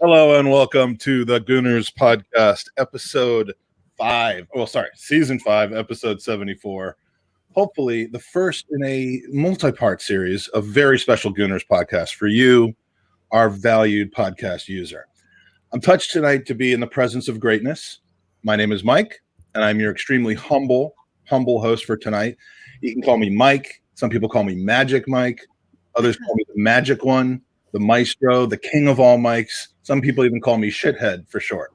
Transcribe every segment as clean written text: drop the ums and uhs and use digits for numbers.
Hello and welcome to the Gooners podcast, season 5, episode 74. Hopefully the first in a multi-part series of very special Gooners podcasts for you, our valued podcast user. I'm touched tonight to be in the presence of greatness. My name is Mike, and I'm your extremely humble host for tonight. You can call me Mike. Some people call me Magic Mike. Others call me the Magic One, the Maestro, the King of all Mikes. Some people even call me Shithead for short.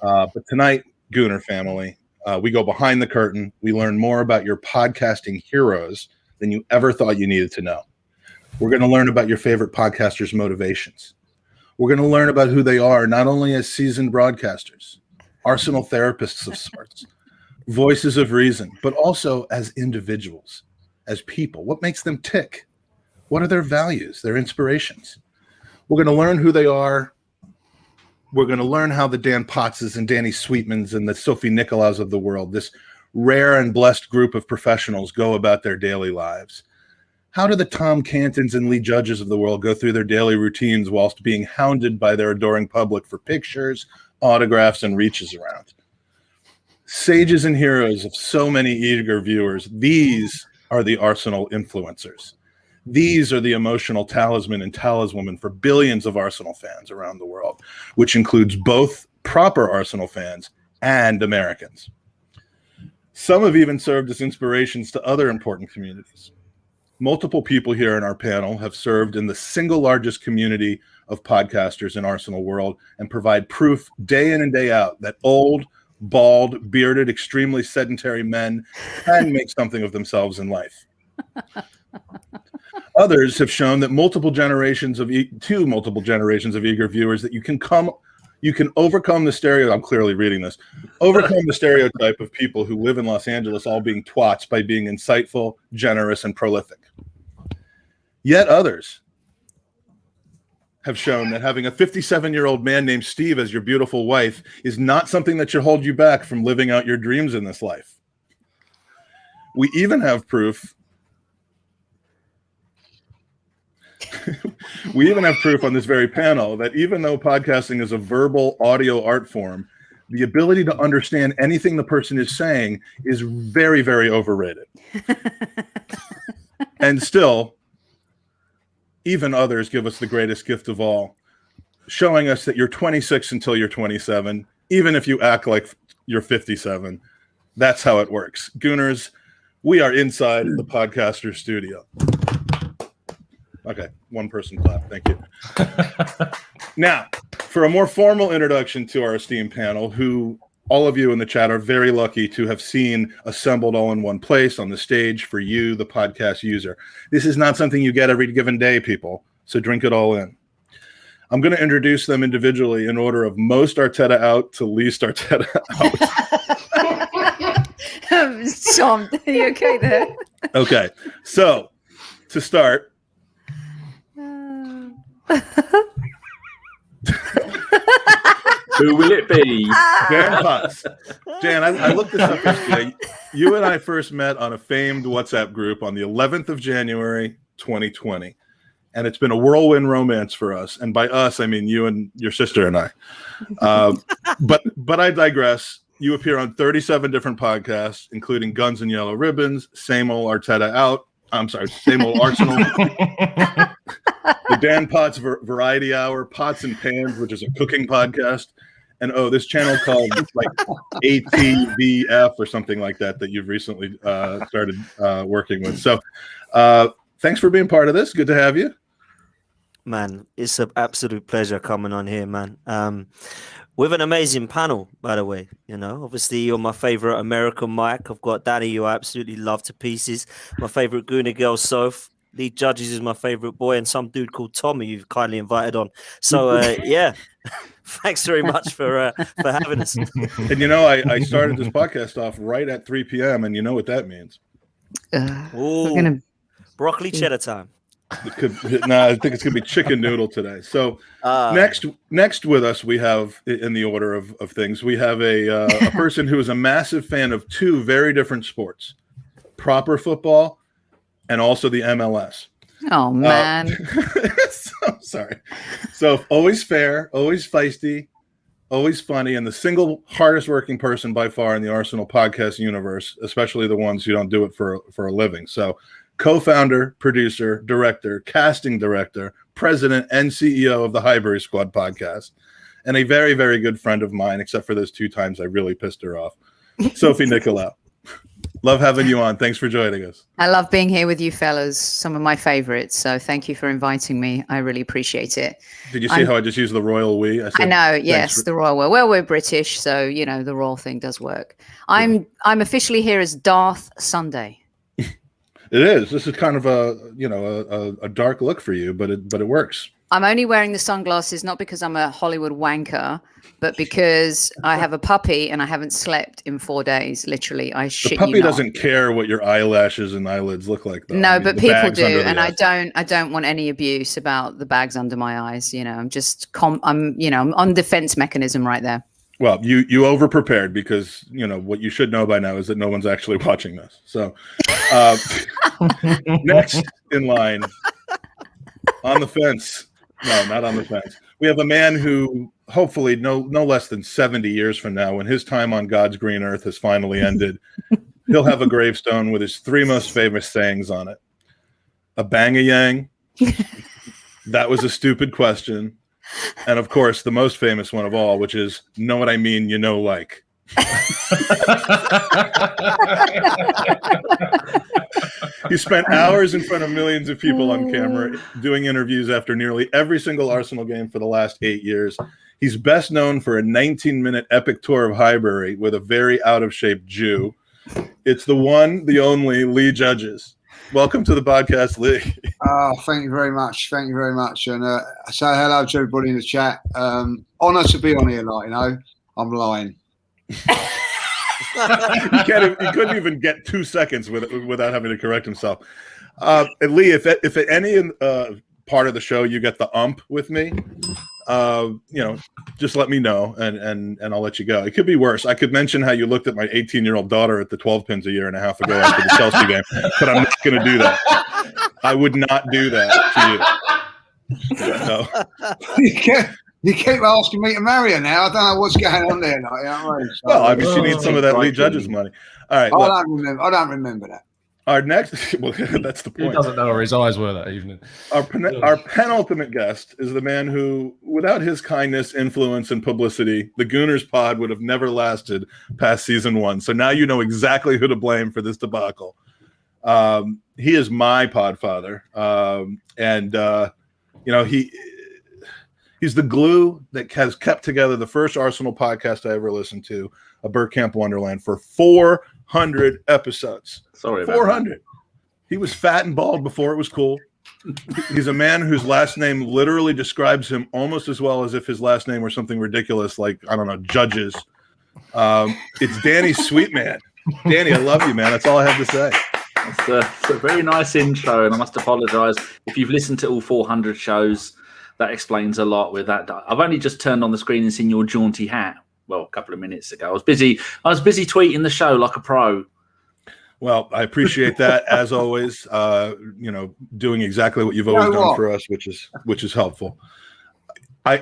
But tonight, Gooner family, we go behind the curtain. We learn more about your podcasting heroes than you ever thought you needed to know. We're going to learn about your favorite podcasters' motivations. We're going to learn about who they are, not only as seasoned broadcasters, arsenal therapists of sorts, voices of reason, but also as individuals, as people. What makes them tick? What are their values, their inspirations? We're going to learn who they are. We're going to learn how the Dan Potzes and Danny Sweetmans and the Sophie Nicolaous of the world, this rare and blessed group of professionals, go about their daily lives. How do the Tom Cantons and Lee Judges of the world go through their daily routines whilst being hounded by their adoring public for pictures, autographs, and reaches around? Sages and heroes of so many eager viewers, these are the Arsenal influencers. These are the emotional talisman and taliswoman for billions of Arsenal fans around the world, which includes both proper Arsenal fans and Americans. Some have even served as inspirations to other important communities. Multiple people here in our panel have served in the single largest community of podcasters in Arsenal world and provide proof day in and day out that old, bald, bearded, extremely sedentary men can make something of themselves in life. Others have shown that multiple generations of eager viewers that you can overcome the stereotype. I'm clearly reading this. Overcome the stereotype of people who live in Los Angeles all being twats by being insightful, generous, and prolific. Yet others have shown that having a 57-year-old man named Steve as your beautiful wife is not something that should hold you back from living out your dreams in this life. We even have proof on this very panel that even though podcasting is a verbal audio art form, the ability to understand anything the person is saying is very, very overrated. And still, even others give us the greatest gift of all, showing us that you're 26 until you're 27, even if you act like you're 57. That's how it works. Gooners, we are inside the podcaster studio. Okay, one person clap. Thank you. Now, for a more formal introduction to our esteemed panel, who all of you in the chat are very lucky to have seen assembled all in one place on the stage for you, the podcast user. This is not something you get every given day, people, so drink it all in. I'm going to introduce them individually in order of most Arteta out to least Arteta out. Sean, are you okay there? Okay, so to start, who will it be? Dan Potts. Dan, I looked this up yesterday. You and I first met on a famed WhatsApp group on the 11th of January, 2020. And it's been a whirlwind romance for us. And by us, I mean you and your sister and I. But I digress. You appear on 37 different podcasts, including Guns and Yellow Ribbons, Same Old Arteta Out. I'm sorry, Same Old Arsenal. The Dan Potts Variety Hour, Pots and Pans, which is a cooking podcast. And this channel called like ATVF or something like that you've recently started working with. So thanks for being part of this. Good to have you. Man, it's an absolute pleasure coming on here, man. With an amazing panel, by the way. You know, obviously you're my favorite American Mike. I've got Danny, who I absolutely love to pieces. My favorite Gooner girl, Soph. Lee Judges is my favorite boy, and some dude called Tommy you've kindly invited on. So yeah, thanks very much for having us. And you know, I started this podcast off right at 3 p.m. and you know what that means. Broccoli cheddar time. I think it's gonna be chicken noodle today. So next with us, we have, in the order of things, we have a person who is a massive fan of two very different sports: proper football and also the MLS. Oh man! I'm sorry. So always fair, always feisty, always funny, and the single hardest working person by far in the Arsenal podcast universe, especially the ones who don't do it for a living. So co-founder, producer, director, casting director, president, and CEO of the Highbury Squad podcast, and a very, very good friend of mine, except for those 2 times I really pissed her off. Sophie Nicolaou. Love having you on. Thanks for joining us. I love being here with you fellas. Some of my favorites. So thank you for inviting me. I really appreciate it. Did you see how I just used the royal we? I know. Yes, the royal. Well, we're British, so the royal thing does work. I'm officially here as Darth Sunday. It is. This is kind of a dark look for you, but it works. I'm only wearing the sunglasses not because I'm a Hollywood wanker, but because I have a puppy and I haven't slept in 4 days. Literally, I shit you not. The puppy doesn't care what your eyelashes and eyelids look like, though. No, but people do, and I don't want any abuse about the bags under my eyes. I'm just I'm on defense mechanism right there. Well, you over prepared because what you should know by now is that no one's actually watching this. So next in line on the fence. No, not on the fence. We have a man who hopefully no less than 70 years from now, when his time on God's green earth has finally ended, he'll have a gravestone with his 3 most famous sayings on it. A bang-a-yang. That was a stupid question. And of course, the most famous one of all, which is, know what I mean, like. He spent hours in front of millions of people on camera doing interviews after nearly every single Arsenal game for the last 8 years. He's best known for a 19-minute epic tour of Highbury with a very out-of-shape Jew. It's the one, the only Lee Judges. Welcome to the podcast, Lee. Oh, thank you very much. Thank you very much. And say hello to everybody in the chat. Honor to be on here, I'm lying. He couldn't even get 2 seconds without having to correct himself. Lee, if at any part of the show you get the ump with me, just let me know and I'll let you go. It could be worse. I could mention how you looked at my 18-year-old daughter at the 12 pins a year and a half ago after the Chelsea game, but I'm not going to do that. I would not do that to you. No. You keep asking me to marry her now. I don't know what's going on there. She needs some of that Lee Judges money. All right. I don't remember that. Our next, well, that's the point. He doesn't know where his eyes were that evening. Our penultimate guest is the man who, without his kindness, influence, and publicity, the Gooners pod would have never lasted past season 1. So now you know exactly who to blame for this debacle. He is my podfather, he's the glue that has kept together the first Arsenal podcast I ever listened to, A Bergkamp Wonderland, for 400 episodes. Sorry about 400. That. He was fat and bald before it was cool. He's a man whose last name literally describes him almost as well as if his last name were something ridiculous like, I don't know, Judges. It's Danny Sweetman. Danny, I love you, man. That's all I have to say. It's a very nice intro, and I must apologise if you've listened to all 400 shows. That explains a lot with that. I've only just turned on the screen and seen your jaunty hat. Well, a couple of minutes ago. I was busy tweeting the show like a pro. Well, I appreciate that as always. Doing exactly what you've always done for us, which is helpful.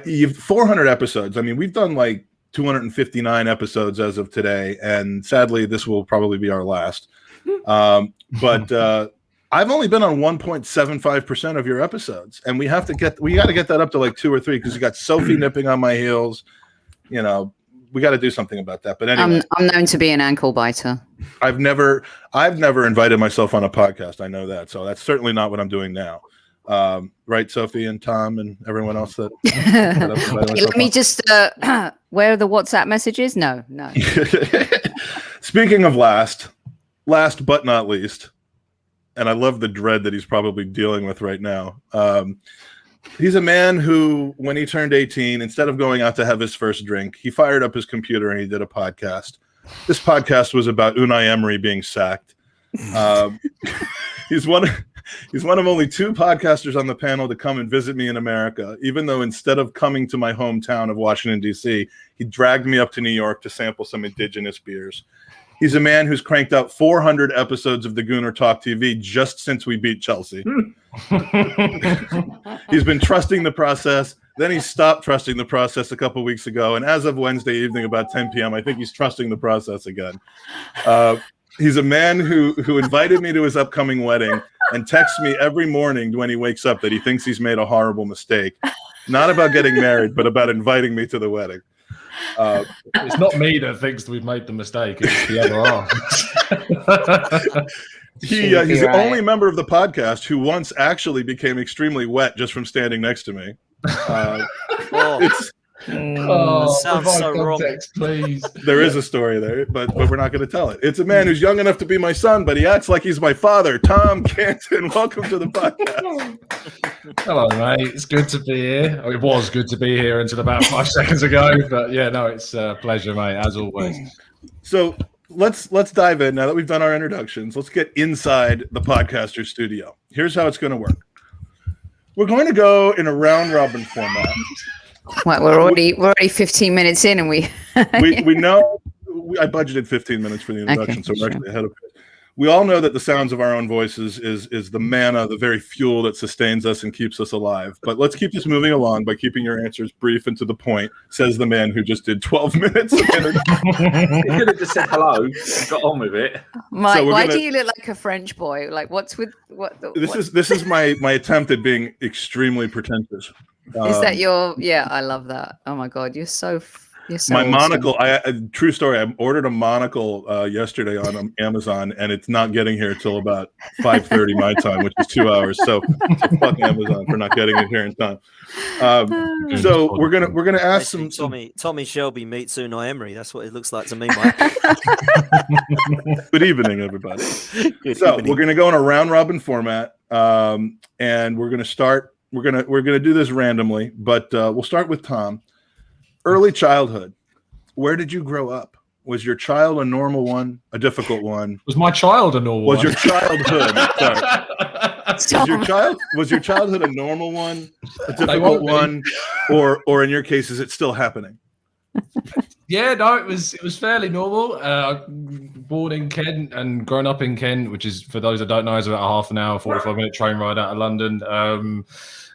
You've 400 episodes. I mean, we've done like 259 episodes as of today, and sadly, this will probably be our last. But I've only been on 1.75% of your episodes, and we got to get that up to like 2 or 3 because you got Sophie nipping on my heels. We got to do something about that. But anyway, I'm known to be an ankle biter. I've never invited myself on a podcast. I know that, so that's certainly not what I'm doing now. Right, Sophie and Tom and everyone else that. Let me just. Where are the WhatsApp messages? No. Speaking of last but not least. And I love the dread that he's probably dealing with right now. He's a man who, when he turned 18, instead of going out to have his first drink, he fired up his computer and he did a podcast. This podcast was about Unai Emery being sacked. He's one of only 2 podcasters on the panel to come and visit me in America, even though instead of coming to my hometown of Washington, D.C., he dragged me up to New York to sample some indigenous beers. He's a man who's cranked out 400 episodes of the Gooner Talk TV just since we beat Chelsea. He's been trusting the process. Then he stopped trusting the process a couple weeks ago. And as of Wednesday evening, about 10 p.m., I think he's trusting the process again. He's a man who invited me to his upcoming wedding and texts me every morning when he wakes up that he thinks he's made a horrible mistake. Not about getting married, but about inviting me to the wedding. It's not me that thinks we've made the mistake. It's the other arm. He's the only member of the podcast who once actually became extremely wet just from standing next to me. Sounds so wrong. Please. There is a story there, but we're not going to tell it. It's a man who's young enough to be my son, but he acts like he's my father. Tom Canton, welcome to the podcast. Hello, mate. It's good to be here. It was good to be here until about 5 seconds ago, but yeah, no, it's a pleasure, mate, as always. So let's dive in now that we've done our introductions. Let's get inside the podcaster studio. Here's how it's going to work. We're going to go in a round robin format. Well, we're already 15 minutes in, and we know I budgeted 15 minutes for the introduction, so we're actually ahead of it. We all know that the sounds of our own voices is the manna, the very fuel that sustains us and keeps us alive. But let's keep this moving along by keeping your answers brief and to the point, says the man who just did 12 minutes of introduction. You could have just said hello and got on with it. Mike, why do you look like a French boy? Like, what's with what? This is my attempt at being extremely pretentious. Is that your? Yeah, I love that. Oh my God, you're so my awesome. Monocle. True story. I ordered a monocle yesterday on Amazon, and it's not getting here till about 5:30 my time, which is 2 hours. So fuck Amazon for not getting it here in time. So we're gonna ask some Tommy Shelby meets Unai Emery. That's what it looks like to me, Mike. Good evening, everybody. We're gonna go in a round robin format, and we're gonna start. We're gonna do this randomly, but we'll start with Tom. Early childhood. Where did you grow up? Was your child a normal one, a difficult one? Was my child a normal one? Was your childhood? Was your childhood a normal one, a difficult one, or in your case, is it still happening? Yeah, no, it was fairly normal. Born in Kent and grown up in Kent, which is, for those that don't know, is about a half an hour, 45-minute train ride out of London.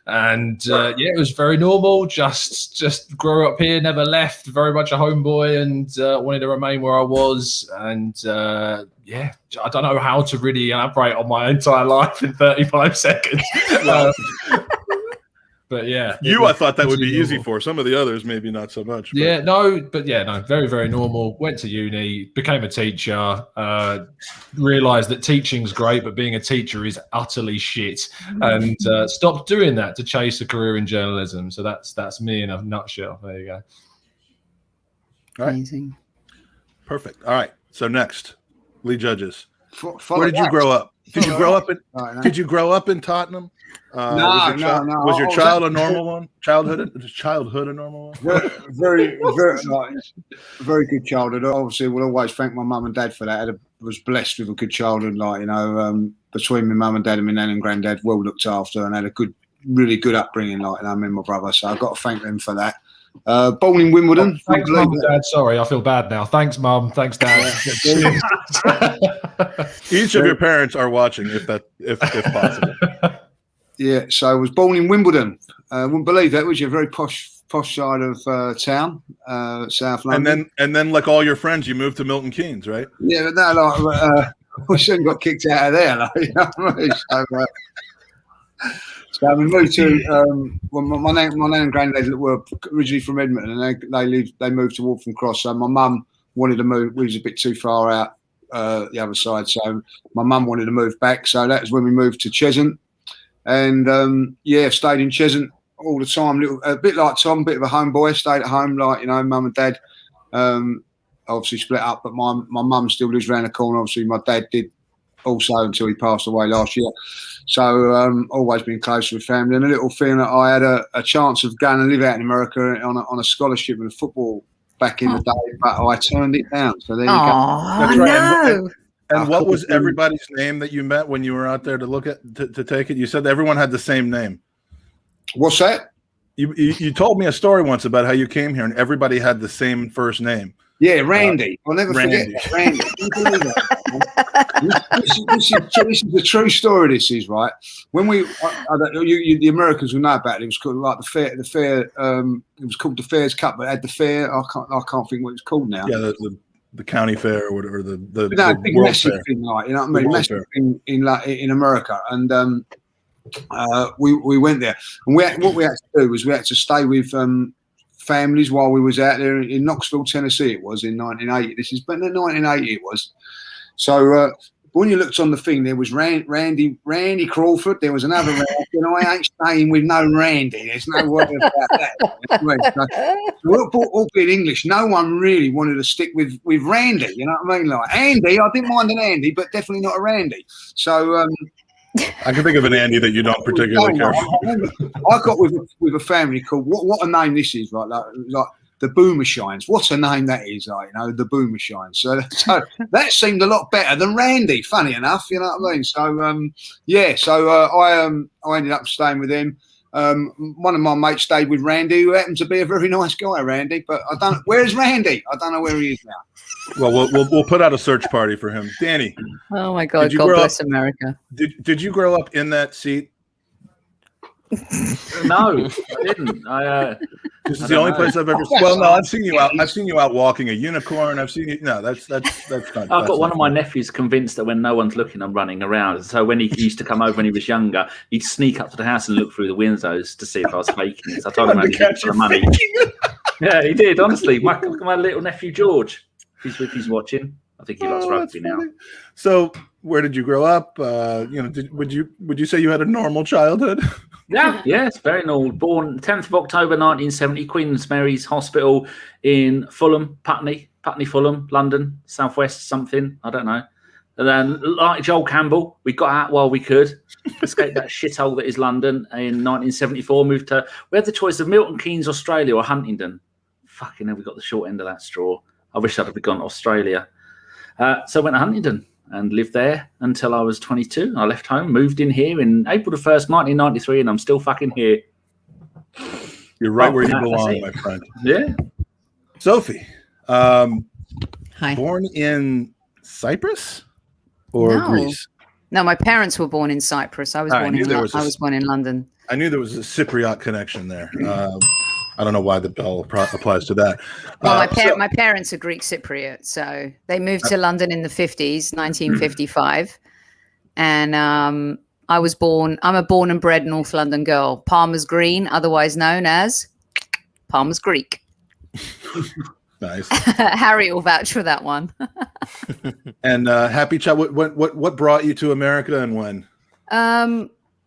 It was very normal. Just grew up here, never left. Very much a homeboy, and wanted to remain where I was. And I don't know how to really elaborate on my entire life in 35 seconds. But yeah, I thought that would be easy for. Some of the others, maybe not so much. But. Very, very normal. Went to uni, became a teacher, realized that teaching's great, but being a teacher is utterly shit, and stopped doing that to chase a career in journalism. So that's me in a nutshell. There you go. All right. Amazing. Perfect. All right. So next, Lee Judges. Where did you grow up? Did you grow up in? Did you grow up in Tottenham? No. Was your child a normal one? Childhood a normal one? Very good childhood. Obviously, we'll always thank my mum and dad for that. I was blessed with a good childhood. Between my mum and dad and my nan and granddad, well looked after, and had a really good upbringing. Me and my brother. So I've got to thank them for that. Born in Wimbledon. Thanks, Mum and Dad. Sorry, I feel bad now. Thanks, Mum. Thanks, Dad. Each of your parents are watching, if possible. Yeah, so I was born in Wimbledon. Wouldn't believe that, was you? A very posh side of town, South London. And then, like all your friends, you moved to Milton Keynes, right? Yeah, but no, we shouldn't got kicked out of there. You know what I mean? So we moved to my nan and granddad were originally from Edmonton, and they moved to Waltham Cross. So my mum wanted to move. We was a bit too far out the other side, so my mum wanted to move back. So that was when we moved to Cheshunt. And stayed in Cheshunt all the time. A bit like Tom, a bit of a homeboy. Stayed at home, mum and dad. Obviously split up, but my mum still lives around the corner. Obviously, my dad did also until he passed away last year. So always been close with family, and a little feeling that I had a chance of going and live out in America on a scholarship in football back in the day, but I turned it down. So there you go. No. And what was everybody's name that you met when you were out there to take it? You said that everyone had the same name. What's that? You told me a story once about how you came here and everybody had the same first name. Yeah, Randy. I'll never forget that. Randy. This is a true story. This is right. When the Americans will know about it. It was called like the fair. It was called the Fairs Cup, but it had the fair. I can't think what it's called now. Yeah, the county fair or whatever. The big World massive Fair. thing, like, you know what I mean, massive thing in America, and we went there, and what we had to do was we had to stay with families while we was out there in Knoxville, Tennessee. It was in 1980. This is, but in 1980 it was. So when you looked on the thing, there was Randy Crawford. There was another Randy, and I ain't staying with no Randy. There's no way about that. So, all being English, no one really wanted to stick with Randy. You know what I mean? Like Andy, I didn't mind an Andy, but definitely not a Randy. So. I can think of an Andy that you don't particularly care for. I got with a family called what a name this is, right? Like the Boomer Shines. What a name that is, like, you know, the Boomer Shines. So that seemed a lot better than Randy. Funny enough, you know what I mean. So I ended up staying with him. One of my mates stayed with Randy, who happened to be a very nice guy, Randy. But I don't. Where's Randy? I don't know where he is now. Well, we'll put out a search party for him. Danny. Oh my God! God bless America. Did you grow up in that seat? No, I didn't. This is the only place I've ever. Well, no, I've seen you out. I've seen you out walking a unicorn. I've seen you. No, that's not. I've got one of my nephews convinced that when no one's looking, I'm running around. So when he used to come over when he was younger, he'd sneak up to the house and look through the windows to see if I was faking it. So I told him I needed some money. Yeah, he did. Honestly, look at my little nephew George. If he's watching, I think he likes rugby now. So, where did you grow up? Would you say you had a normal childhood? Yes, very normal. Born 10th of October 1970, Queen's Mary's Hospital in Fulham, Putney, Fulham, London, southwest something, I don't know. And then, like Joel Campbell, we got out while we could, escaped that shithole that is London. In 1974, moved to. We had the choice of Milton Keynes, Australia, or Huntingdon. Fucking hell, we got the short end of that straw. I wish I'd have gone to Australia. So I went to Huntingdon and lived there until I was 22. I left home, moved in here in April the 1st, 1993, and I'm still fucking here. You're right where you belong, my friend. Yeah. Sophie, Hi. Born in Cyprus or Greece? No, my parents were born in Cyprus. I was born in London. I knew there was a Cypriot connection there. I don't know why the bell applies to that. Well, my parents are Greek Cypriot, so they moved to London in the 50s, 1955, and I'm a born and bred North London girl, Palmer's Green, otherwise known as Palmer's Greek. Nice. Harry will vouch for that one. And happy child. What brought you to America and when?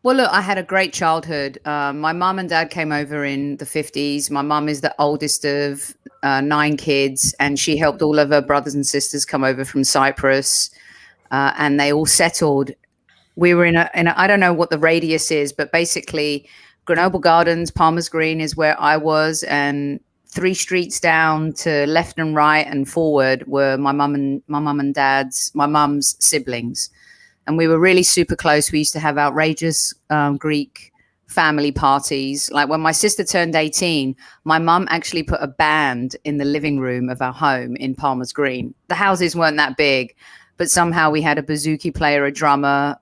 Well, look, I had a great childhood. My mum and dad came over in the 50s. My mum is the oldest of 9 kids, and she helped all of her brothers and sisters come over from Cyprus, and they all settled. We were in a I don't know what the radius is, but basically Grenoble Gardens, Palmer's Green is where I was, and 3 streets down to left and right and forward were my mum's siblings. And we were really super close. We used to have outrageous Greek family parties. Like when my sister turned 18, my mum actually put a band in the living room of our home in Palmer's Green. The houses weren't that big, but somehow we had a bouzouki player, a drummer.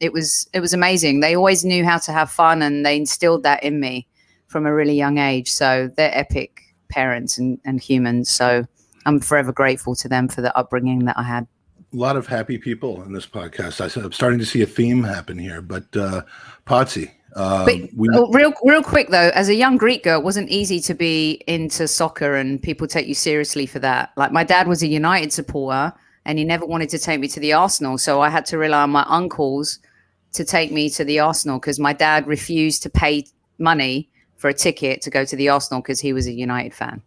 It was amazing. They always knew how to have fun, and they instilled that in me from a really young age. So they're epic parents and humans. So I'm forever grateful to them for the upbringing that I had. A lot of happy people in this podcast. I'm starting to see a theme happen here, but Potsy. Real quick though, as a young Greek girl, it wasn't easy to be into soccer and people take you seriously for that. Like my dad was a United supporter and he never wanted to take me to the Arsenal, so I had to rely on my uncles to take me to the Arsenal because my dad refused to pay money for a ticket to go to the Arsenal because he was a United fan.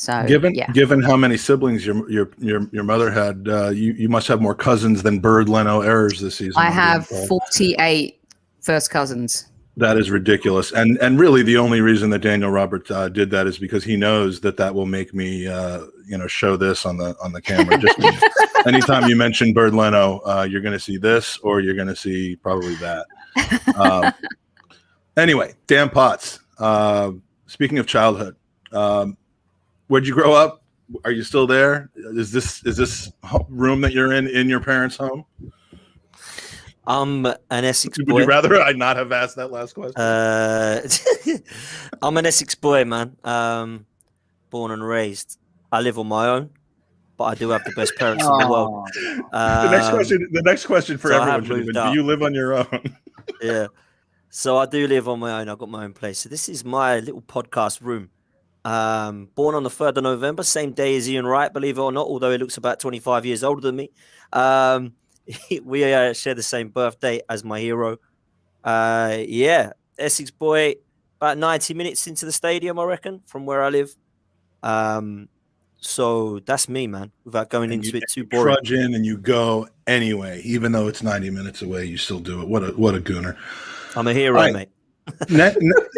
So, given how many siblings your mother had, you must have more cousins than Bird Leno errors this season. I have 48 first cousins. That is ridiculous, and really the only reason that Daniel Robert did that is because he knows that will make me show this on the camera. Just anytime you mention Bird Leno, you're going to see this, or you're going to see probably that. Anyway, Dan Potts. Speaking of childhood. Where'd you grow up? Are you still there? Is this room that you're in your parents' home? I'm an Essex Would boy. you rather I not have asked that last question? I'm an Essex boy, man. Born and raised. I live on my own, but I do have the best parents in the world. The next question for so everyone should have been, do you live on your own? Yeah. So I do live on my own. I've got my own place. So this is my little podcast room. Born on the 3rd of November, same day as Ian Wright, believe it or not, although he looks about 25 years older than me. We share the same birthday as my hero. Essex boy, about 90 minutes into the stadium, I reckon, from where I live. So that's me, man, without going into it too boring. Trudge in and you go anyway, even though it's 90 minutes away, you still do it. What a gooner. I'm a hero, mate.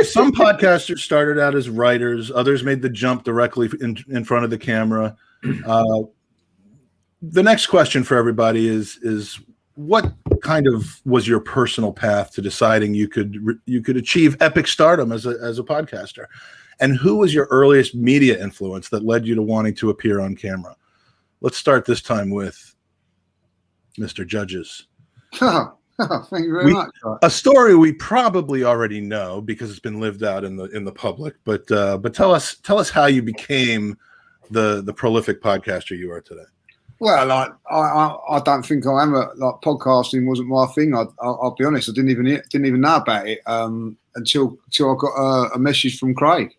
Some podcasters started out as writers. Others made the jump directly in front of the camera. The next question for everybody is what kind of was your personal path to deciding you could achieve epic stardom as a podcaster? And who was your earliest media influence that led you to wanting to appear on camera? Let's start this time with Mr. Judges. Thank you very much. A story we probably already know because it's been lived out in the public. But tell us how you became the prolific podcaster you are today. Well, I don't think I am. Podcasting wasn't my thing. I'll be honest. I didn't even know about it until I got a message from Craig,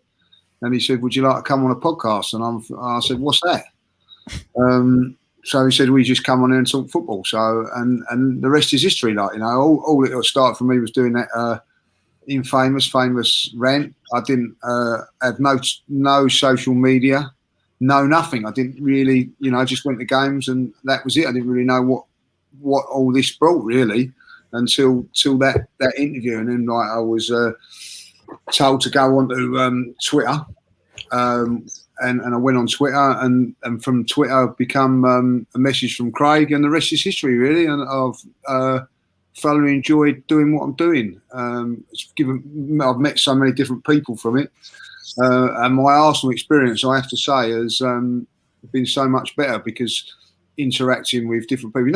and he said, "Would you like to come on a podcast?" And I said, "What's that?" So he said, "We just come on here and talk football." So and the rest is history. All it started for me was doing that infamous rant. I didn't have no social media. No, nothing. I didn't really, I just went to games and that was it. I didn't really know what all this brought really until that interview. And then I was told to go on to Twitter, and I went on Twitter and from Twitter become a message from Craig, and the rest is history really. And I've thoroughly enjoyed doing what I'm doing. I've met so many different people from it. And my Arsenal experience, I have to say, has been so much better because interacting with different people.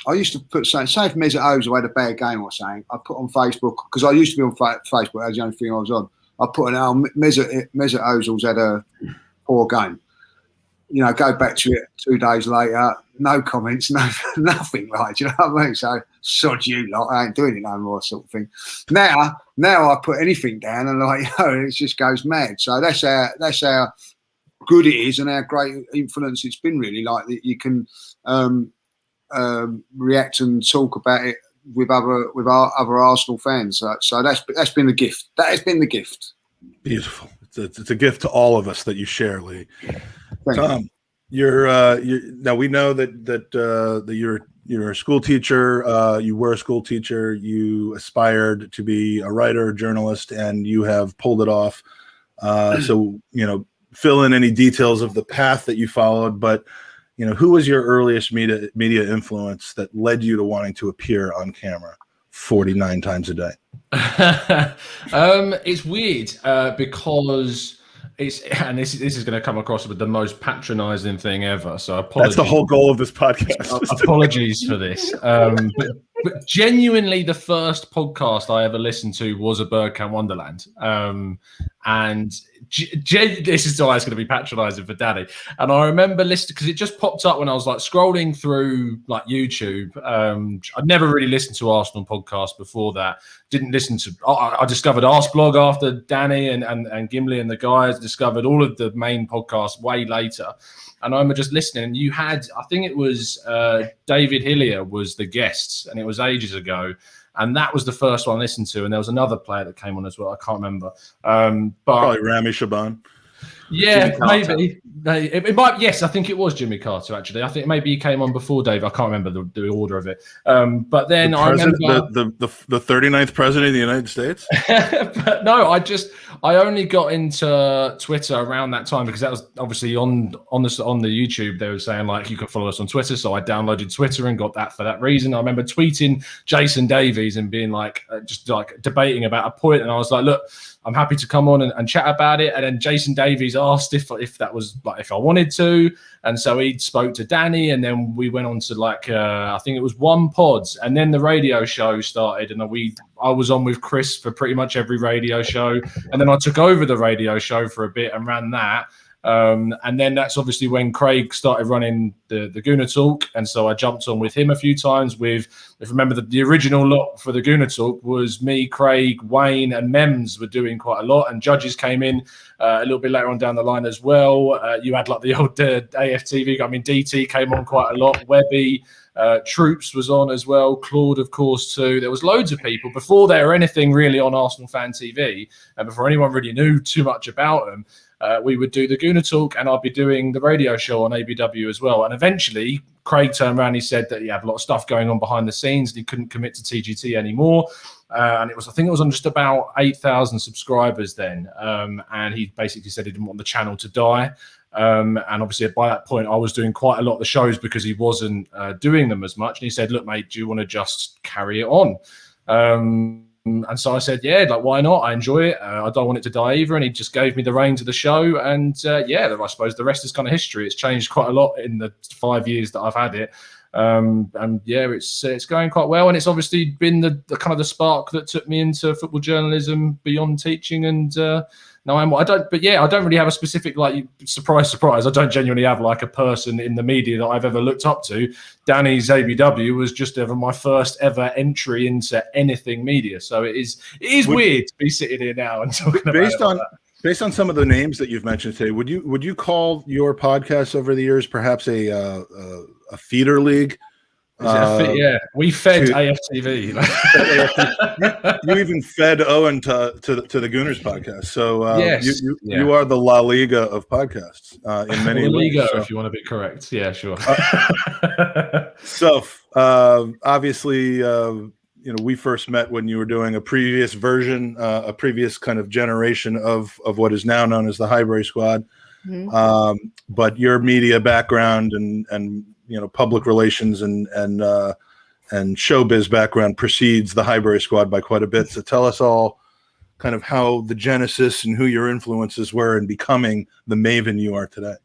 I used to put say if Mesut Ozil had a bad game or something, I put on Facebook because I used to be on Facebook. That's the only thing I was on. I put Mesut Ozil's had a poor game. Go back to it 2 days later, no comments, nothing. Do you know what I mean? So sod you lot, I ain't doing it no more, sort of thing. Now I put anything down and it just goes mad. So that's how good it is and how great influence it's been. Really, that you can react and talk about it with other Arsenal fans. So that's been the gift. That has been the gift. Beautiful. It's a gift to all of us that you share, Lee. Tom, you're now we know that you're a school teacher. You were a school teacher. You aspired to be a writer, a journalist, and you have pulled it off. So fill in any details of the path that you followed. But who was your earliest media influence that led you to wanting to appear on camera 49 times a day? It's weird because this is going to come across with the most patronizing thing ever. So apologies. That's the whole goal of this podcast. Apologies for this. But genuinely, the first podcast I ever listened to was a Bird Camp Wonderland. And this is why it's going to be patronizing for Daddy. And I remember listening because it just popped up when I was scrolling through YouTube. I'd never really listened to Arsenal podcasts before that. Didn't listen to. I discovered Arsblog after Danny and Gimli and the guys. Discovered all of the main podcasts way later. And I remember just listening, and you had, I think it was David Hillier was the guest, and it was ages ago. And that was the first one I listened to. And there was another player that came on as well. I can't remember. But probably Rami Shaban. Yeah, maybe. It might. Yes, I think it was Jimmy Carter, actually. I think maybe he came on before Dave. I can't remember the order of it. But then I remember the 39th president of the United States. But no, I only got into Twitter around that time because that was obviously on the YouTube. They were saying you can follow us on Twitter, so I downloaded Twitter and got that for that reason. I remember tweeting Jason Davies and being just debating about a point, and I was like, look, I'm happy to come on and chat about it. And then Jason Davies asked if that was like if I wanted to, and so he spoke to Danny, and then we went on to like I think it was one pod, and then the radio show started, and I was on with Chris for pretty much every radio show, and then I took over the radio show for a bit and ran that. And then that's obviously when Craig started running the Gooner Talk, and so I jumped on with him a few times. If you remember, the original lot for the Gooner Talk was me, Craig, Wayne, and Mems were doing quite a lot, and judges came in a little bit later on down the line as well. You had like the old AFTV. I mean, DT came on quite a lot. Webby, Troops was on as well. Claude, of course, too. There was loads of people before there were anything really on Arsenal Fan TV, and before anyone really knew too much about them. We would do the Gooner Talk, and I'd be doing the radio show on ABW as well. And eventually, Craig turned around. He said that he had a lot of stuff going on behind the scenes, and he couldn't commit to TGT anymore. And I think it was on just about 8,000 subscribers then. And he basically said he didn't want the channel to die. And obviously, by that point, I was doing quite a lot of the shows because he wasn't doing them as much. And he said, "Look, mate, do you want to just carry it on?" And so I said, yeah, like, why not? I enjoy it. I don't want it to die either. And he just gave me the reins of the show. And yeah, I suppose the rest is kind of history. It's changed quite a lot in the 5 years that I've had it. And yeah, it's going quite well. And it's obviously been the kind of the spark that took me into football journalism beyond teaching. And now I don't really have a specific, like, surprise. I don't genuinely have like a person in the media that I've ever looked up to. Danny's ABW was just ever my first ever entry into anything media. So it is weird to be sitting here now and talking about it. Based on some of the names that you've mentioned today, would you call your podcast over the years perhaps a feeder league? Yeah, we fed AFTV. You even fed Owen to the Gooners podcast. So yes, you are the La Liga of podcasts in many ways. Liga, so. If you want to be correct. Yeah, sure. So obviously, we first met when you were doing a previous version, a previous kind of generation of what is now known as the Highbury Squad. Mm-hmm. But your media background and public relations and showbiz background precedes the Highbury Squad by quite a bit. So tell us all kind of how the genesis and who your influences were in becoming the maven you are today.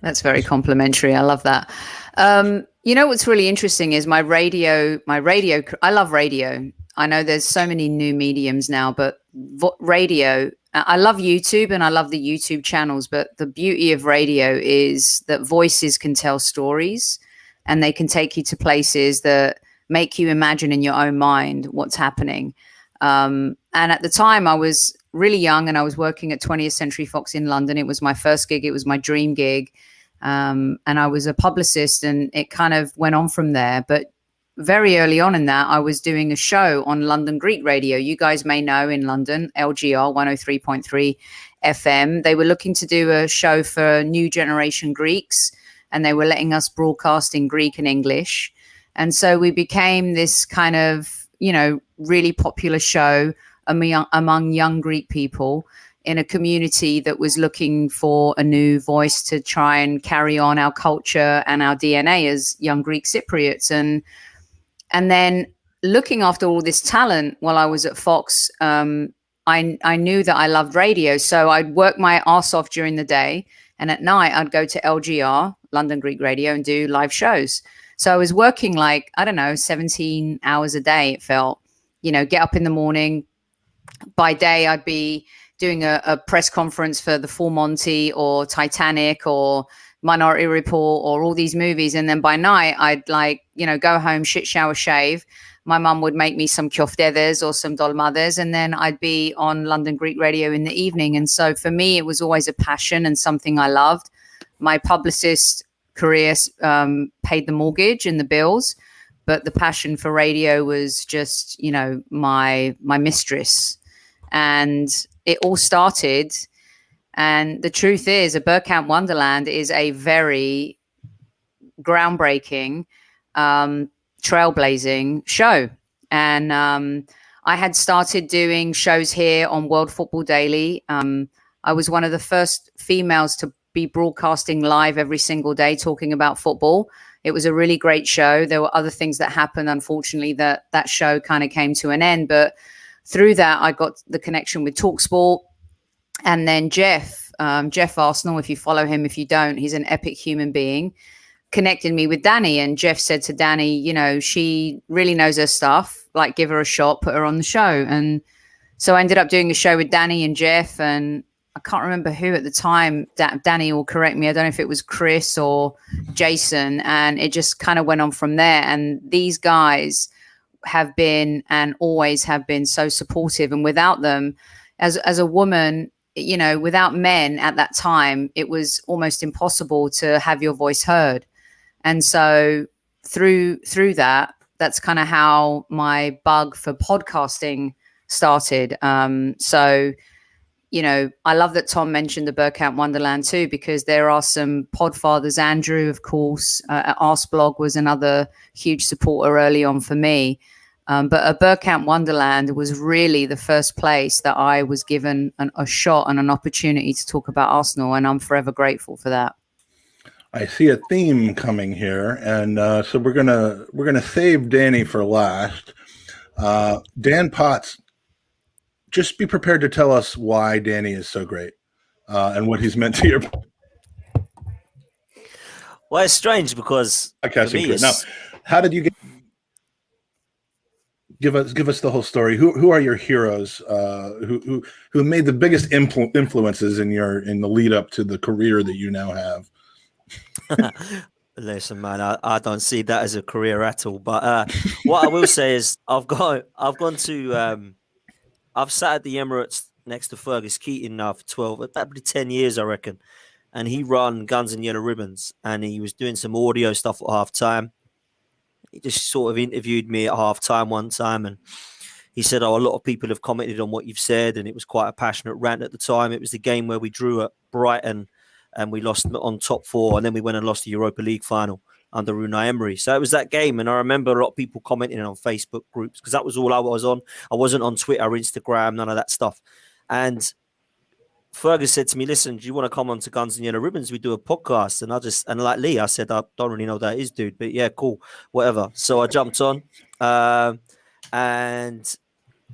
That's very complimentary. I love that. What's really interesting is my radio. I love radio. I know there's so many new mediums now, but radio, I love YouTube and I love the YouTube channels, but the beauty of radio is that voices can tell stories and they can take you to places that make you imagine in your own mind what's happening. And at the time I was really young and I was working at 20th Century Fox in London. It was my first gig. It was my dream gig. And I was a publicist and it kind of went on from there. But very early on in that, I was doing a show on London Greek radio. You guys may know in London, LGR 103.3 FM. They were looking to do a show for new generation Greeks, and they were letting us broadcast in Greek and English. And so we became this kind of, really popular show among young Greek people in a community that was looking for a new voice to try and carry on our culture and our DNA as young Greek Cypriots. And then looking after all this talent while I was at Fox, I knew that I loved radio. So I'd work my ass off during the day. And at night, I'd go to LGR, London Greek Radio, and do live shows. So I was working 17 hours a day, it felt. Get up in the morning. By day, I'd be doing a press conference for The Full Monty or Titanic or Minority Report or all these movies. And then by night, I'd go home, shit, shower, shave. My mum would make me some köftedes or some dolmades, and then I'd be on London Greek Radio in the evening. And so for me, it was always a passion and something I loved. My publicist career paid the mortgage and the bills, but the passion for radio was just, my mistress. And it all started. And the truth is, A Bergkamp Wonderland is a very groundbreaking, trailblazing show. And I had started doing shows here on World Football Daily. I was one of the first females to be broadcasting live every single day talking about football. It was a really great show. There were other things that happened, unfortunately, that show kind of came to an end. But through that, I got the connection with TalkSport. And then Jeff Jeff Arsenal. If you follow him, if you don't, he's an epic human being. Connected me with Danny, and Jeff said to Danny, you know, she really knows her stuff. Like, give her a shot, put her on the show. And so I ended up doing a show with Danny and Jeff, and I can't remember who at the time. Danny will correct me. I don't know if it was Chris or Jason, and it just kind of went on from there. And these guys have been and always have been so supportive. And without them, as a woman, you know, without men at that time, it was almost impossible to have your voice heard. And so through that, that's kind of how my bug for podcasting started. So, you know, I love that Tom mentioned the Burkamp Wonderland too, because there are some podfathers. Andrew, of course, at Arsblog was another huge supporter early on for me. But a Burkamp Wonderland was really the first place that I was given a shot and an opportunity to talk about Arsenal, and I'm forever grateful for that. I see a theme coming here, and so we're gonna save Danny for last. Dan Potts, just be prepared to tell us why Danny is so great and what he's meant to your. Well, it's strange because Now, how did you get? Give us the whole story. Who are your heroes? Who made the biggest influences in the lead up to the career that you now have? Listen, man, I don't see that as a career at all. But what I will say is, I've sat at the Emirates next to Fergus Keating now for probably 10 years, I reckon. And he run Guns and Yellow Ribbons, and he was doing some audio stuff at half time. He just sort of interviewed me at half time one time, and he said, "Oh, a lot of people have commented on what you've said," and it was quite a passionate rant at the time. It was the game where we drew at Brighton and we lost on top four, and then we went and lost the Europa League final under Unai Emery. So it was that game, and I remember a lot of people commenting on Facebook groups, because that was all I was on. I wasn't on Twitter, Instagram, none of that stuff. And Fergus said to me, "Listen, do you want to come on to Guns and Yellow Ribbons? We do a podcast." And like Lee, I said, "I don't really know what that is, dude, but yeah, cool, whatever." So I jumped on, and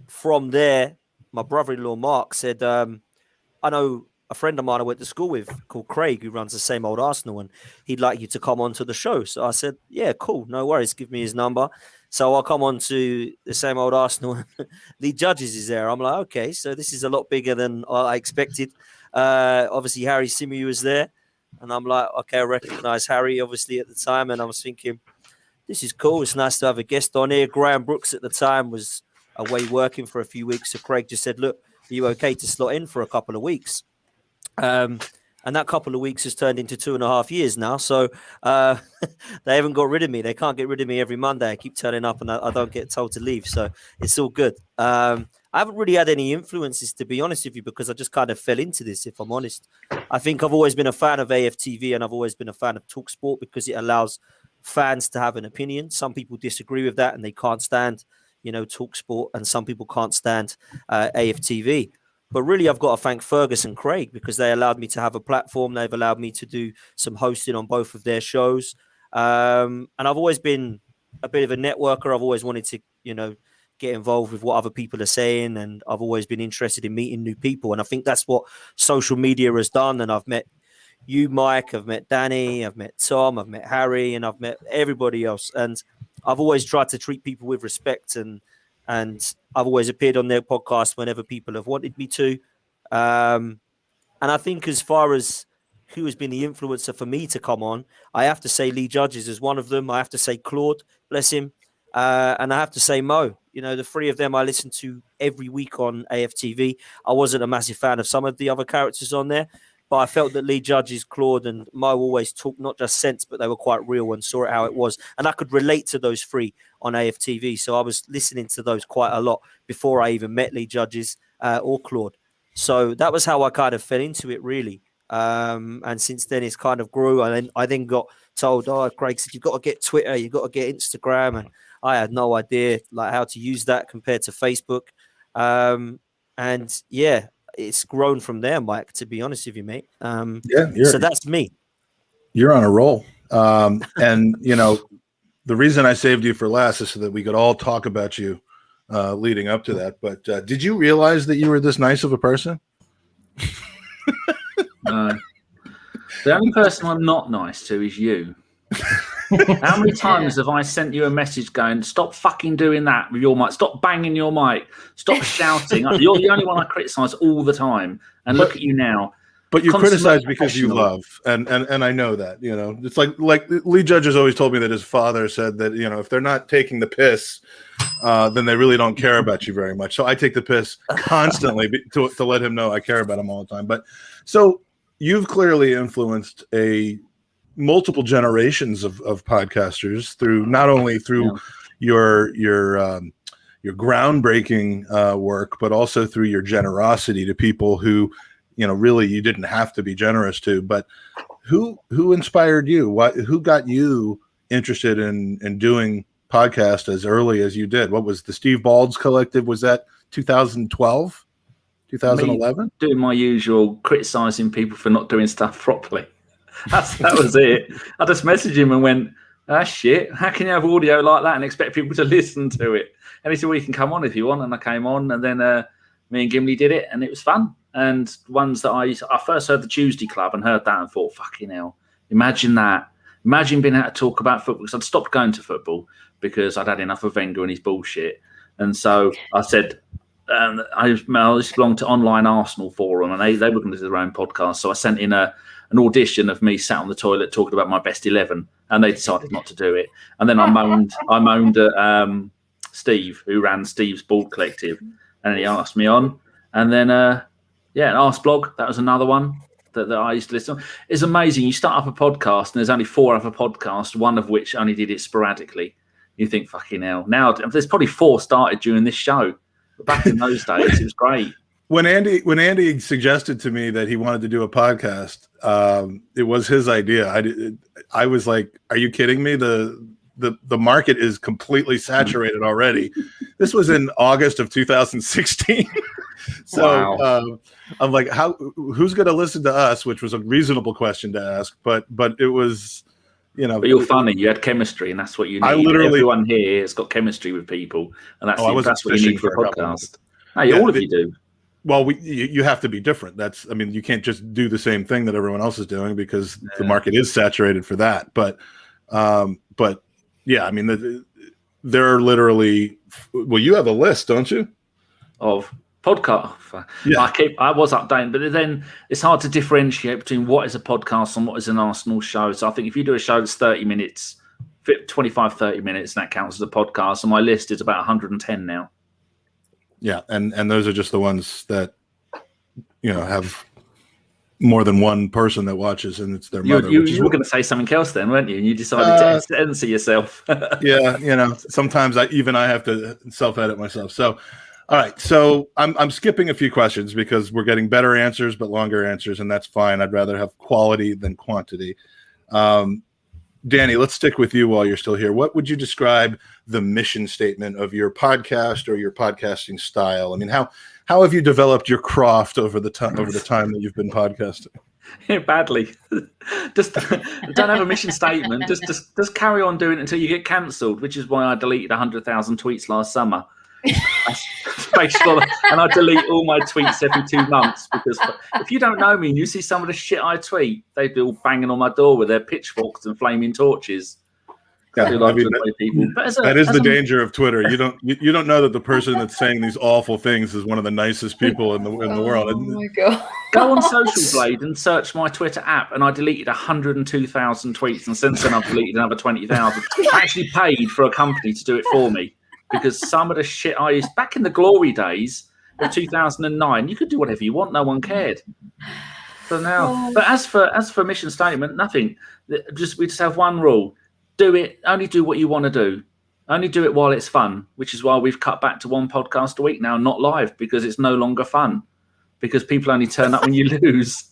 from there, my brother-in-law Mark said, "I know a friend of mine I went to school with called Craig, who runs the Same Old Arsenal, and he'd like you to come on to the show." So I said, "Yeah, cool, no worries. Give me his number." So I'll come on to the Same Old Arsenal. Lee Judges is there. I'm like, okay, so this is a lot bigger than I expected. Obviously, Harry Simeon was there. And I'm like, okay, I recognize Harry, obviously, at the time. And I was thinking, this is cool. It's nice to have a guest on here. Graham Brooks at the time was away working for a few weeks. So Craig just said, "Look, are you okay to slot in for a couple of weeks?" And that couple of weeks has turned into 2.5 years now. So they haven't got rid of me. They can't get rid of me every Monday. I keep turning up and I don't get told to leave. So it's all good. I haven't really had any influences, to be honest with you, because I just kind of fell into this, if I'm honest. I think I've always been a fan of AFTV, and I've always been a fan of TalkSport because it allows fans to have an opinion. Some people disagree with that and they can't stand, TalkSport, and some people can't stand AFTV. But really, I've got to thank Fergus and Craig because they allowed me to have a platform. They've allowed me to do some hosting on both of their shows. And I've always been a bit of a networker. I've always wanted to, get involved with what other people are saying. And I've always been interested in meeting new people. And I think that's what social media has done. And I've met you, Mike. I've met Danny. I've met Tom. I've met Harry. And I've met everybody else. And I've always tried to treat people with respect, and I've always appeared on their podcast whenever people have wanted me to. And I think as far as who has been the influencer for me to come on, I have to say Lee Judges is one of them. I have to say Claude, bless him. And I have to say Mo. The three of them I listen to every week on AFTV. I wasn't a massive fan of some of the other characters on there, but I felt that Lee Judges, Claude, and Mo always talked not just sense, but they were quite real and saw it how it was. And I could relate to those three on AFTV. So I was listening to those quite a lot before I even met Lee Judges or Claude. So that was how I kind of fell into it, really. And since then, it's kind of grew. And I then got told, Craig said, you've got to get Twitter, you've got to get Instagram. And I had no idea how to use that compared to Facebook. And yeah, it's grown from there, Mike, to be honest with you, mate. So that's me. You're on a roll. And, the reason I saved you for last is so that we could all talk about you leading up to that. But did you realize that you were this nice of a person? No. The only person I'm not nice to is you. How many times have I sent you a message going, stop fucking doing that with your mic, stop banging your mic, stop shouting. You're the only one I criticise all the time. And look at you now. But you criticize because you love, and I know that, you know, it's like Lee Judge has always told me that his father said that, you know, if they're not taking the piss, then they really don't care about you very much. So I take the piss constantly to let him know I care about him all the time. But so you've clearly influenced multiple generations of podcasters through not only through your groundbreaking work, but also through your generosity to people who, you know, really you didn't have to be generous to. But who inspired you? Who got you interested in doing podcast as early as you did? What was the Steve Bald's Collective? Was that 2012, 2011? Doing my usual criticizing people for not doing stuff properly. That was it. I just messaged him and went, shit, how can you have audio like that and expect people to listen to it? And he said, well, you can come on if you want. And I came on, and then me and Gimli did it, and it was fun. And ones that I first heard the Tuesday Club and heard that and thought, fucking hell, imagine that. Imagine being able to talk about football. Because I'd stopped going to football because I'd had enough of Wenger and his bullshit. And so I said, I used to belong to Online Arsenal Forum, and they were going to do their own podcast. So I sent in an audition of me sat on the toilet talking about my best 11, and they decided not to do it. And then I moaned at Steve, who ran Steve's Bald Collective, and he asked me on. And then, an Ask Blog, that was another one that I used to listen to. It's amazing. You start up a podcast, and there's only 4 other podcasts, one of which only did it sporadically. You think, fucking hell. Now, there's probably 4 started during this show. But back in those days, it was great. When Andy suggested to me that he wanted to do a podcast, it was his idea. I was like, "Are you kidding me? The market is completely saturated already." This was in August of 2016. So wow. I'm like, who's going to listen to us? Which was a reasonable question to ask, but it was, you know. But you're funny. You had chemistry, and that's what you need. Everyone here has got chemistry with people, and that's what you need for a podcast. All of you do. Well, you have to be different. You can't just do the same thing that everyone else is doing because the market is saturated for that. But yeah, I mean, there are literally. Well, you have a list, don't you? Of podcast. Yeah. I was updating, but then it's hard to differentiate between what is a podcast and what is an Arsenal show. So I think if you do a show that's 30 minutes, 25, 30 minutes, that counts as a podcast. And my list is about 110 now. Yeah, and those are just the ones that, you know, have more than one person that watches, and it's their mother. You were going to say something else then, weren't you? And you decided to censor yourself. Yeah, you know, sometimes I have to self-edit myself. So, all right, so I'm skipping a few questions because we're getting better answers but longer answers, and that's fine. I'd rather have quality than quantity. Danny, let's stick with you while you're still here. What would you describe the mission statement of your podcast or your podcasting style? I mean, how have you developed your craft over the time that you've been podcasting? Yeah, badly. Just don't have a mission statement. Just carry on doing it until you get cancelled, which is why I deleted 100,000 tweets last summer. And I delete all my tweets every 2 months because if you don't know me and you see some of the shit I tweet, they'd be all banging on my door with their pitchforks and flaming torches. Yeah, that is the danger of Twitter. You don't know that the person that's saying these awful things is one of the nicest people in the world. Oh my god! Go on Social Blade and search my Twitter app, and I deleted 102,000 tweets, and since then I've deleted another 20,000. I actually paid for a company to do it for me. Because some of the shit I used back in the glory days of 2009, you could do whatever you want, no one cared. So now, but as for mission statement, nothing. We just have one rule: do it. Only do what you want to do. Only do it while it's fun. Which is why we've cut back to 1 podcast a week now, not live, because it's no longer fun. Because people only turn up when you lose.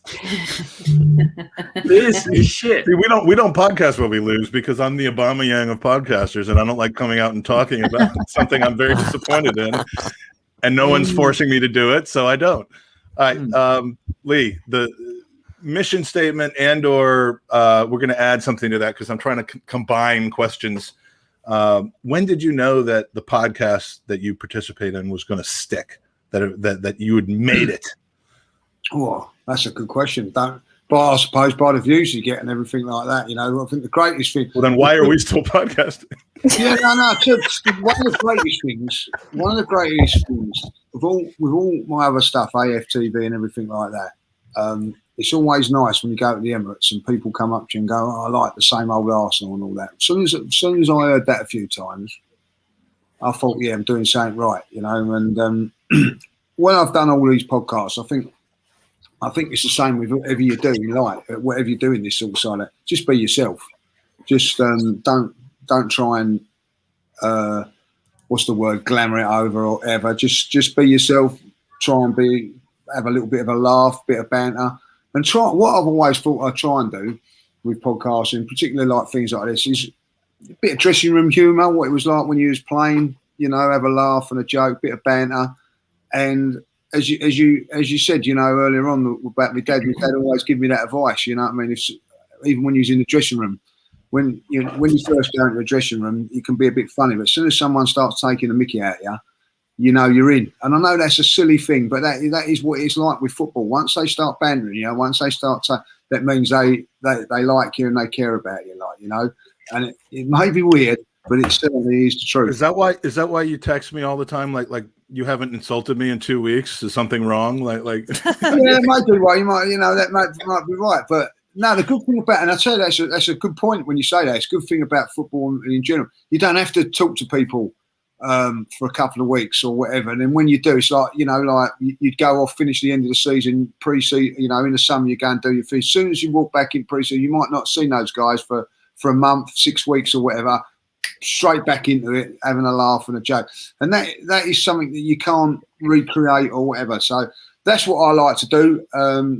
This is shit. See, we don't podcast when we lose because I'm the Aubameyang of podcasters, and I don't like coming out and talking about something I'm very disappointed in, and no one's forcing me to do it, so I don't. All right, Lee, the mission statement and/or we're going to add something to that because I'm trying to combine questions. When did you know that the podcast that you participate in was going to stick? That you had made it? Oh, That's a good question. But I suppose by the views you get and everything like that, you know, I think the greatest thing. Well, then why are we still podcasting? Yeah, no. One of the greatest things with all my other stuff, AFTV and everything like that. It's always nice when you go to the Emirates and people come up to you and go, "Oh, I like the same old Arsenal and all that." As soon as I heard that a few times, I thought, yeah, I'm doing something right, you know. And when I've done all these podcasts, I think it's the same with whatever you do in life, whatever you do in this sort of side. Just be yourself. Just don't try and what's the word, glamour it over or ever. Just be yourself. Try and have a little bit of a laugh, bit of banter, and try. What I've always thought I try and do with podcasting, particularly like things like this, is a bit of dressing room humour. What it was like when you was playing, you know, have a laugh and a joke, bit of banter, and as you said, you know, earlier on about my dad always give me that advice. You know what I mean? Even when he was in the dressing room. When you first go into a dressing room, you can be a bit funny, but as soon as someone starts taking a mickey out of you, you know you're in. And I know that's a silly thing, but that is what it's like with football. Once they start bantering you, once they start that means they like you and they care about you, like, you know. And it may be weird, but it certainly is the truth. Is that why you text me all the time? Like you haven't insulted me in 2 weeks? Is something wrong? Like yeah, it might be right. You might, you know, that might be right, but. No, the good thing about, and I tell you that's a good point when you say that. It's a good thing about football and in general. You don't have to talk to people for a couple of weeks or whatever. And then when you do, it's like, you know, like you'd go off, finish the end of the season, pre-season, you know, in the summer you go and do your thing. As soon as you walk back in pre-season, you might not see those guys for a month, 6 weeks or whatever. Straight back into it, having a laugh and a joke. And that is something that you can't recreate or whatever. So that's what I like to do.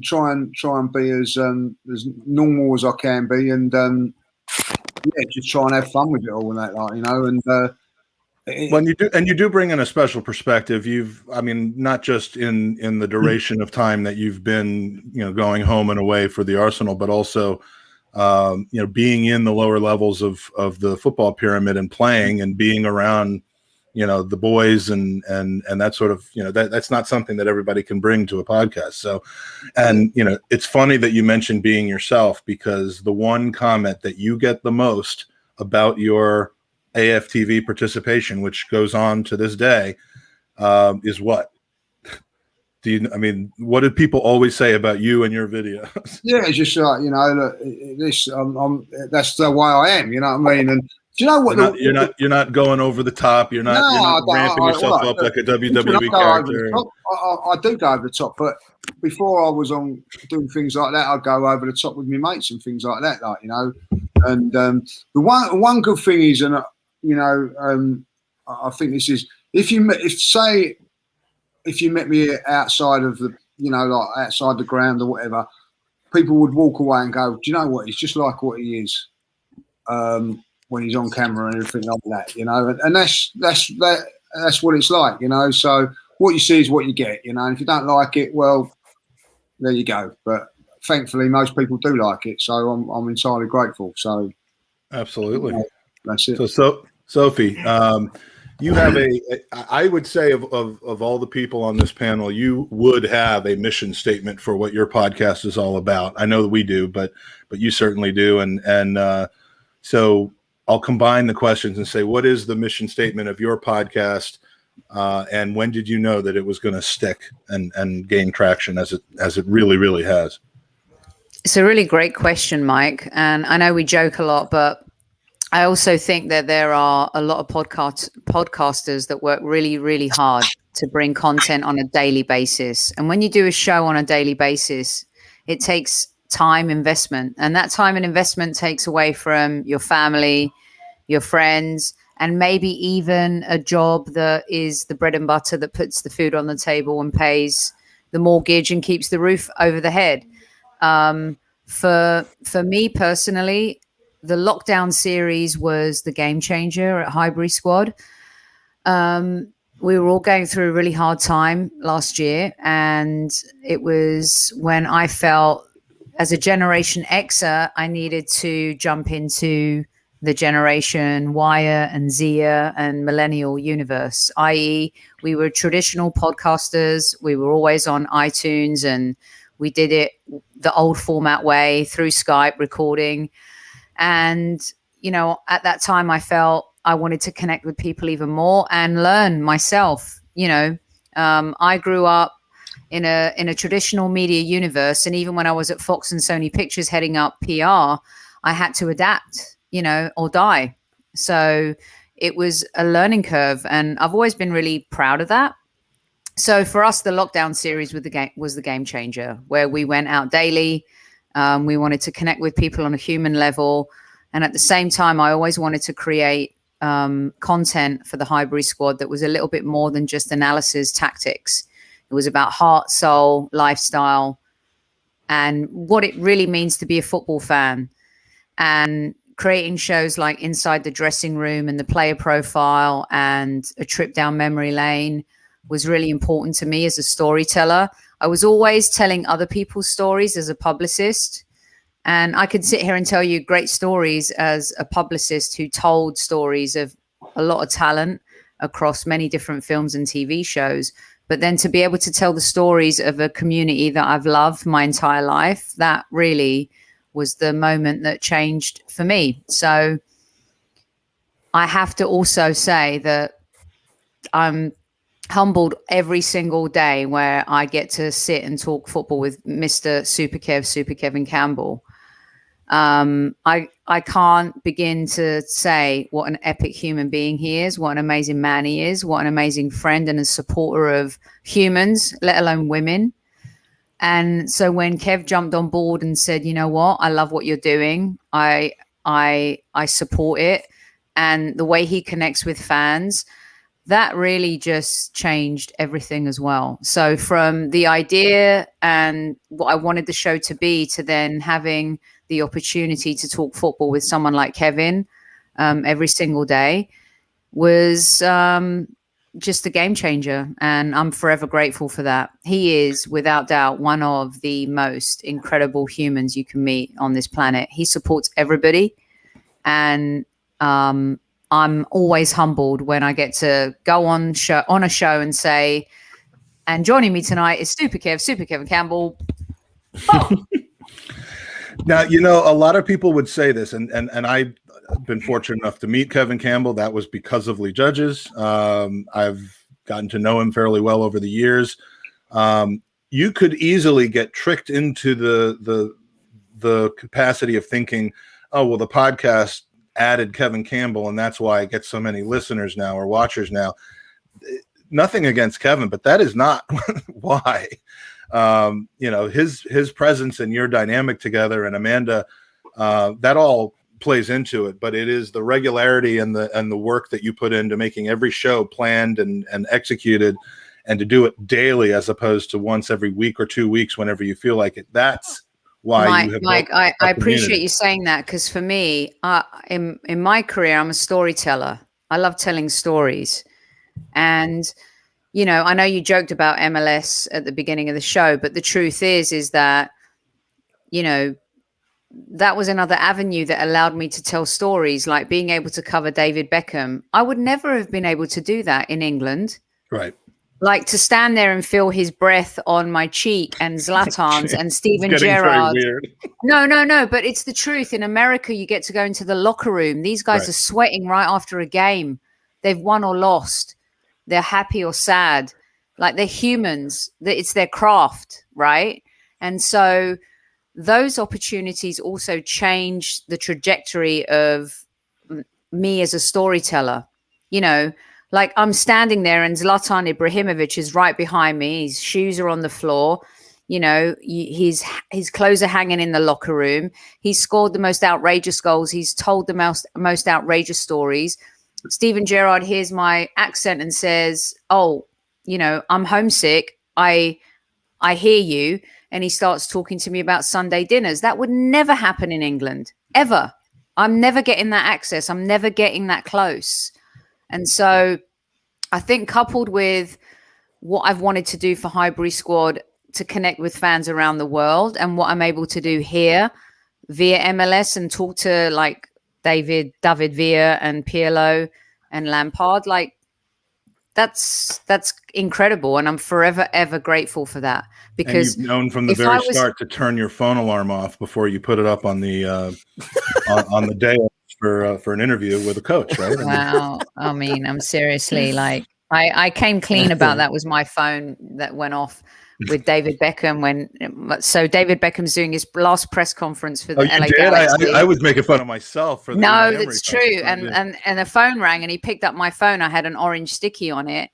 Try and be as normal as I can be, and yeah, just try and have fun with it all and that, like, you know. And when you do bring in a special perspective. I mean, not just in the duration of time that you've been, you know, going home and away for the Arsenal, but also, you know, being in the lower levels of the football pyramid and playing and being around, you know, the boys and that sort of, you know, that's not something that everybody can bring to a podcast. So, and, you know, it's funny that you mentioned being yourself, because the one comment that you get the most about your AFTV participation, which goes on to this day, is what? What did people always say about you and your videos? Yeah, it's just like, you know, look, this, that's the way I am, you know what I mean? And do you know what? You're not going over the top. You're not ramping yourself up like a WWE character. I do go over the top, but before I was on doing things like that, I'd go over the top with my mates and things like that, like, you know. And the one good thing is, and you know, I think this is, if you met me outside of the, you know, like outside the ground or whatever, people would walk away and go, do you know what? He's just like what he is. When he's on camera and everything like that, you know, and that's what it's like, you know. So what you see is what you get, you know. And if you don't like it, well, there you go. But thankfully, most people do like it, so I'm entirely grateful. So absolutely, you know, that's it. So Sophie, you have I would say of all the people on this panel, you would have a mission statement for what your podcast is all about. I know that we do, but you certainly do, and so I'll combine the questions and say, what is the mission statement of your podcast? And when did you know that it was going to stick and gain traction as it really, really has? It's a really great question, Mike. And I know we joke a lot, but I also think that there are a lot of podcasters that work really, really hard to bring content on a daily basis. And when you do a show on a daily basis, it takes time investment, and that time and investment takes away from your family, your friends, and maybe even a job that is the bread and butter that puts the food on the table and pays the mortgage and keeps the roof over the head. For me personally, the lockdown series was the game changer at Highbury Squad. We were all going through a really hard time last year, and it was when I felt, as a Generation Xer, I needed to jump into the Generation Y and Z and Millennial universe, i.e. we were traditional podcasters. We were always on iTunes and We did it the old format way through Skype recording. And, you know, at that time I felt I wanted to connect with people even more and learn myself. You know, I grew up in a traditional media universe. And even when I was at Fox and Sony Pictures heading up PR, I had to adapt, you know, or die. So it was a learning curve. And I've always been really proud of that. So for us, the lockdown series was the game changer, where we went out daily. We wanted to connect with people on a human level. And at the same time, I always wanted to create content for the Highbury squad that was a little bit more than just analysis tactics. It was about heart, soul, lifestyle, and what it really means to be a football fan. And creating shows like Inside the Dressing Room and the player profile and a trip down memory lane was really important to me as a storyteller. I was always telling other people's stories as a publicist. And I could sit here and tell you great stories as a publicist who told stories of a lot of talent across many different films and TV shows. But then to be able to tell the stories of a community that I've loved my entire life, that really was the moment that changed for me. So I have to also say that I'm humbled every single day where I get to sit and talk football with Mr. Super Kevin Campbell. I can't begin to say what an epic human being he is, what an amazing man he is, what an amazing friend and a supporter of humans, let alone women. And so when Kev jumped on board and said, you know what, I love what you're doing, I support it, and the way he connects with fans, that really just changed everything as well. So from the idea and what I wanted the show to be to then having the opportunity to talk football with someone like Kevin every single day was just a game changer. And I'm forever grateful for that. He is, without doubt, one of the most incredible humans you can meet on this planet. He supports everybody. And I'm always humbled when I get to go on a show and say, and joining me tonight is Super Kevin Campbell. Oh. Now, you know, a lot of people would say this, and I've been fortunate enough to meet Kevin Campbell. That was because of Lee Judges. I've gotten to know him fairly well over the years. You could easily get tricked into the capacity of thinking, oh, well, the podcast added Kevin Campbell, and that's why I get so many listeners now or watchers now. Nothing against Kevin, but that is not why. You know, his presence and your dynamic together, and Amanda, that all plays into it. But it is the regularity and the work that you put into making every show planned and executed, and to do it daily as opposed to once every week or 2 weeks whenever you feel like it. That's why Mike, I appreciate you saying that, because for me, in my career, I'm a storyteller. I love telling stories. And, you know, I know you joked about MLS at the beginning of the show, but the truth is that, you know, that was another avenue that allowed me to tell stories, like being able to cover David Beckham. I would never have been able to do that in England. Right. Like to stand there and feel his breath on my cheek and Zlatan's and Steven Gerrard. No, but it's the truth. In America, you get to go into the locker room. These guys are sweating right after a game. They've won or lost. They're happy or sad. Like they're humans. It's their craft, right? And so those opportunities also change the trajectory of me as a storyteller. You know, like I'm standing there and Zlatan Ibrahimovic is right behind me. His shoes are on the floor. You know, his clothes are hanging in the locker room. He's scored the most outrageous goals. He's told the most outrageous stories. Steven Gerrard hears my accent and says, oh, you know, I'm homesick. I hear you. And he starts talking to me about Sunday dinners. That would never happen in England, ever. I'm never getting that access. I'm never getting that close. And so I think coupled with what I've wanted to do for Highbury Squad to connect with fans around the world, and what I'm able to do here via MLS and talk to like David Villa and Pirlo and Lampard, like that's incredible, and I'm forever ever grateful for that, because and you've known from the very start to turn your phone alarm off before you put it up on the on the day for an interview with a coach, right? Wow. I mean, I'm seriously like, I came clean about that. Was my phone that went off with David Beckham so David Beckham's doing his last press conference for the LA Galaxy. I was making fun of myself for the no, that's true. And the phone rang and he picked up my phone. I had an orange sticky on it.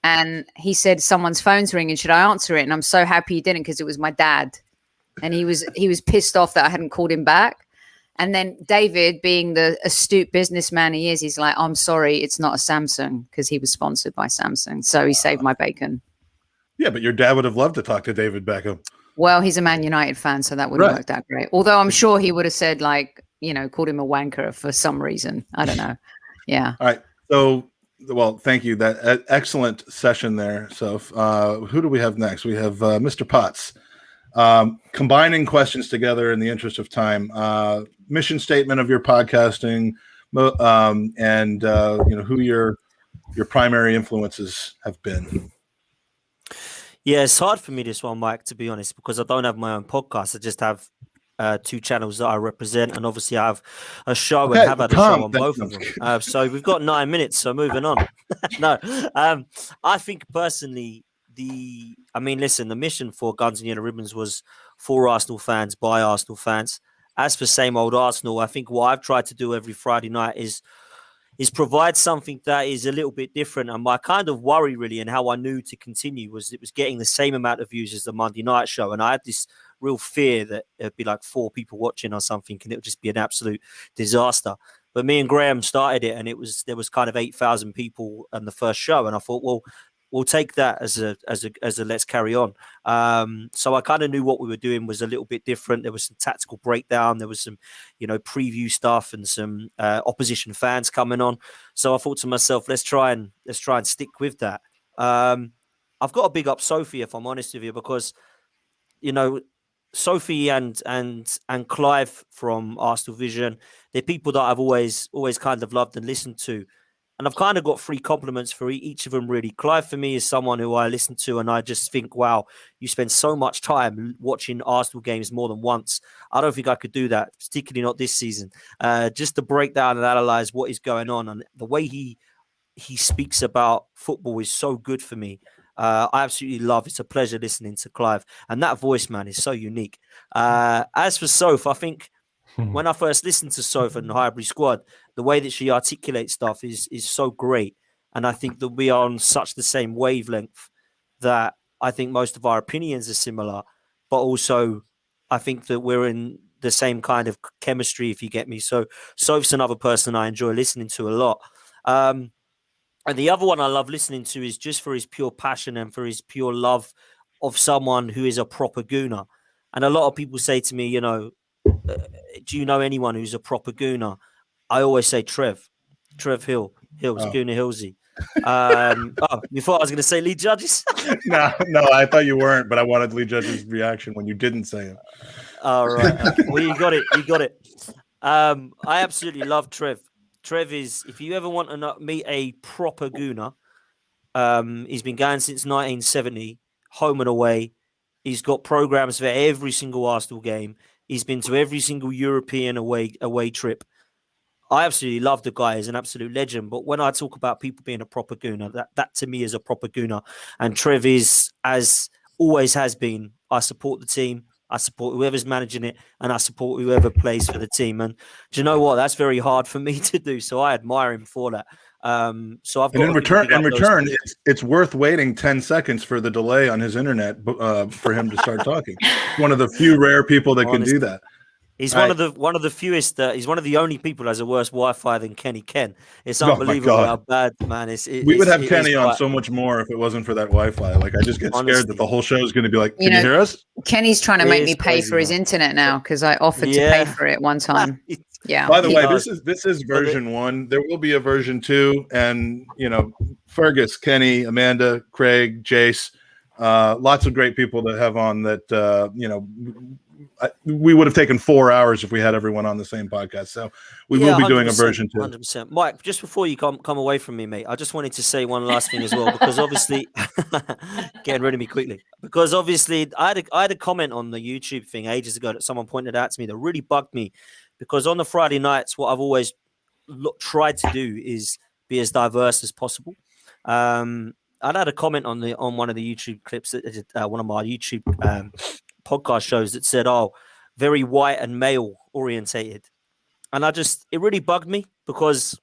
And he said, someone's phone's ringing. Should I answer it? And I'm so happy he didn't, because it was my dad. And he was pissed off that I hadn't called him back. And then David, being the astute businessman he is, he's like, I'm sorry, it's not a Samsung, because he was sponsored by Samsung. So he saved my bacon. Yeah, but your dad would have loved to talk to David Beckham. Well, he's a Man United fan, so that wouldn't work that great. Although I'm sure he would have said, like, called him a wanker for some reason. I don't know. Yeah. All right. So, well, thank you. That excellent session there. So who do we have next? We have Mr. Potts. Combining questions together in the interest of time. Mission statement of your podcasting, and who your primary influences have been. Yeah, it's hard for me, this one, Mike, to be honest, because I don't have my own podcast. I just have 2 channels that I represent, and obviously I have a show and have had a show on both of them. So we've got 9 minutes, so moving on. No, I think personally, the mission for Guns and Yellow Ribbons was for Arsenal fans, by Arsenal fans. As for same old Arsenal, I think what I've tried to do every Friday night is provide something that is a little bit different. And my kind of worry, really, and how I knew to continue, was it was getting the same amount of views as the Monday night show. And I had this real fear that it'd be like 4 people watching or something, and it would just be an absolute disaster. But me and Graham started it, and there was kind of 8,000 people on the first show. And I thought, well, we'll take that as a let's carry on. So I kind of knew what we were doing was a little bit different. There was some tactical breakdown. There was some, preview stuff, and some opposition fans coming on. So I thought to myself, let's try and stick with that. I've got to big up Sophie, if I'm honest with you, because, Sophie and Clive from Arsenal Vision, they're people that I've always kind of loved and listened to. And I've kind of got 3 compliments for each of them, really. Clive, for me, is someone who I listen to, and I just think, wow, you spend so much time watching Arsenal games more than once. I don't think I could do that, particularly not this season. Just to break down and analyze what is going on. And the way he speaks about football is so good for me. I absolutely love. It's a pleasure listening to Clive. And that voice, man, is so unique. As for Soph, I think when I first listened to Soph and the Highbury Squad, the way that she articulates stuff is so great. And I think that we are on such the same wavelength that I think most of our opinions are similar, but also I think that we're in the same kind of chemistry, if you get me. So Soph's another person I enjoy listening to a lot. And the other one I love listening to is just for his pure passion and for his pure love of someone who is a proper Gooner. And a lot of people say to me, do you know anyone who's a proper Gooner? I always say Trev Hills, Gooner Hillsy. You thought I was going to say Lee Judges? No, I thought you weren't, but I wanted Lee Judges' reaction when you didn't say it. All right. Well, you got it. I absolutely love Trev. Trev is, if you ever want to meet a proper Gooner, he's been going since 1970, home and away. He's got programs for every single Arsenal game. He's been to every single European away trip. I absolutely love the guy. He's an absolute legend. But when I talk about people being a proper Gooner, that to me is a proper Gooner. And Trev is, as always has been, I support the team. I support whoever's managing it, and I support whoever plays for the team. And do you know what? That's very hard for me to do. So I admire him for that. So I've got. And in return, it's worth waiting 10 seconds for the delay on his internet for him to start talking. One of the few rare people that can do that. He's one of the fewest. He's one of the only people who has a worse Wi-Fi than Kenny Ken. It's unbelievable how bad, man. We would have Kenny on so much more if it wasn't for that Wi-Fi. Like, I just get scared that the whole show is going to be like, can you hear us? Kenny's trying to make me pay for his internet now because I offered to pay for it one time. Yeah. By the way, this is version 1. There will be a version 2, and Fergus, Kenny, Amanda, Craig, Jace, lots of great people that have on that we would have taken 4 hours if we had everyone on the same podcast. So we will be doing a version 2. 100%. Mike, just before you come away from me, mate, I just wanted to say one last thing as well, because obviously getting rid of me quickly, because obviously I had a comment on the YouTube thing ages ago that someone pointed out to me that really bugged me, because on the Friday nights, what I've always tried to do is be as diverse as possible. I'd had a comment on one of the YouTube clips, one of my YouTube podcast shows, that said, "Oh, very white and male orientated," and it really bugged me, because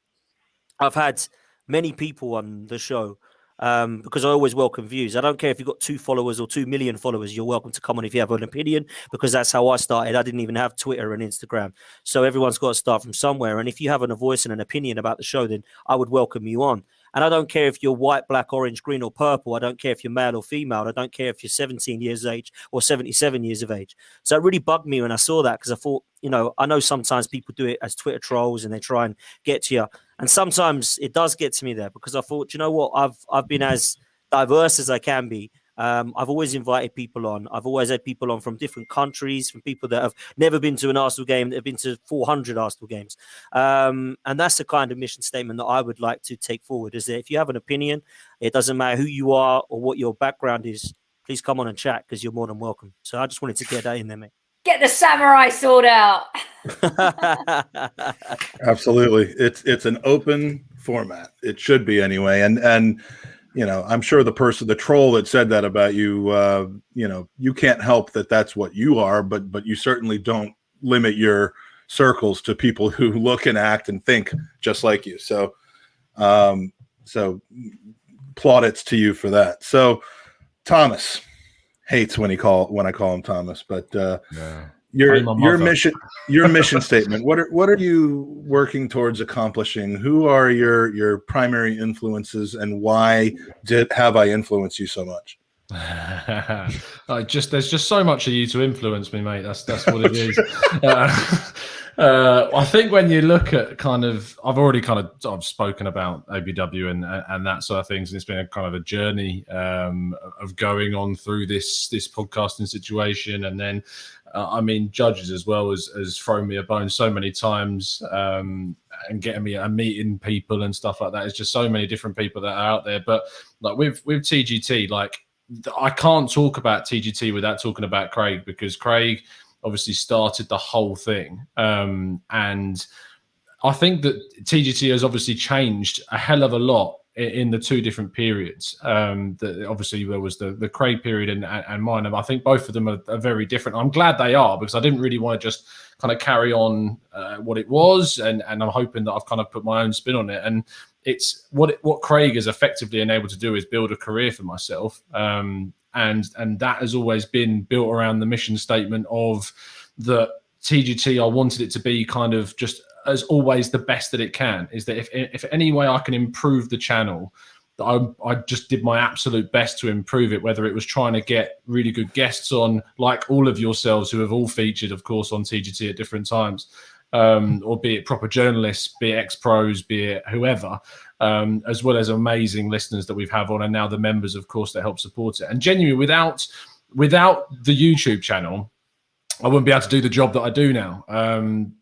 I've had many people on the show, because I always welcome views. I don't care if you've got 2 followers or 2 million followers. You're welcome to come on if you have an opinion, because that's how I started. I didn't even have Twitter and Instagram, so everyone's got to start from somewhere. And if you have a voice and an opinion about the show, then I would welcome you on. And I don't care if you're white, black, orange, green, or purple. I don't care if you're male or female. I don't care if you're 17 years of age or 77 years of age. So it really bugged me when I saw that, because I thought, I know sometimes people do it as Twitter trolls and they try and get to you. And sometimes it does get to me there, because I thought, you know what, I've been as diverse as I can be. I've always invited people on. I've always had people on from different countries, from people that have never been to an Arsenal game, that have been to 400 Arsenal games. And that's the kind of mission statement that I would like to take forward, is that if you have an opinion, it doesn't matter who you are or what your background is, please come on and chat, because you're more than welcome. So I just wanted to get that in there, mate. Get the samurai sword out. Absolutely. It's an open format. It should be anyway. And I'm sure the troll that said that about you, you can't help that that's what you are, but you certainly don't limit your circles to people who look and act and think just like you. So plaudits to you for that. So Thomas hates when I call him Thomas, but your mission statement. What are you working towards accomplishing? Who are your primary influences, and why have I influenced you so much? There's just so much of you to influence me, mate. That's what it is. I think when you look at I've spoken about ABW and that sort of things, and it's been a kind of a journey of going on through this podcasting situation, and then Judges as well has thrown me a bone so many times, and getting me and meeting people and stuff like that. It's just so many different people that are out there. But like with TGT, I can't talk about TGT without talking about Craig, because Craig obviously started the whole thing. And I think that TGT has obviously changed a hell of a lot in the 2 different periods. Obviously there was the Craig period and mine, and I think both of them are very different. I'm glad they are, because I didn't really want to just kind of carry on what it was, and I'm hoping that I've kind of put my own spin on it. And it's what Craig has effectively enabled to do is build a career for myself. And that has always been built around the mission statement of the TGT. I wanted it to be kind of just as always the best that it can, is that if any way I can improve the channel, I just did my absolute best to improve it, whether it was trying to get really good guests on, like all of yourselves who have all featured, of course, on TGT at different times, or be it proper journalists, be it ex-pros, be it whoever, as well as amazing listeners that we've had on, and now the members, of course, that help support it. And genuinely, without the YouTube channel, I wouldn't be able to do the job that I do now,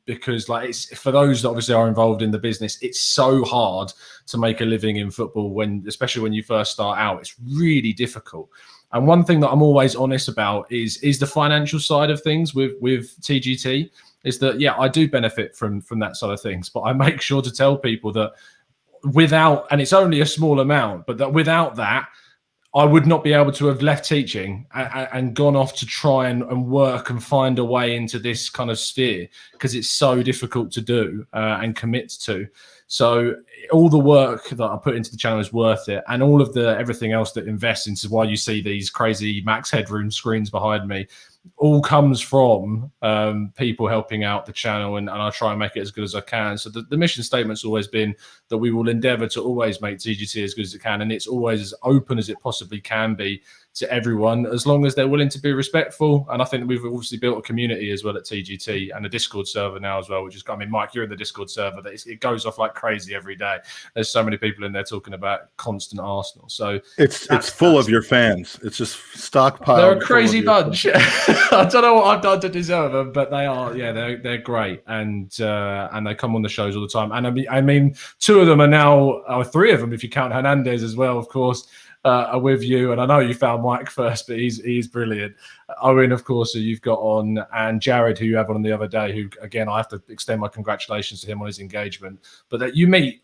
because it's for those that obviously are involved in the business, it's so hard to make a living in football, especially when you first start out. It's really difficult. And one thing that I'm always honest about is the financial side of things with TGT, is that, yeah, I do benefit from that side of things, but I make sure to tell people that and it's only a small amount, but that without that, I would not be able to have left teaching and gone off to try and work and find a way into this kind of sphere, because it's so difficult to do and commit to. So all the work that I put into the channel is worth it, and all of everything else that invests into why you see these crazy max headroom screens behind me all comes from people helping out the channel, and I try and make it as good as I can. So the mission statement's always been that we will endeavour to always make TGT as good as it can, and it's always as open as it possibly can be to everyone, as long as they're willing to be respectful. And I think we've obviously built a community as well at TGT and a Discord server now as well, which is, I mean, Mike, you're in the Discord server. It goes off like crazy every day. There's so many people in there talking about constant Arsenal. So it's full of your fans. It's just stockpiled. They're a crazy bunch. I don't know what I've done to deserve them, but they are, they're great. And they come on the shows all the time. And I mean, two of them are now, or three of them, if you count Hernandez as well, of course, are with you. And I know you found Mike first, but he's brilliant. Owen, of course, who you've got on, and Jared, who you had on the other day, who, again, I have to extend my congratulations to him on his engagement. But that you meet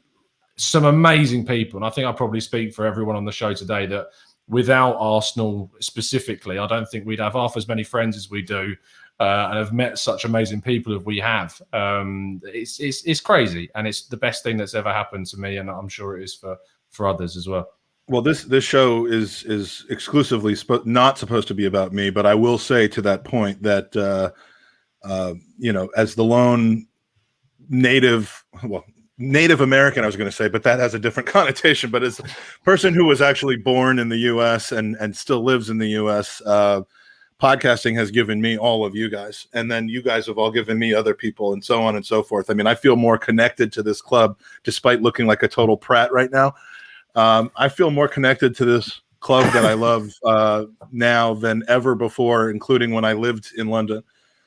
some amazing people. And I think I probably speak for everyone on the show today that without Arsenal specifically, I don't think we'd have half as many friends as we do. And have met such amazing people as we have. It's crazy, and it's the best thing that's ever happened to me, and I'm sure it is for others as well. Well, this show is exclusively not supposed to be about me, but I will say to that point that as the lone Native American, I was going to say, but that has a different connotation. But as a person who was actually born in the U.S. and still lives in the U.S., podcasting has given me all of you guys, and then you guys have all given me other people, and so on and so forth. I mean, I feel more connected to this club, despite looking like a total prat right now. I feel more connected to this club that I love now than ever before, including when I lived in London.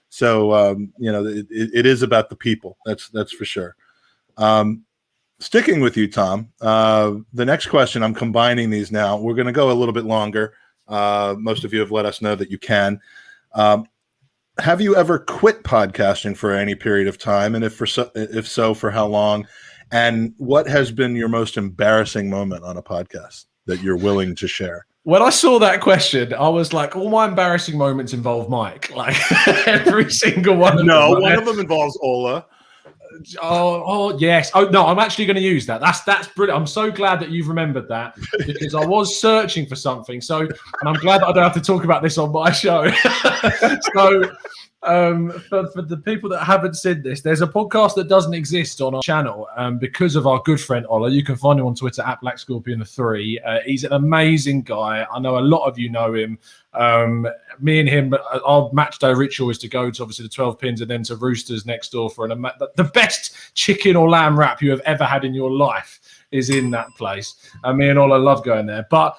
So, it is about the people. That's for sure. Sticking with you, Tom, the next question, I'm combining these now. We're going to go a little bit longer. Most of you have let us know that you can. Have you ever quit podcasting for any period of time? And if so, for how long? And what has been your most embarrassing moment on a podcast that you're willing to share? When I saw that question, I was like, all my embarrassing moments involve Mike. Like every single one of them. No, one of them involves Ola. Oh yes. Oh no, I'm actually going to use that. That's brilliant. I'm so glad that you've remembered that, because I was searching for something. So, and I'm glad that I don't have to talk about this on my show. So, for the people that haven't seen this, there's a podcast that doesn't exist on our channel because of our good friend Ola. You can find him on Twitter at BlackScorpion3. He's an amazing guy. I know a lot of you know him. Me and him, our match day ritual is to go to obviously the 12 pins and then to Roosters next door for the best chicken or lamb wrap you have ever had in your life is in that place. And me and Ola love going there. But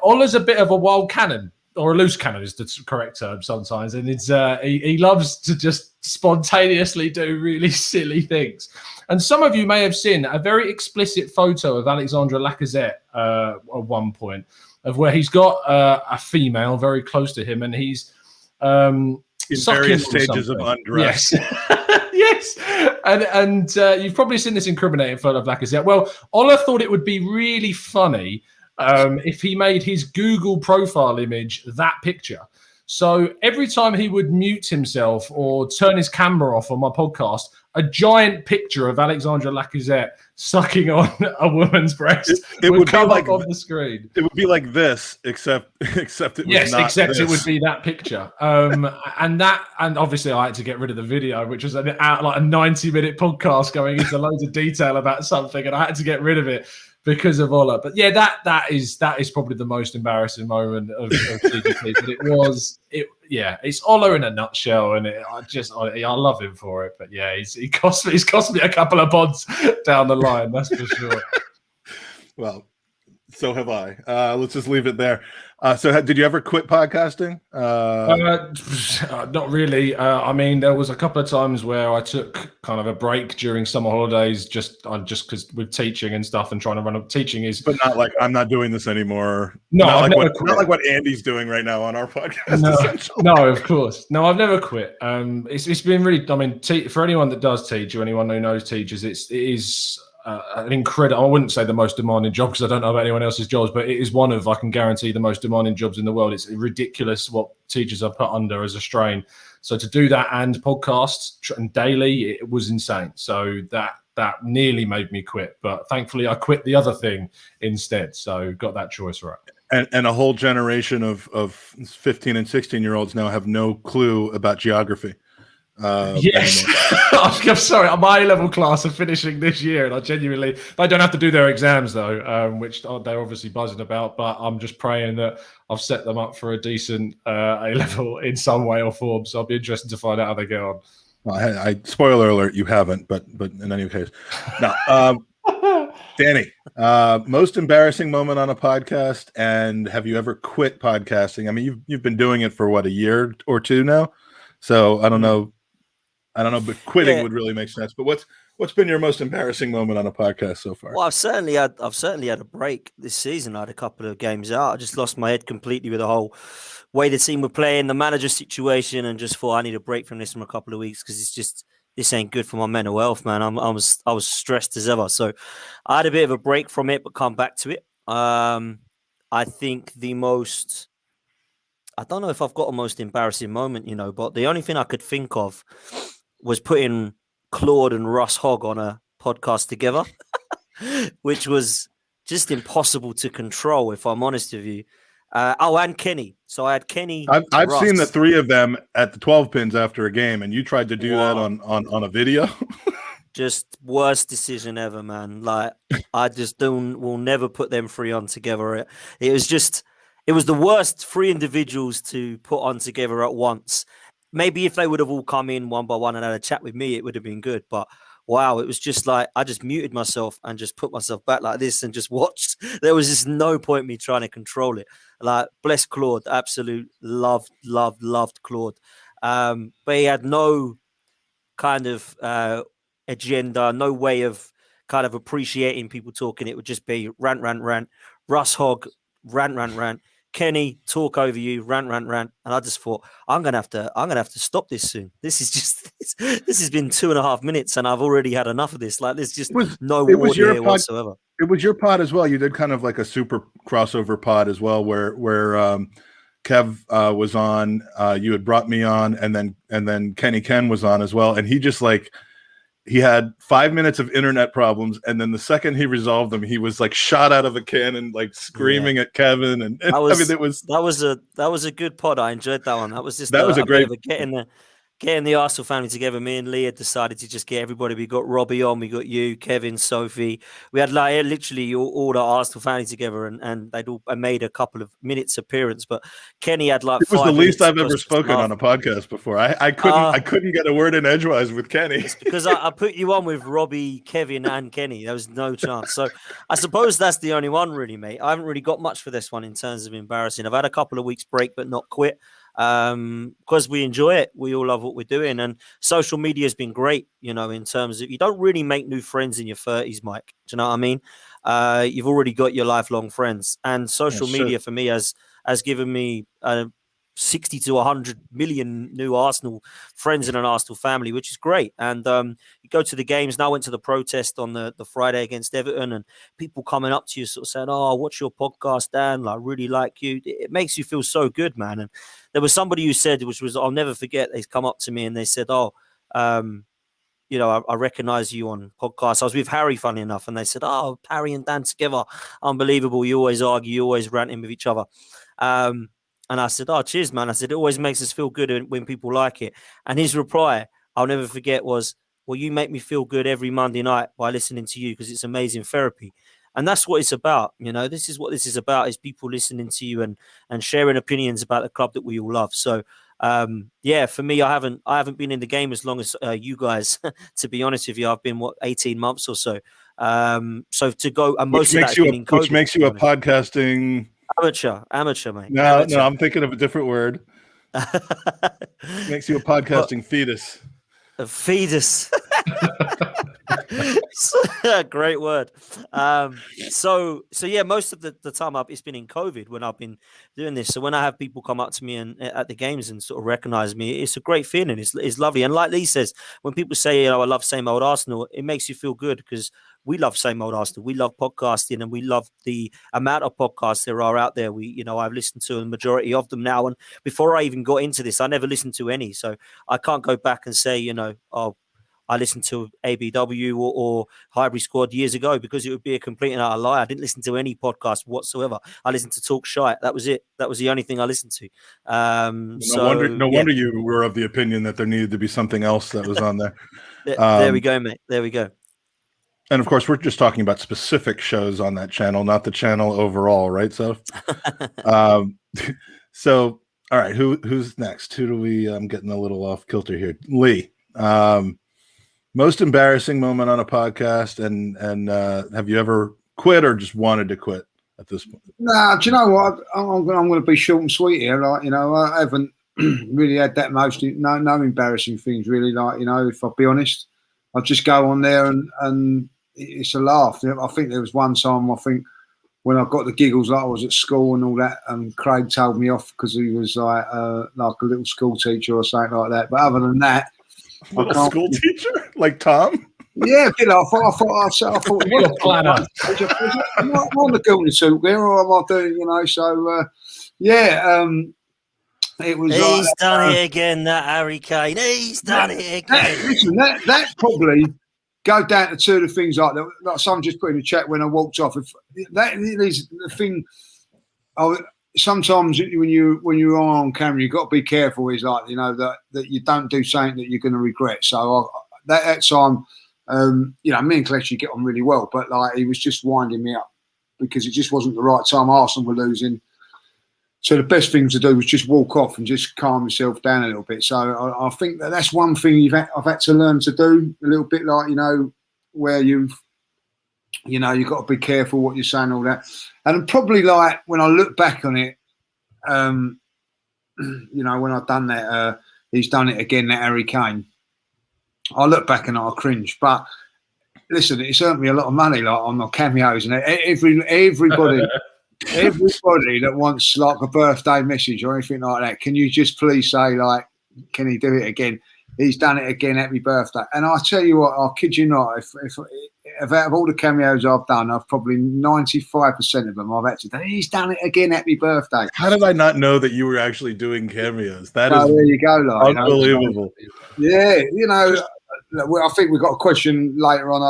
Ola's a bit of a wild cannon, or a loose cannon is the correct term sometimes. And it's he loves to just spontaneously do really silly things. And some of you may have seen a very explicit photo of Alexandre Lacazette at one point, of where he's got a female very close to him, and he's in various stages of undress. Yes. Yes. And you've probably seen this incriminating photo of Lacazette. Well, Ola thought it would be really funny if he made his Google profile image that picture. So every time he would mute himself or turn his camera off on my podcast, a giant picture of Alexandre Lacazette sucking on a woman's breast it would come be like up on the screen. It would be like this, except it was not except this. It would be that picture. And obviously I had to get rid of the video, which was like a 90-minute podcast going into loads of detail about something, and I had to get rid of it because of Ola. But yeah, that is probably the most embarrassing moment of TGT. But it's Ola in a nutshell, and I love him for it. But yeah, he's cost me a couple of pods down the line, that's for sure. Well, so have I. Let's just leave it there. So did you ever quit podcasting? Not really. I mean, there was a couple of times where I took kind of a break during summer holidays, just because with teaching and stuff and trying to run up teaching is. But not like I'm not doing this anymore. No, not like what Andy's doing right now on our podcast. No, of course. No, I've never quit. It's been really. I mean, for anyone that does teach or anyone who knows teachers, it is. An incredible, I wouldn't say the most demanding job because I don't know about anyone else's jobs, but it is one of, I can guarantee, the most demanding jobs in the world. It's ridiculous what teachers are put under as a strain. So to do that and podcasts and daily, it was insane. So that nearly made me quit, but thankfully I quit the other thing instead. So got that choice right. And a whole generation of 15 and 16-year-olds now have no clue about geography. Yes, I'm sorry. My A-level class are finishing this year, and they don't have to do their exams though, which they're obviously buzzing about. But I'm just praying that I've set them up for a decent A-level in some way or form. So I'll be interested to find out how they get on. Well, I spoiler alert, you haven't, but in any case, no. Danny, most embarrassing moment on a podcast, and have you ever quit podcasting? I mean, you've been doing it for what, a year or two now, so I don't know, but quitting would really make sense. But what's been your most embarrassing moment on a podcast so far? Well, I've certainly had a break this season. I had a couple of games out. I just lost my head completely with the whole way the team were playing, the manager situation, and just thought I need a break from this for a couple of weeks because this ain't good for my mental health, man. I was stressed as ever. So I had a bit of a break from it, but come back to it. I think I don't know if I've got a most embarrassing moment, but the only thing I could think of was putting Claude and Russ Hogg on a podcast together, which was just impossible to control, if I'm honest with you. And Kenny. So I had Kenny. I've seen the three of them at the 12 pins after a game, and you tried to do that on a video. Just worst decision ever, man. Like, I just will never put them three on together. It was the worst three individuals to put on together at once. Maybe if they would have all come in one by one and had a chat with me, it would have been good. But wow, it was just like I just muted myself and just put myself back like this and just watched. There was just no point me trying to control it. Like, bless Claude, absolute loved Claude. But he had no kind of agenda, no way of kind of appreciating people talking. It would just be rant. Russ Hogg, rant. Kenny, talk over you, rant. And I just thought, I'm gonna have to stop this soon. This is just this has been 2.5 minutes, and I've already had enough of this. Like, there's just no water here whatsoever. It was your pod as well. You did kind of like a super crossover pod as well, where Kev was on. You had brought me on, and then Kenny Ken was on as well, and he just he had 5 minutes of internet problems, and then the second he resolved them, he was like shot out of a cannon, like screaming at Kevin. And that was a good pod. I enjoyed that one. That was a great getting the Arsenal family together. Me and Lee had decided to just get everybody. We got Robbie on, we got you, Kevin, Sophie. We had like literally all the Arsenal family together, and they'd all made a couple of minutes appearance. But Kenny had like. It was the least I've ever spoken on a podcast before. I couldn't get a word in edgewise with Kenny. It's because I put you on with Robbie, Kevin, and Kenny. There was no chance. So I suppose that's the only one, really, mate. I haven't really got much for this one in terms of embarrassing. I've had a couple of weeks break, but not quit. Because we enjoy it. We all love what we're doing, and social media has been great, in terms of you don't really make new friends in your 30s, Mike. Do you know what I mean? You've already got your lifelong friends, and social media for me has given me 60 to 100 million new Arsenal friends in an Arsenal family, which is great. And you go to the games. Now I went to the protest on the Friday against Everton, and people coming up to you sort of saying, "Oh, what's your podcast, Dan? I really like you." It makes you feel so good, man. And there was somebody who said, which was, I'll never forget, they come up to me and they said, "Oh, I recognize you on podcasts." I was with Harry, funny enough, and they said, "Oh, Harry and Dan together, unbelievable. You always argue, you always ranting with each other." And I said, "Oh, cheers, man." I said, "It always makes us feel good when people like it." And his reply, I'll never forget, was, "Well, you make me feel good every Monday night by listening to you because it's amazing therapy." And that's what it's about. This is what this is about, is people listening to you and sharing opinions about the club that we all love. So, for me, I haven't been in the game as long as you guys, to be honest with you. I've been 18 months or so. So to go, and most of that's been in COVID, which makes you a podcasting amateur, mate. No, I'm thinking of a different word. Makes you a podcasting fetus. A fetus. Great word. So yeah, most of the time it's been in COVID when I've been doing this. So when I have people come up to me and at the games and sort of recognize me, it's a great feeling. It's lovely. And like Lee says, when people say, I love same old Arsenal, it makes you feel good because we love same old Arsenal. We love podcasting, and we love the amount of podcasts there are out there. I've listened to a majority of them now. And before I even got into this, I never listened to any. So I can't go back and say, I listened to ABW or Hybrid Squad years ago, because it would be a complete and utter lie. I didn't listen to any podcast whatsoever. I listened to Talk Shite. That was it. That was the only thing I listened to. No wonder you were of the opinion that there needed to be something else that was on there. There we go, mate. There we go. And of course, we're just talking about specific shows on that channel, not the channel overall, right? So, so all right, who's next? Who do we? I'm getting a little off kilter here. Lee, most embarrassing moment on a podcast, and have you ever quit or just wanted to quit at this point? Nah, do you know what? I'm going to be short and sweet here. Like, I haven't really had that no embarrassing things really. Like, if I'll be honest, I'll just go on there and it's a laugh. I think there was one time, when I got the giggles, like I was at school and all that, and Craig told me off because he was like a little school teacher or something like that. But other than that, little school teacher like Tom. Yeah, I thought What a planner. Am I on the Gooners suit there, or am I doing? So it was. He's done it again, that Harry Kane. He's done it again. Listen, that probably go down to two of the things like that. Like someone just put in the chat when I walked off. If that is the thing. Sometimes when you are on camera, you've got to be careful. Is like that you don't do something that you're going to regret. So that time, me and Kelechi get on really well, but like he was just winding me up because it just wasn't the right time. Arsenal were losing. So the best thing to do was just walk off and just calm yourself down a little bit. So I think that's one thing I've had to learn to do a little bit, like, where you've got to be careful what you're saying, all that. And probably like when I look back on it, when I've done that, he's done it again, that Harry Kane. I look back and I cringe. But listen, it's earned me a lot of money, like on my cameos and everybody. Everybody that wants like a birthday message or anything like that, can you just please say, like, can he do it again? He's done it again, happy birthday. And I tell you what, I'll kid you not, if out of all the cameos I've done, I've probably 95% of them I've actually done. He's done it again, happy birthday. How did I not know that you were actually doing cameos? That is there you go, like, unbelievable. Yeah, I think we've got a question later on,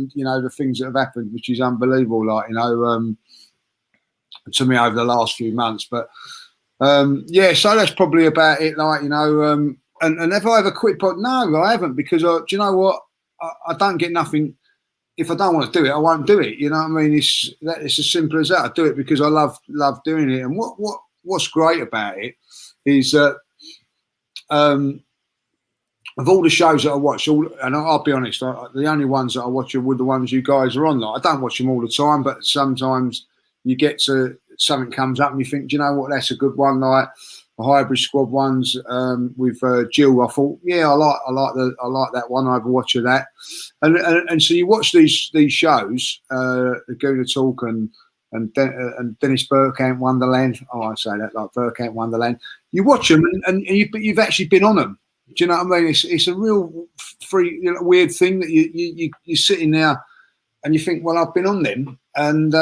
the things that have happened, which is unbelievable, like, to me over the last few months. But so that's probably about it, like, and have I ever quit pod? No, I haven't, because do you know what, I don't get nothing. If I don't want to do it, I won't do it, you know what I mean? It's as simple as that. I do it because I love doing it. And what's great about it is that of all the shows that I watch, and I'll be honest, the only ones that I watch are the ones you guys are on. Like, I don't watch them all the time, but sometimes you get to something comes up and you think, do you know what, that's a good one. Like the Hybrid Squad ones with Jill, I thought, yeah, I like that one. I have a watch of that, and so you watch these shows, the Gooner Talk and Dennis Burkamp Wonderland. Oh, I say that, like Burkamp Wonderland. You watch them and you've actually been on them. Do you know what I mean? It's a real weird thing that you're sitting there and you think, well, I've been on them, and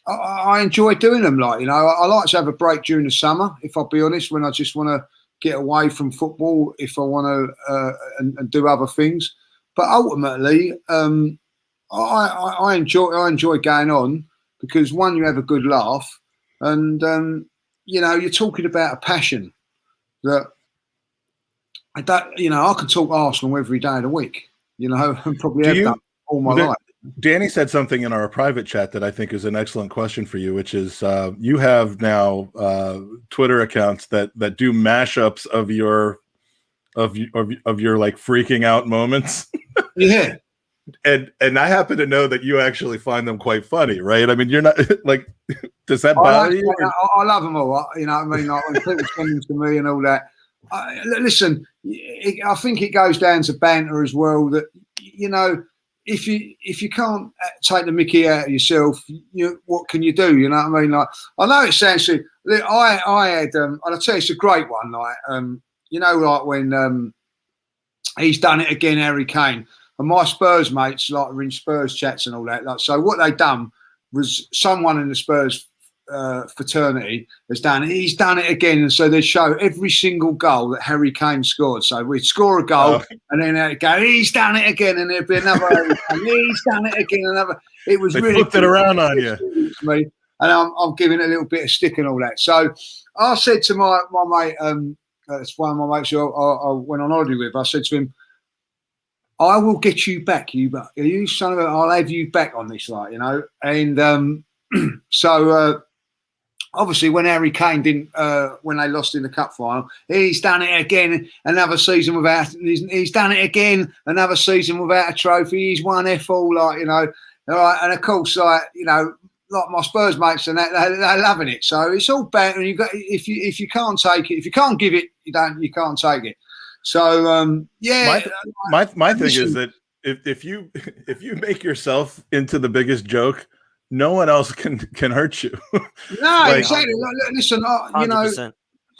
I enjoy doing them. Like, I like to have a break during the summer, if I'll be honest, when I just want to get away from football, if I want to and do other things. But ultimately, I enjoy going on because, one, you have a good laugh, and you're talking about a passion that I could talk Arsenal every day of the week, and probably have done all my life. Danny said something in our private chat that I think is an excellent question for you, which is you have now Twitter accounts that do mashups of your like freaking out moments. Yeah. And I happen to know that you actually find them quite funny, right? I mean, you're not like, does that bother you? I love them all. You know what I mean? Like when people send them to me and all that. Listen, I think it goes down to banter as well. That if you can't take the mickey out of yourself, what can you do? You know what I mean? Like, I know it sounds silly. I had, and I'll tell you, it's a great one. Like, like when he's done it again, Harry Kane, and my Spurs mates, like, are in Spurs chats and all that. Like, so what they done was someone in the Spurs fraternity has done it. He's done it again. And so they show every single goal that Harry Kane scored. So we'd score a goal and then they'd go, he's done it again. And there'd be another Harry Kane, he's done it again. Another. It was they really flipped it around on you. Me. And I'm giving it a little bit of stick and all that. So I said to my mate, it's one of my mates who I went on holiday with, I said to him, I will get you back, you son of a, I'll have you back on this, like, you know. And so obviously when Harry Kane didn't, when they lost in the cup final, he's done it again, another season without, he's done it again, another season without a trophy, he's won F all, like, you know. All right, and of course, like, you know, like my Spurs mates and that, they're loving it. So it's all bad. And you got if you can't take it, if you can't give it, you can't take it. So yeah. My thing is that if you make yourself into the biggest joke, no one else can hurt you. No, like, exactly. Listen, you know.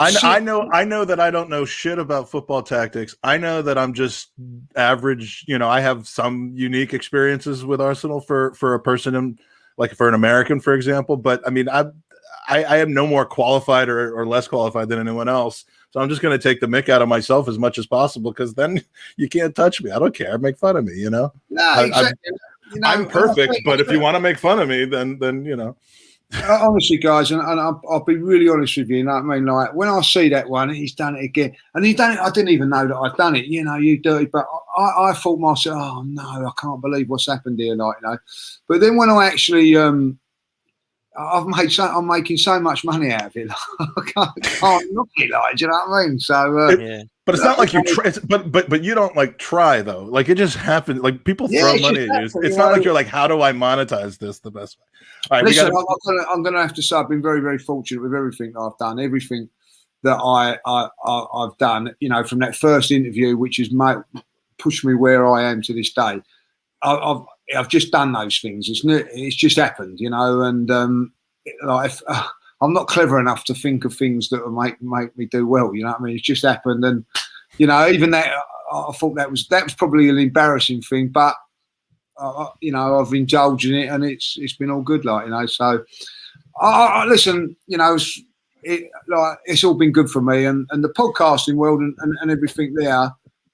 I know that I don't know shit about football tactics. I know that I'm just average. You know, I have some unique experiences with Arsenal for a person like for an American, for example. But I mean, I am no more qualified or less qualified than anyone else. So I'm just going to take the mick out of myself as much as possible, because then you can't touch me. I don't care. Make fun of me, you know. No, exactly. I'm perfect, but if you want to make fun of me, then you know. Honestly, guys, and I'll be really honest with you. You know what I mean? Like, when I see that one, he's done it again, and he's done it. I didn't even know that I'd done it. You know, you dirty. But I thought myself, oh no, I can't believe what's happened here. Like, you know. But then when I actually, I'm making so much money out of it. I can't look it, like, do you know what I mean? So, yeah. But it's not like you try. But you don't like try though. Like, it just happened. Like, people throw money at you. It's not like you're like, how do I monetize this the best way? All right, listen, I'm going to have to say I've been very, very fortunate with everything that I've done. Everything that I've done, you know, from that first interview, which has pushed me where I am to this day. I've just done those things. It's just happened, you know, and like, I'm not clever enough to think of things that will make me do well. You know what I mean? It's just happened, and you know, even that, I thought that was probably an embarrassing thing, but you know, I've indulged in it, and it's been all good, like, you know. So, listen, you know, it's all been good for me, and the podcasting world and everything there,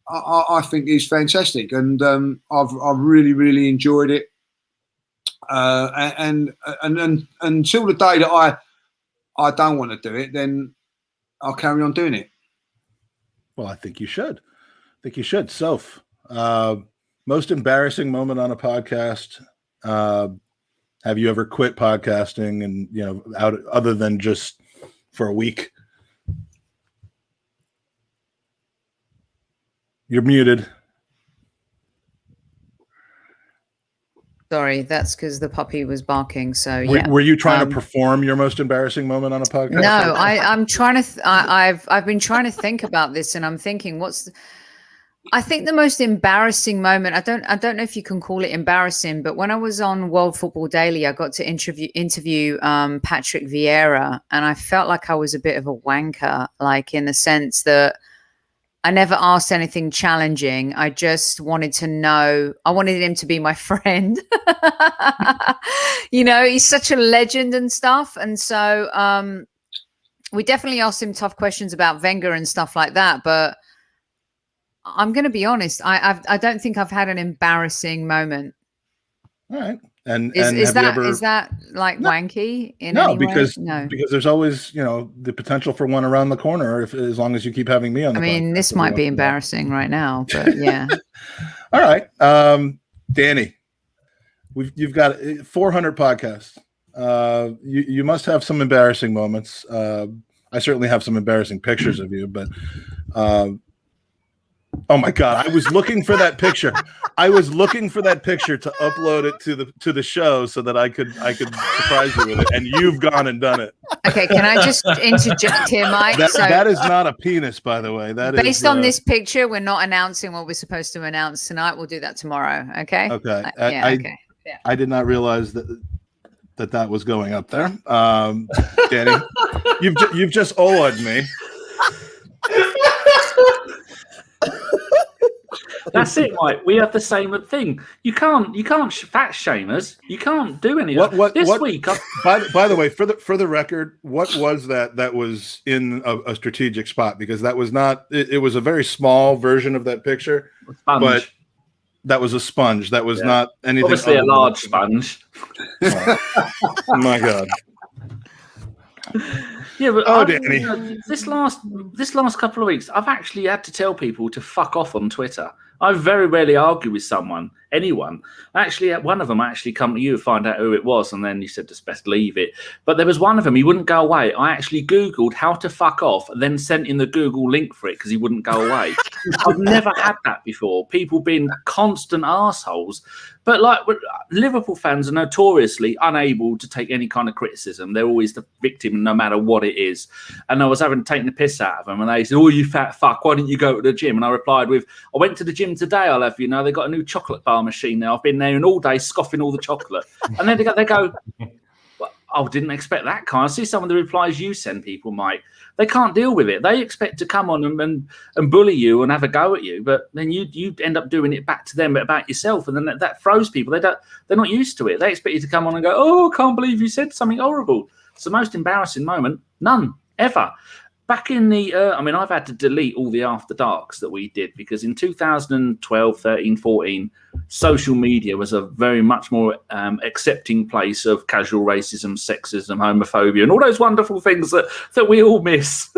I think is fantastic, and I've really, really enjoyed it, and until the day that I don't want to do it, then I'll carry on doing it. Well, I think you should. Soph, most embarrassing moment on a podcast. Have you ever quit podcasting and, you know, out other than just for a week? You're muted. Sorry, that's because the puppy was barking. So yeah. Were you trying to perform your most embarrassing moment on a podcast? No, I'm trying to. I've been trying to think about this, and I'm thinking, I think the most embarrassing moment. I don't know if you can call it embarrassing, but when I was on World Football Daily, I got to interview Patrick Vieira, and I felt like I was a bit of a wanker, like in the sense that I never asked anything challenging. I just wanted to know. I wanted him to be my friend. You know, he's such a legend and stuff. And so we definitely asked him tough questions about Wenger and stuff like that. But I'm going to be honest. I don't think I've had an embarrassing moment. All right. And is that like wanky in any way? No, because there's always, you know, the potential for one around the corner as long as you keep having me on the podcast. I mean, this might be embarrassing right now, but yeah. All right. Danny, you've got 400 podcasts. You must have some embarrassing moments. I certainly have some embarrassing pictures of you, but oh my God! I was looking for that picture. I was looking for that picture to upload it to the show so that I could surprise you with it. And you've gone and done it. Okay, can I just interject here, Mike? That is not a penis, by the way. That based is on this picture. We're not announcing what we're supposed to announce tonight. We'll do that tomorrow. Okay. Okay. Okay. Yeah. I did not realize that was going up there. Danny, you've just OL'd me. That's it, Mike. We have the same thing. You can't fat shame us. You can't do anything. Week. By the way, for the record, what was that was in a strategic spot? Because that was not. It was a very small version of that picture, but that was a sponge. That was not anything. Obviously, a large sponge. Oh, my God. Yeah, but Danny. This last couple of weeks, I've actually had to tell people to fuck off on Twitter. I very rarely argue with anyone. Actually, one of them actually come to you and find out who it was, and then you said just best leave it. But there was one of them, he wouldn't go away. I actually Googled how to fuck off, then sent in the Google link for it because he wouldn't go away. I've never had that before. People being constant assholes. But like Liverpool fans are notoriously unable to take any kind of criticism. They're always the victim, no matter what it is. And I was taking the piss out of them, and they said, "Oh, you fat fuck! Why didn't you go to the gym?" And I replied with, "I went to the gym today. I'll have you know they got a new chocolate bar machine now. I've been there all day scoffing all the chocolate." And then they go, well, "I didn't expect that kind." I see some of the replies you send people, Mike. They can't deal with it. They expect to come on and bully you and have a go at you, but then you end up doing it back to them about yourself, and then that throws people. They're not used to it. They expect you to come on and go, "Oh, I can't believe you said something horrible." It's the most embarrassing moment, none ever. Back in the, I've had to delete all the After Darks that we did because in 2012, 13, 14, social media was a very much more accepting place of casual racism, sexism, homophobia, and all those wonderful things that we all miss.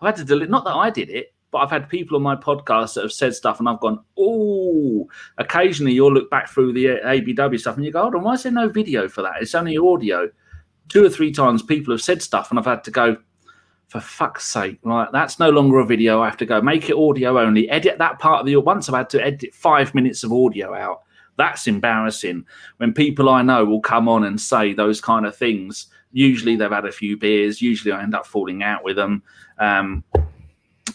I had to delete, not that I did it, but I've had people on my podcast that have said stuff and I've gone, oh, occasionally you'll look back through the ABW stuff and you go, hold on, why is there no video for that? It's only audio. 2 or 3 times people have said stuff and I've had to go, for fuck's sake, right? That's no longer a video. I have to go make it audio only. Edit that part of the. Once I've had to edit 5 minutes of audio out. That's embarrassing. When people I know will come on and say those kind of things, usually they've had a few beers. Usually I end up falling out with them,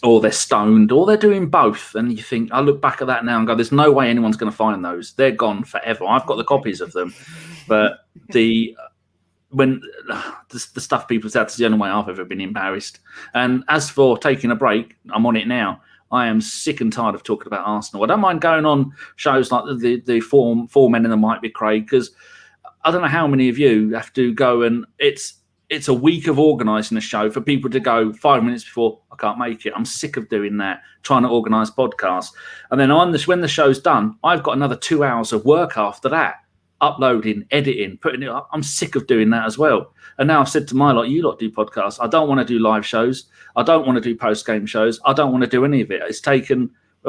or they're stoned, or they're doing both. And you think, I look back at that now and go, "There's no way anyone's going to find those. They're gone forever." I've got the copies of them, but when the stuff people said, it's the only way I've ever been embarrassed. And as for taking a break, I'm on it now. I am sick and tired of talking about Arsenal. I don't mind going on shows like the four men in the Might Be Craig, because I don't know how many of you have to go, and it's a week of organising a show for people to go 5 minutes before, "I can't make it." I'm sick of doing that, trying to organise podcasts. And then when the show's done, I've got another 2 hours of work after that. Uploading, editing, putting it up. I'm sick of doing that as well. And now I've said to my lot, you lot do podcasts. I don't want to do live shows. I don't want to do post-game shows. I don't want to do any of it. I've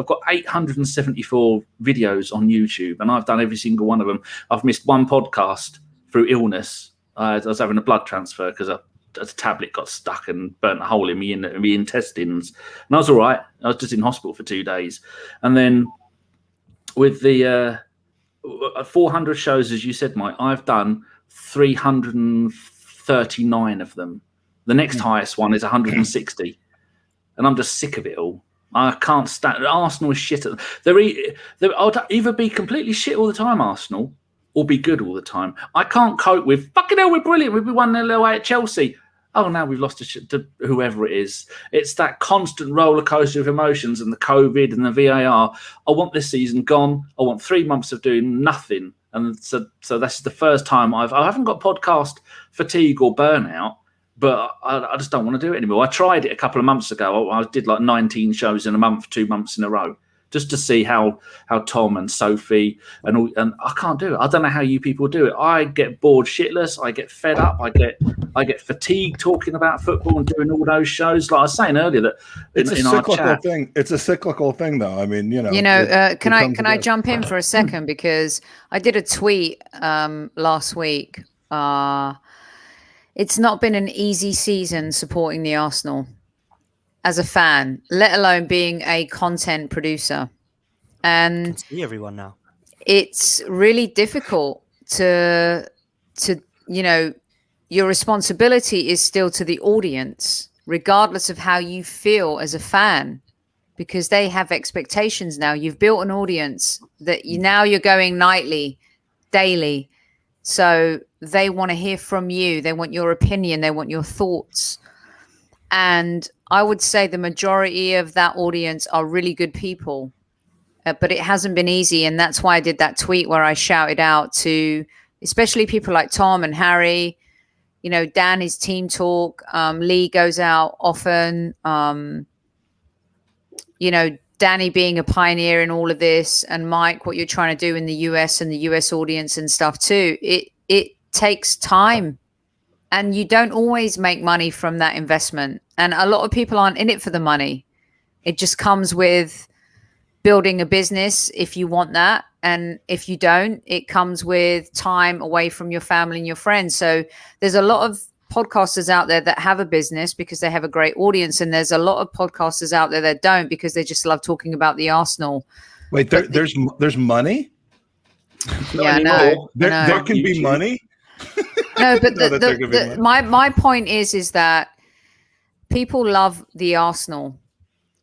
got 874 videos on YouTube and I've done every single one of them. I've missed one podcast through illness. I was having a blood transfer because a tablet got stuck and burnt a hole in my intestines. And I was all right. I was just in hospital for 2 days. And then with the 400 shows, as you said, Mike, I've done 339 of them. The next highest one is 160, and I'm just sick of it all. I can't stand Arsenal is shit. They'll either be completely shit all the time, Arsenal, or be good all the time. I can't cope with fucking hell. We're brilliant. We've been 1-0 away at Chelsea. Oh, now we've lost to whoever it is. It's that constant roller coaster of emotions and the COVID and the VAR. I want this season gone. I want 3 months of doing nothing. And so that's the first time I haven't got podcast fatigue or burnout, but I just don't want to do it anymore. I tried it a couple of months ago. I did like 19 shows in a month, 2 months in a row, just to see how Tom and Sophie and I can't do it. I don't know how you people do it. I get bored shitless. I get fed up. I get fatigued talking about football and doing all those shows. Like I was saying earlier, that it's a cyclical thing. It's a cyclical thing, though. I mean, can I jump in for a second, because I did a tweet last week. It's not been an easy season supporting the Arsenal as a fan, let alone being a content producer. And see everyone now. It's really difficult to your responsibility is still to the audience, regardless of how you feel as a fan, because they have expectations now. You've built an audience that you're going nightly, daily. So they want to hear from you. They want your opinion. They want your thoughts. And I would say the majority of that audience are really good people. but it hasn't been easy. And that's why I did that tweet where I shouted out to especially people like Tom and Harry. You know, Dan is team talk. Lee goes out often. You know, Danny being a pioneer in all of this, and Mike, what you're trying to do in the US and the US audience and stuff too. It takes time, and you don't always make money from that investment. And a lot of people aren't in it for the money. It just comes with building a business if you want that. And if you don't, it comes with time away from your family and your friends. So there's a lot of podcasters out there that have a business because they have a great audience, and there's a lot of podcasters out there that don't because they just love talking about the Arsenal. Wait, there's money? Yeah, no, there can be money. No, but my point is that people love the Arsenal,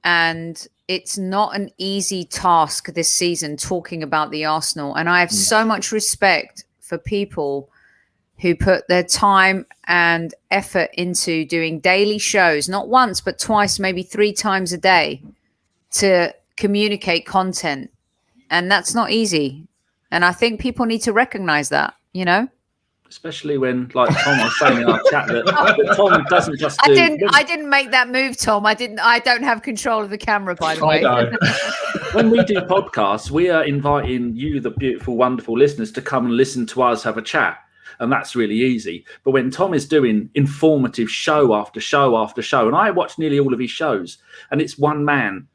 and it's not an easy task this season talking about the Arsenal. And I have so much respect for people who put their time and effort into doing daily shows, not once, but twice, maybe 3 times a day, to communicate content. And that's not easy. And I think people need to recognize that, you know? Especially when, like Tom was saying in our chat, that Tom doesn't just do... I didn't make that move, Tom. I don't have control of the camera, by the way. When we do podcasts, we are inviting you, the beautiful, wonderful listeners, to come and listen to us have a chat. And that's really easy. But when Tom is doing informative show after show after show, and I watch nearly all of his shows, and it's one man,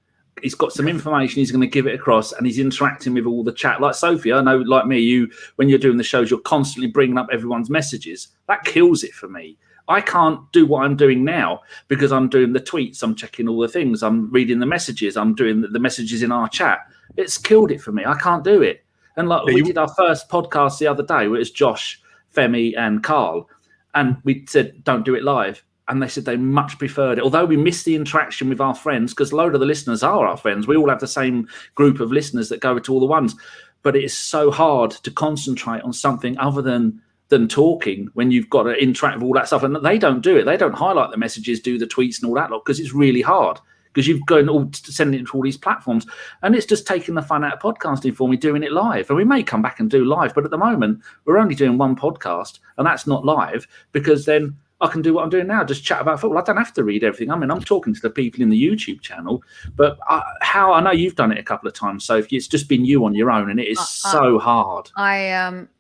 he's got some information, he's going to give it across, and he's interacting with all the chat. Like Sophie, I know, like me, when you're doing the shows, you're constantly bringing up everyone's messages. That kills it for me. I can't do what I'm doing now because I'm doing the tweets, I'm checking all the things, I'm reading the messages, I'm doing the messages in our chat. It's killed it for me. I can't do it. And like we did our first podcast the other day, where it's Josh, Femi and Carl, and we said don't do it live, and they said they much preferred it, although we missed the interaction with our friends, because a load of the listeners are our friends. We all have the same group of listeners that go to all the ones, but it is so hard to concentrate on something other than talking when you've got to interact with all that stuff. And they don't do it. They don't highlight the messages, do the tweets and all that lot, because it's really hard, because you've got all sending it to all these platforms, and it's just taking the fun out of podcasting for me doing it live. And we may come back and do live, but at the moment we're only doing one podcast, and that's not live, because then I can do what I'm doing now, just chat about football. I don't have to read everything. I mean, I'm talking to the people in the YouTube channel, but I know you've done it a couple of times, so it's just been you on your own, and it is so hard.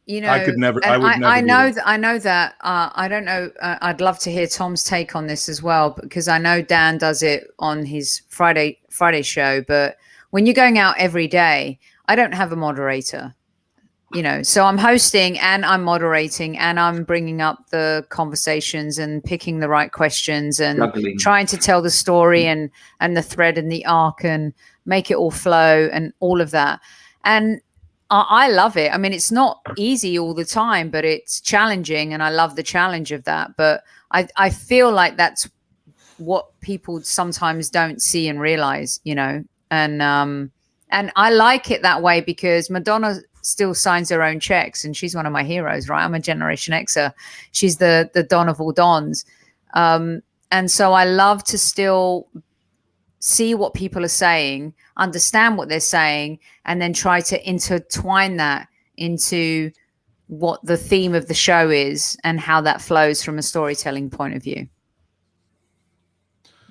You know, I could never. I know that. I don't know. I'd love to hear Tom's take on this as well, because I know Dan does it on his Friday show. But when you're going out every day, I don't have a moderator. You know, so I'm hosting and I'm moderating and I'm bringing up the conversations and picking the right questions and trying to tell the story and the thread and the arc and make it all flow and all of that. And I love it. I mean, it's not easy all the time, but it's challenging, and I love the challenge of that. But I feel like that's what people sometimes don't see and realize, you know. And I like it that way, because Madonna still signs her own checks, and she's one of my heroes, right? I'm a Generation Xer. She's the Don of all Dons. And so I love to still see what people are saying, understand what they're saying, and then try to intertwine that into what the theme of the show is and how that flows from a storytelling point of view.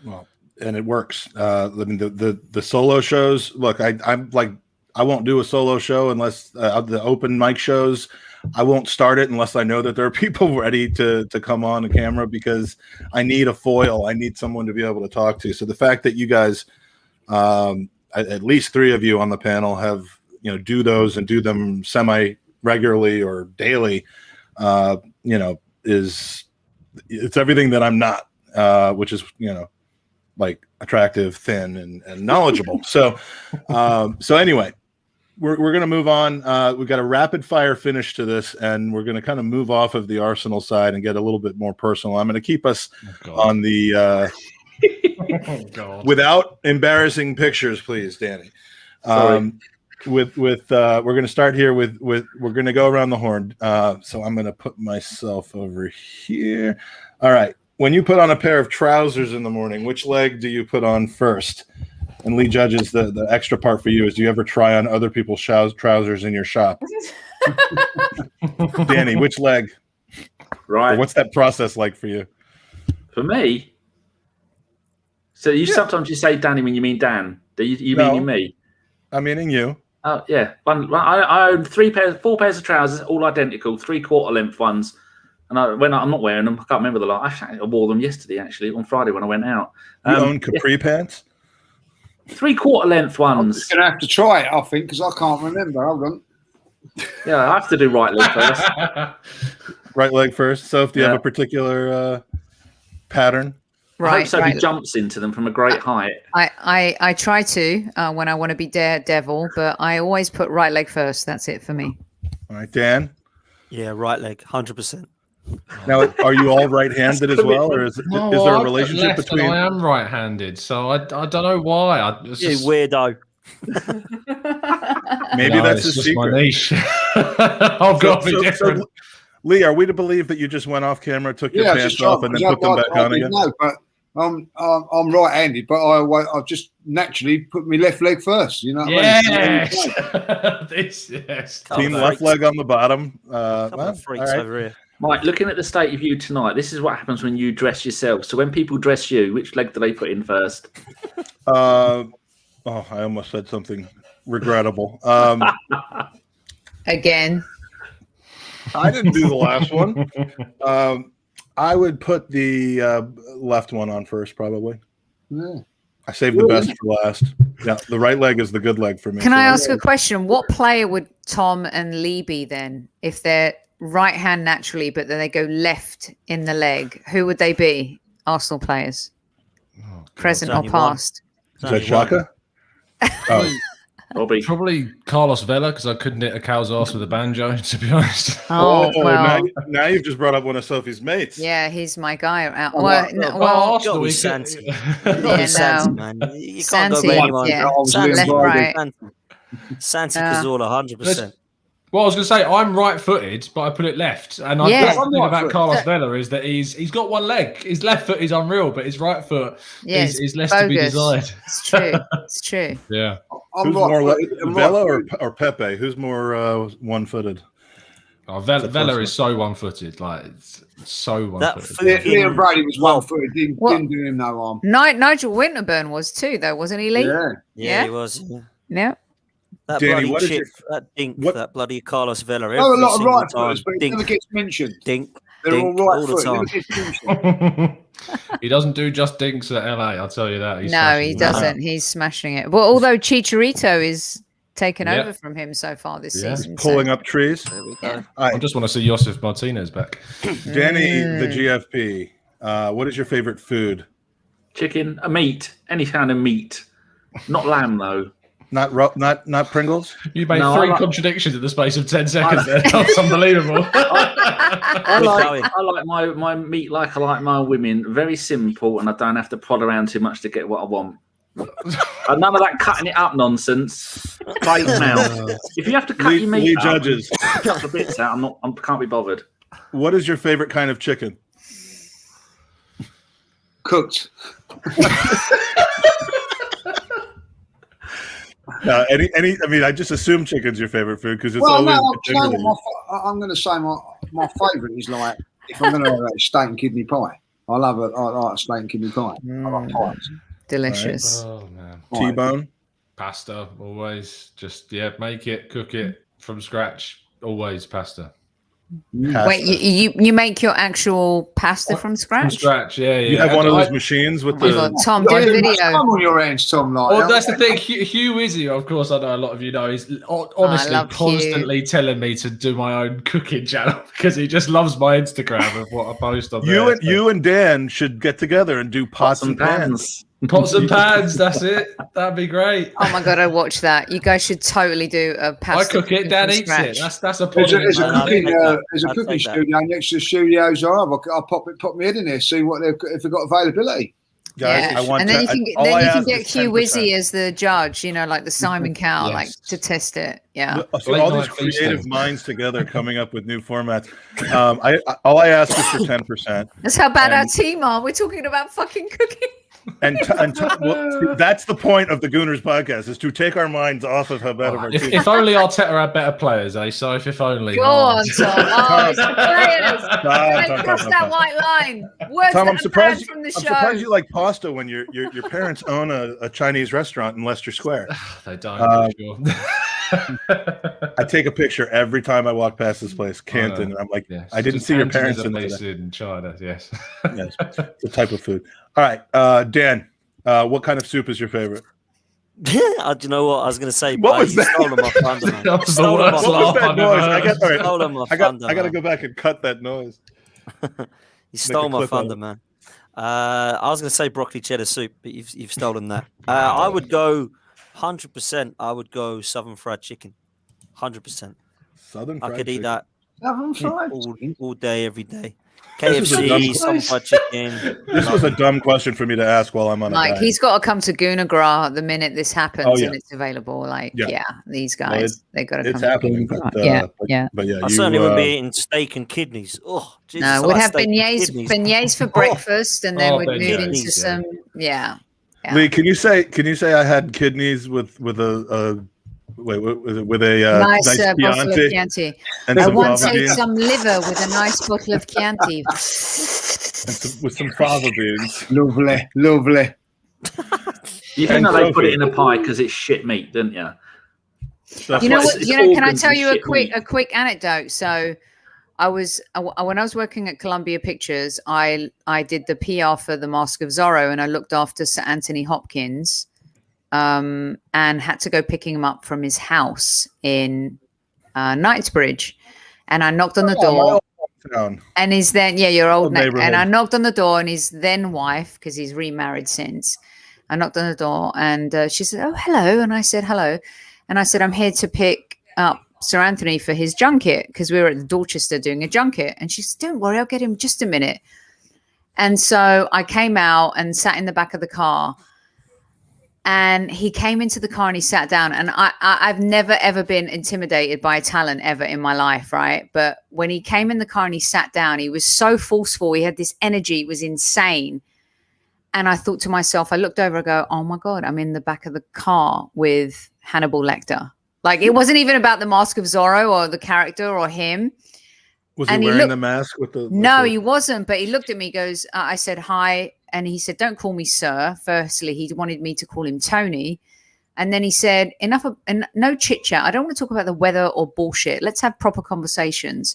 Well, and it works. I mean, the solo shows, look, I'm like, I won't do a solo show unless the open mic shows, I won't start it unless I know that there are people ready to come on the camera, because I need a foil. I need someone to be able to talk to. So the fact that you guys, at least 3 of you on the panel, have, you know, do those and do them semi regularly or daily, you know, it's everything that I'm not, which is, you know, like attractive, thin, and knowledgeable. So anyway, we're going to move on. We've got a rapid fire finish to this, and we're going to kind of move off of the Arsenal side and get a little bit more personal. I'm going to keep us on the without embarrassing pictures, please, Danny. We're going to start here with we're going to go around the horn. So I'm going to put myself over here. All right. When you put on a pair of trousers in the morning, which leg do you put on first? And Lee Judges, the extra part for you is: do you ever try on other people's trousers in your shop? Danny, which leg? Right. Or what's that process like for you? For me. So sometimes you say Danny when you mean Dan. Do you No. meaning me? I'm meaning you. Oh yeah. I own 4 pairs of trousers, all identical, 3/4 length ones. And I'm not wearing them. I can't remember the last. I wore them yesterday, actually, on Friday when I went out. You own capri pants? 3/4 length I'm ones. just going to have to try it, I think, because I can't remember. Hold on. Yeah, I have to do right leg first. Right leg first. So, do you have a particular pattern? I hope Sophie jumps into them from a great height. I try to when I want to be daredevil, but I always put right leg first. That's it for me. All right, Dan? Yeah, right leg, 100%. Now, are you all right-handed as well, or is there a relationship between? I am right-handed, so I don't know why. You weirdo. Maybe that's the just secret. my niche. I've got to be different. So, Lee, are we to believe that you just went off camera, took your pants off, and then put them back on again? No, but I'm right-handed, but I've just naturally put my left leg first. You know what I mean? Yes. Team left leg on the bottom. Freaks over here. Mike, looking at the state of you tonight, this is what happens when you dress yourself. So when people dress you, which leg do they put in first? I almost said something regrettable. Again. I didn't do the last one. I would put the left one on first, probably. Yeah. I saved the best for last. Yeah, the right leg is the good leg for me. Can I ask a question? What player would Tom and Lee be then if they're right hand naturally, but then they go left in the leg? Who would they be? Arsenal players, present or past? Is that Xhaka? Oh. Probably Carlos Vela, because I couldn't hit a cow's ass with a banjo, to be honest. Oh, well. Now you've just brought up one of Sophie's mates. Yeah, he's my guy. Arsenal, Santi. Yeah, Santi, no. man. You can't Santi, go anyone. yeah. Santi, Left, right. Santi Cazorla, 100%. Well, I was going to say I'm right-footed, but I put it left. And the thing about Carlos Vela is that he's got one leg. His left foot is unreal, but his right foot is less to be desired. It's true. It's true. Yeah. Who's more Vela or Pepe? Who's more one-footed? Oh, Vela is so one-footed, like it's so one-footed. Liam Brady was one-footed. Didn't do him no harm. Nigel Winterburn was too, though, wasn't he, Lee? Yeah, he was. Yeah. That Danny, bloody chip, that bloody Carlos Vela. Oh, a lot of right footers, but it never gets mentioned. They're all right the time. He doesn't do just dinks at LA, I'll tell you that. He doesn't. He's smashing it. Well, although Chicharito is taken over from him so far this season. Pulling up trees. There we go. I just want to see Josef Martinez back. Danny, the GFP. What is your favorite food? Chicken, meat, any kind of meat. Not lamb, though. Not Pringles? You made three contradictions in the space of 10 seconds there. That's unbelievable. I like my meat like I like my women. Very simple, and I don't have to prod around too much to get what I want. None of that cutting it up nonsense. Plate mouth. If you have to cut your meat up, Judges. Cut the bits out. I can't be bothered. What is your favorite kind of chicken? Cooked. I mean, I just assume chicken's your favorite food because it's I'm going to say my favourite is like if I'm going to have a steak and kidney pie. I like a steak and kidney pie. I like pies. Delicious. Oh man, T-bone, pasta always. Just make it, cook it from scratch. Always pasta. Pasta. Wait, you make your actual pasta from scratch? From scratch, yeah. You have one of those machines with the. Tom, do a video. Come on your hands, Tom. Well, that's the thing. Hugh Izzy, of course, I know a lot of you know. He's honestly constantly telling me to do my own cooking channel because he just loves my Instagram of what I post on there. You and Dan should get together and do pots and pans. Pots and pans, that's it. That'd be great. Oh my god, I watch that. You guys should totally do a pasta. I cook it, Dan eats it. That's a positive. There's a cooking studio next to the studios. I'll pop my head in there, see if they've got availability. Guys, yeah. And then you can get Hugh Wizzy as the judge, like the Simon Cowell, like to test it. Yeah. So all these creative minds together coming up with new formats. All I ask is for 10%. That's how bad our team are. We're talking about fucking cooking. Well, that's the point of the Gooners podcast, is to take our minds off of how bad of our team. If only Arteta had better players, eh? So if only. Go on, Tom. Oh, it's the players. They crossed that white line. Words Tom, that I'm are surprised. banned from the I'm show. surprised you like pasta when your parents own a Chinese restaurant in Leicester Square. They don't. Sure. I take a picture every time I walk past this place, Canton, and I'm like, Yes. I didn't see your parents in place there. in China. Yes. Yes, the type of food. All right, Dan, what kind of soup is your favorite? Do you know what I was going to say? What was you that? Stolen my thunder, man. That was the Stolen worst my What was laugh that I've noise? ever heard. Stolen my I thunder, got to man. go back and cut that noise. You stole my clip out of thunder, it. man. I was going to say broccoli cheddar soup, but you've stolen that. I would go 100%. I would go southern fried chicken. 100%. Southern I fried could eat chicken. that Southern fried all day, every day. This is a dumb KFC, southern fried chicken. This was a dumb question for me to ask while I'm on a Like, diet. he's got to come to Goonagra the minute this happens Oh, yeah. and it's available. Like, Yeah. yeah, these guys, they got to It's come happening, to but, Goonagra. Yeah. but yeah, I certainly wouldn't be eating steak and kidneys. Oh, Jesus, No, I we'd like have steak and beignets kidneys. for breakfast, and then we'd move beignets, into yeah. some, yeah. Lee, can you say I had kidneys with a Nice bottle of Chianti Chianti. and I some once fava ate beans some liver with a nice bottle of Chianti. with some fava beans. Lovely, lovely. You And think that they put tofu. it in a pie because it's shit meat, didn't you? That's You know why- what? it's You know, can I organs tell and you a shit meat. quick anecdote? So, when I was working at Columbia Pictures, I did the PR for The Mask of Zorro, and I looked after Sir Anthony Hopkins, and had to go picking him up from his house in Knightsbridge, and I knocked on the Oh, my door. old hometown. And his then, your old Old and I neighborhood. knocked on the door, and his then wife, because he's remarried since, I knocked on the door, and she said, "Oh, hello," and I said, "Hello," and I said, "I'm here to pick up Sir Anthony for his junket, because we were at Dorchester doing a junket," and she said, "Don't worry, I'll get him just a minute." And so I came out and sat in the back of the car. And he came into the car and he sat down, and I've never ever been intimidated by talent ever in my life, right? But when he came in the car and he sat down, he was so forceful. He had this energy, it was insane. And I thought to myself, I looked over, I go, "Oh my God, I'm in the back of the car with Hannibal Lecter." Like, it wasn't even about the Mask of Zorro or the character or him. Was he And he wearing looked- the mask with the? No, the- he wasn't. But he looked at me, goes, I said, "Hi." And he said, "Don't call me sir." Firstly, he wanted me to call him Tony. And then he said, "Enough of, and no chit chat. I don't want to talk about the weather or bullshit. Let's have proper conversations."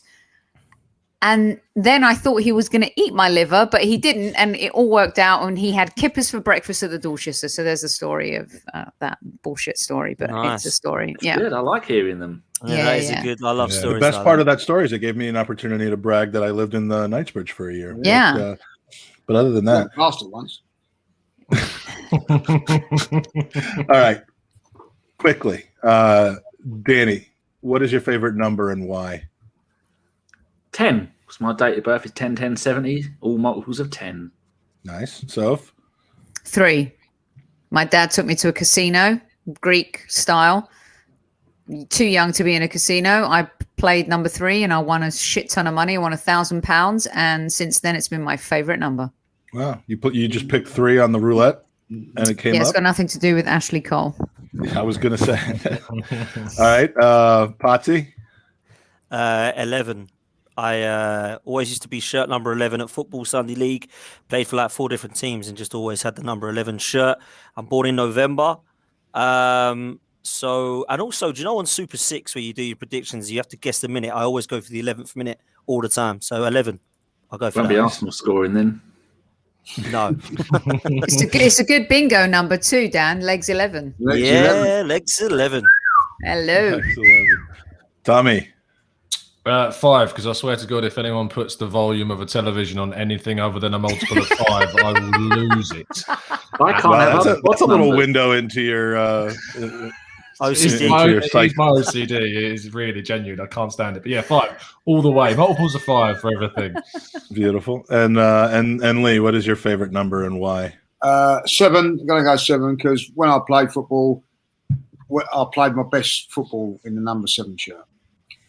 And then I thought he was going to eat my liver, but he didn't. And it all worked out. And he had kippers for breakfast at the Dorchester. So there's a story of that bullshit story, but Nice. it's a story. It's Yeah. good. I like hearing them. Yeah, Yeah, that is yeah. a good. I love Yeah. stories. The best like part that. of that story is it gave me an opportunity to brag that I lived in the Knightsbridge for a year. Yeah. But other than that, Last at once. all right. Quickly, Danny, what is your favorite number and why? 10. Because my date of birth is 10-10-70. All multiples of 10. Nice. Soph? 3. My dad took me to a casino, Greek style. Too young to be in a casino. I played number 3 and I won a shit ton of money. I won £1,000. And since then, it's been my favorite number. Wow. You just picked 3 on the roulette and it came Yeah, it's up? got nothing to do with Ashley Cole. I was going to say. All right. Patsy? 11. I always used to be shirt number 11 at Football Sunday League. Played for like 4 different teams and just always had the number 11 shirt. I'm born in November. So, and also, do you know on Super 6 where you do your predictions, you have to guess the minute? I always go for the 11th minute all the time. So 11. I'll go for Won't be that. Arsenal scoring then. No. It's a good bingo number too, Dan. Legs 11. Yeah, legs 11. Hello. Excellent. Tommy? 5, because I swear to God, if anyone puts the volume of a television on anything other than a multiple of 5, I will lose it. I can't Wow, have that's a little numbers. window into your OCD. It's my, your it's psych. my OCD. It is really genuine. I can't stand it. But yeah, 5 all the way. Multiples of 5 for everything. Beautiful. And Lee, what is your favorite number and why? 7. I'm going to go 7 because when I played football, I played my best football in the number 7 shirt.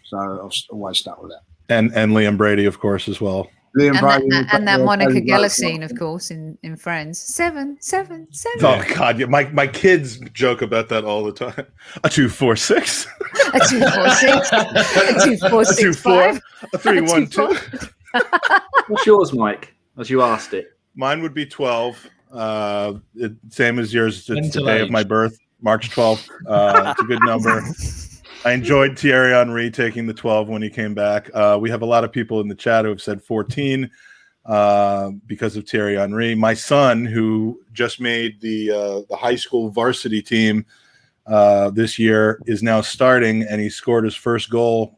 So I've always stuck with that. And Liam Brady, of course, as well. Liam Brady and that Monica Brady Geller Brady. scene, of course, in Friends. 7, 7, 7. Oh God, yeah, my kids joke about that all the time. A 2-4-6, A 2-4-6, a 2-4-6-5, a 3-1-2. What's yours, Mike? As you asked it. Mine would be 12. Same as yours. It's Mental the day of age. my birth, March 12th. It's a good number. I enjoyed Thierry Henry taking the 12 when he came back. We have a lot of people in the chat who have said 14 because of Thierry Henry. My son, who just made the high school varsity team this year, is now starting, and he scored his first goal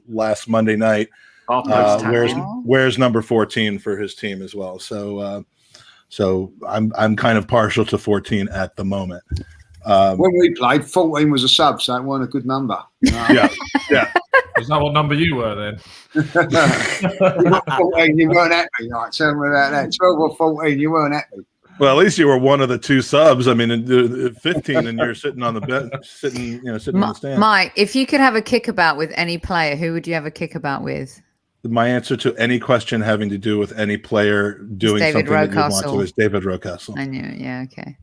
last Monday night. Wears number 14 for his team as well. So I'm kind of partial to 14 at the moment. When we played, 14 was a sub, so it wasn't a good number. Yeah. Is that what number you were then? You got 14, you weren't happy. Like, tell me about that. 12 or 14, you weren't happy. Well, at least you were one of the two subs. I mean, 15, and you're sitting on the bed, sitting in the stand. Mike, if you could have a kickabout with any player, who would you have a kickabout with? My answer to any question having to do with any player doing something that you want to is David Rocastle. I knew it. Yeah, okay.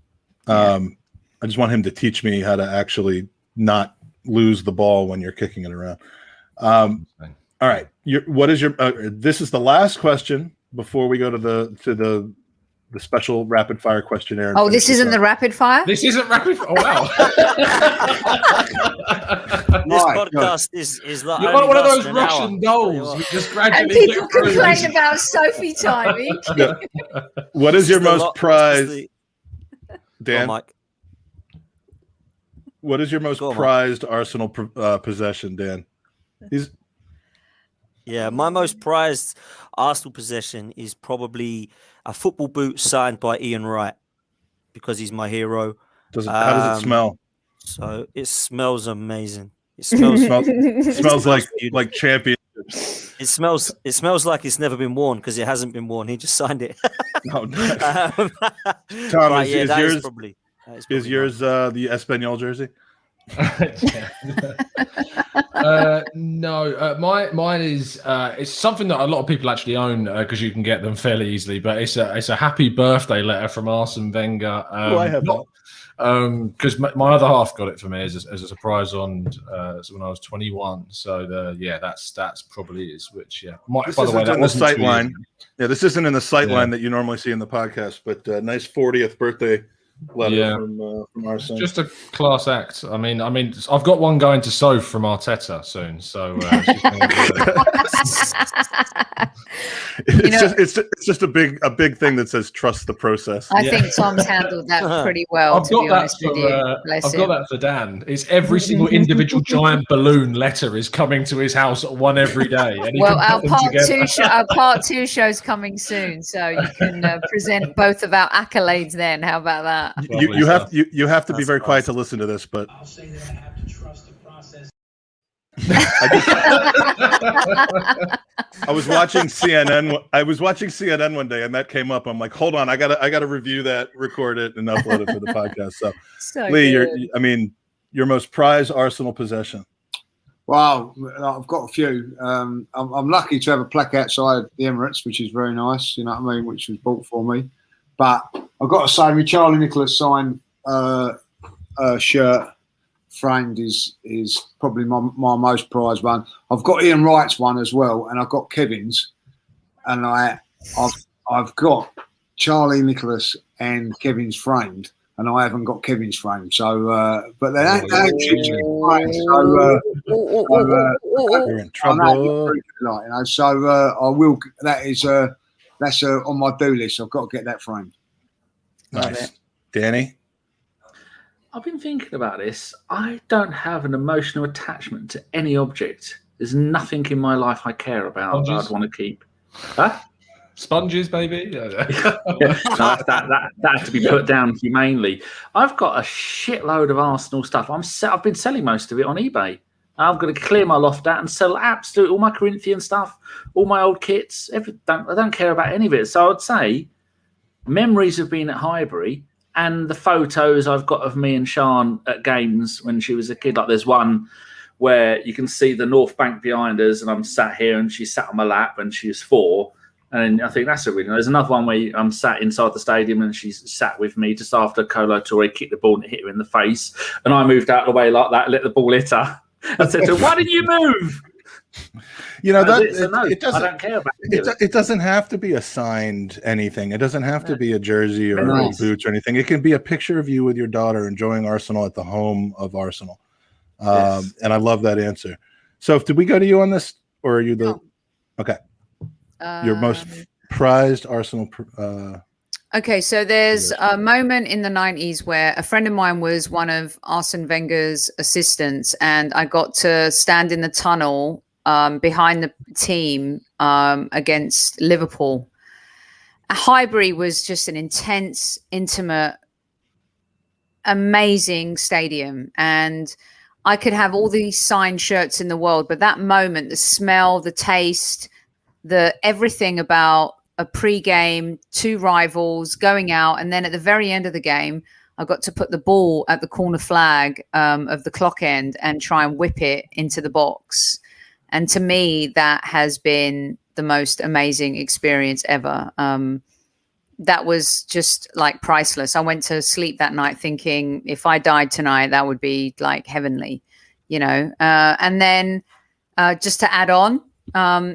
I just want him to teach me how to actually not lose the ball when you're kicking it around. All right. What is your? This is the last question before we go to the special rapid fire questionnaire. Oh, this isn't the rapid fire? This isn't rapid fire. Oh, wow. This podcast is like You're one of those Russian dolls who just gradually and people complain about Sophie timing. Yeah. What is your most prized, Dan? Mike. What is your most prized Arsenal possession, Dan? My most prized Arsenal possession is probably a football boot signed by Ian Wright because he's my hero. How does it smell? So it smells amazing. It smells like championships. It smells like it's never been worn because it hasn't been worn. He just signed it. Tom, is yours the Espanyol jersey? No, mine is it's something that a lot of people actually own because you can get them fairly easily. But it's a happy birthday letter from Arsene Wenger. I have that. Because my other half got it for me as a surprise on when I was 21. So that's probably is which By the way, that was sight line. Yeah, this isn't in the sight line that you normally see in the podcast, but nice 40th birthday letter from Arsene. Just a class act. I mean, I've got one going to Soph from Arteta soon, so it's just a big thing that says trust the process. I think Tom's handled that pretty well. I've got that for Dan. It's every single individual giant balloon letter is coming to his house at one every day. And well, our part two show's coming soon, so you can present both of our accolades. Then, how about that? You have to be very quiet to listen to this, but I'll say that I have to trust the process. I was watching CNN one day, and that came up. I'm like, hold on, I gotta review that, record it, and upload it for the podcast. So Lee, your most prized Arsenal possession. Wow, I've got a few. I'm lucky to have a plaque outside the Emirates, which is very nice. You know what I mean? Which was bought for me. But I've got to say, my Charlie Nicholas signed shirt framed is probably my most prized one. I've got Ian Wright's one as well, and I've got Kevin's, and I've got Charlie Nicholas and Kevin's framed, and I haven't got Kevin's framed. So, but they don't framed. You're in trouble. So I will. That's on my do list. I've got to get that framed. Nice. Danny? I've been thinking about this. I don't have an emotional attachment to any object. There's nothing in my life I care about that I'd want to keep. Huh? Sponges, baby. That had to be put down humanely. I've got a shitload of Arsenal stuff. I've been selling most of it on eBay. I'm going to clear my loft out and sell absolutely all my Corinthian stuff, all my old kits. I don't care about any of it. So I'd say memories of being at Highbury and the photos I've got of me and Sian at games when she was a kid. Like there's one where you can see the North Bank behind us, and I'm sat here, and she's sat on my lap, and she's 4. And I think that's a really nice. There's another one where I'm sat inside the stadium, and she's sat with me just after Nicolaou Touré kicked the ball and hit her in the face, and I moved out of the way like that, let the ball hit her, and said to her, "Why didn't you move?" You know, that it doesn't. I don't care about it. It doesn't have to be a signed anything. It doesn't have to be a jersey or boots or anything. It can be a picture of you with your daughter enjoying Arsenal at the home of Arsenal. And I love that answer. So, did we go to you on this, or are you the? No. Okay, your most prized Arsenal. Okay, so there's a moment in the 90s where a friend of mine was one of Arsene Wenger's assistants, and I got to stand in the tunnel behind the team against Liverpool. Highbury was just an intense, intimate, amazing stadium, and I could have all these signed shirts in the world, but that moment, the smell, the taste, the everything about a pre-game, 2 rivals going out, and then at the very end of the game, I got to put the ball at the corner flag of the clock end and try and whip it into the box. And to me, that has been the most amazing experience ever. That was just like priceless. I went to sleep that night thinking, if I died tonight, that would be like heavenly, you know. And then just to add on,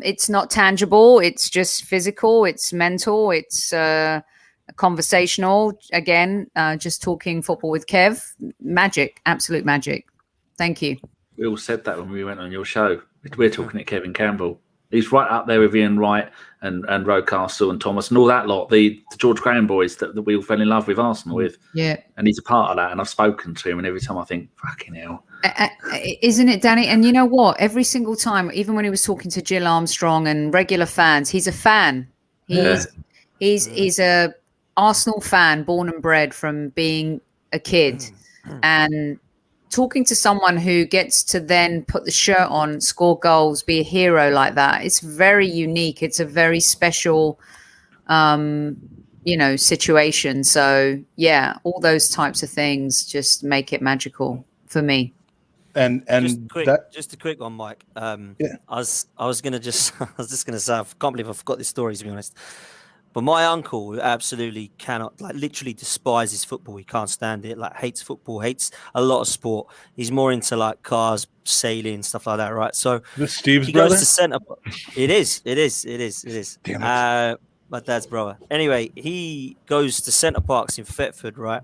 it's not tangible. It's just physical. It's mental. It's conversational. Again, just talking football with Kev. Magic, absolute magic. Thank you. We all said that when we went on your show. We're talking to Kevin Campbell. He's right up there with Ian Wright and Rocastle and Thomas and all that lot, the George Graham boys that we all fell in love with Arsenal with. Yeah. And he's a part of that. And I've spoken to him, and every time I think, fucking hell. Isn't it, Danny? And you know what? Every single time, even when he was talking to Jill Armstrong and regular fans, he's a fan. He's a Arsenal fan, born and bred from being a kid. And talking to someone who gets to then put the shirt on, score goals, be a hero like that, it's very unique. It's a very special, situation. So, yeah, all those types of things just make it magical for me. And just a quick one, Mike. I was just gonna say, I can't believe I forgot this story, to be honest. But my uncle absolutely cannot, like, literally despises football. He can't stand it. Like, hates football, hates a lot of sport. He's more into like cars, sailing, stuff like that, right? So this Steve's he brother. Goes to centre. It is. Damn it. My dad's brother. Anyway, he goes to Centre Parks in Thetford, right?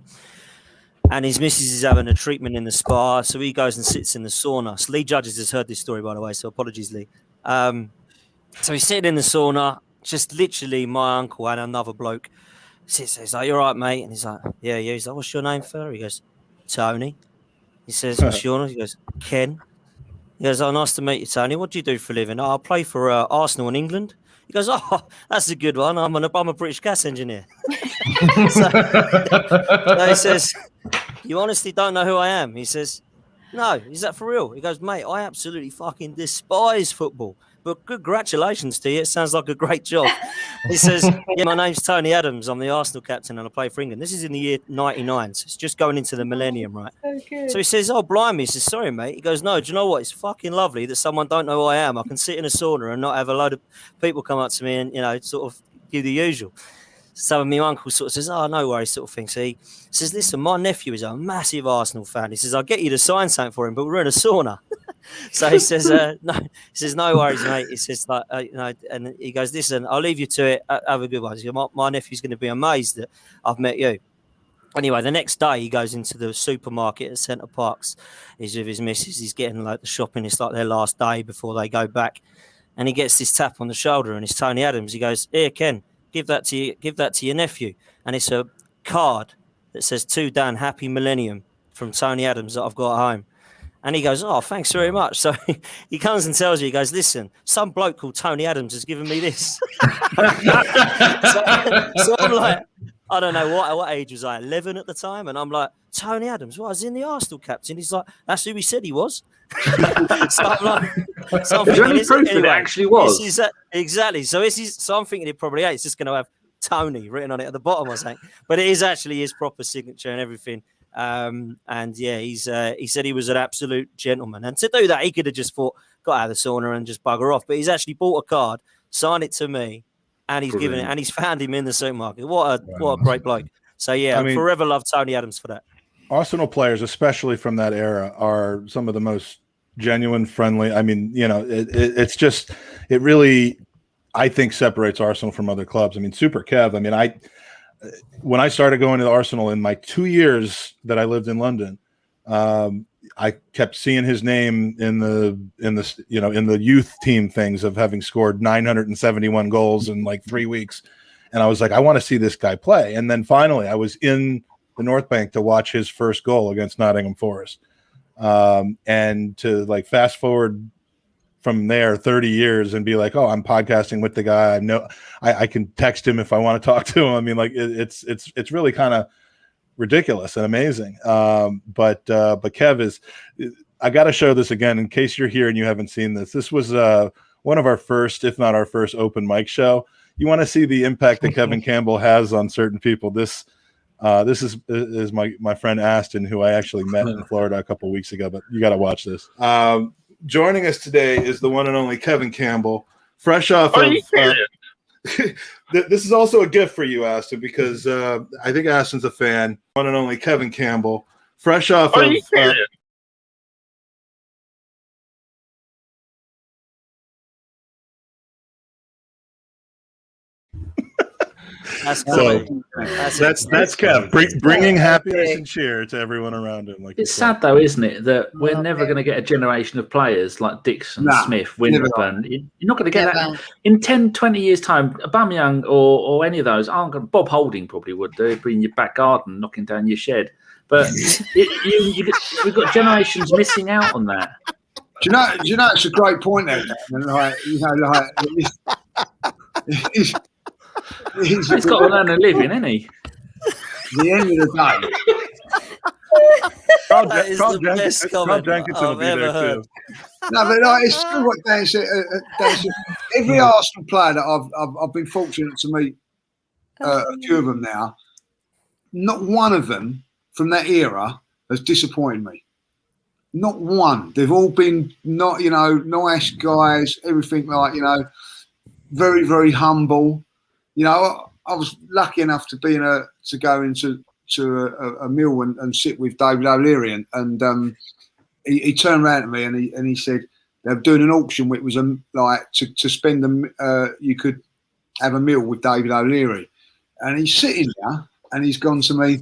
And his missus is having a treatment in the spa, so he goes and sits in the sauna. So Lee Judges has heard this story, by the way, so apologies, Lee. So he's sitting in the sauna. Just literally, my uncle and another bloke sits there. He's like, "You all right, mate?" And he's like, "Yeah." He's like, "What's your name, fella?" He goes, "Tony." He says, "What's your name?" He goes, "Ken." He goes, "Oh, nice to meet you, Tony. What do you do for a living?" "Oh, I play for Arsenal in England." He goes, "Oh, that's a good one. I'm a British gas engineer." so he says, "You honestly don't know who I am?" He says, "No." Is that for real? He goes, "Mate, I absolutely fucking despise football. But congratulations to you. It sounds like a great job." He says, "Yeah, my name's Tony Adams. I'm the Arsenal captain and I play for England." This is in the year 99. So it's just going into the millennium, right? So he says, "Oh, blimey." He says, "Sorry, mate." He goes, "No, do you know what? It's fucking lovely that someone don't know who I am. I can sit in a sauna and not have a load of people come up to me and, sort of do the usual." So my uncle sort of says, "Oh, no worries," sort of thing. So he says, "Listen, my nephew is a massive Arsenal fan." He says, "I'll get you to sign something for him, but we're in a sauna." So he says, "No." He says, "No worries, mate." He says, and he goes, "Listen, I'll leave you to it. Have a good one." He goes, my nephew's going to be amazed that I've met you." Anyway, the next day he goes into the supermarket at Centre Parks. He's with his missus. He's getting like the shopping. It's like their last day before they go back. And he gets this tap on the shoulder, and it's Tony Adams. He goes, "Here, Ken, give that to your nephew." And it's a card that says, "To Dan, happy millennium," from Tony Adams that I've got at home. And he goes, "Oh, thanks very much." So he comes and tells you, he goes, "Listen, some bloke called Tony Adams has given me this." so I'm like, I don't know what age was I, 11 at the time? And I'm like, "Tony Adams, well, I was in the Arsenal captain." He's like, "That's who he said he was." So I'm like, is there any proof that it actually was? Exactly. So I'm thinking it probably is. It's just going to have Tony written on it at the bottom or something. But it is actually his proper signature and everything. And yeah, he said he was an absolute gentleman. And to do that, he could have just got out of the sauna and just bugger off. But he's actually bought a card, signed it to me, and he's given it, and he's found him in the supermarket. What a great bloke. So yeah, forever love Tony Adams for that. Arsenal players, especially from that era, are some of the most genuine, friendly. I mean, it really, I think, separates Arsenal from other clubs. I mean, Super Kev. I mean, when I started going to Arsenal in my 2 years that I lived in London, I kept seeing his name in the youth team things of having scored 971 goals in like 3 weeks, and I was like, I want to see this guy play. And then finally, I was in the North Bank to watch his first goal against Nottingham Forest, and to like fast forward from there 30 years and be like, oh, I'm podcasting with the guy. I know I can text him if I want to talk to him. I mean, like it's really kind of ridiculous and amazing. But Kev is, I got to show this again in case you're here and you haven't seen this. This was one of our first, if not our first, open mic show. You want to see the impact that Kevin Campbell has on certain people. This is my friend Aston, who I actually met in Florida a couple of weeks ago, but you got to watch this. Joining us today is the one and only Kevin Campbell, fresh off of this is also a gift for you, Aston, because I think Aston's a fan. One and only Kevin Campbell, fresh off of That's Kev bringing happiness and cheer to everyone around him. Like, it's sad though, isn't it, that we're never going to get a generation of players like Dixon, Smith, Winterburn. You're not going to get that in 10, 20 years' time. Aubameyang or any of those aren't going. Bob Holding probably would do, be in your back garden, knocking down your shed. But we've got generations missing out on that. Do you know? It's a great point there. He's got to learn a living, isn't he? The end of the day. That is the best comment I've ever heard. No, but it's true what Dan said. Every Arsenal player that I've been fortunate to meet, a few of them now, not one of them from that era has disappointed me. Not one. They've all been nice guys. Everything very, very humble. I was lucky enough to go into a mill and sit with David O'Leary, and he turned around to me and he said they were doing an auction which was to spend them. You could have a meal with David O'Leary, and he's sitting there and he's gone to me.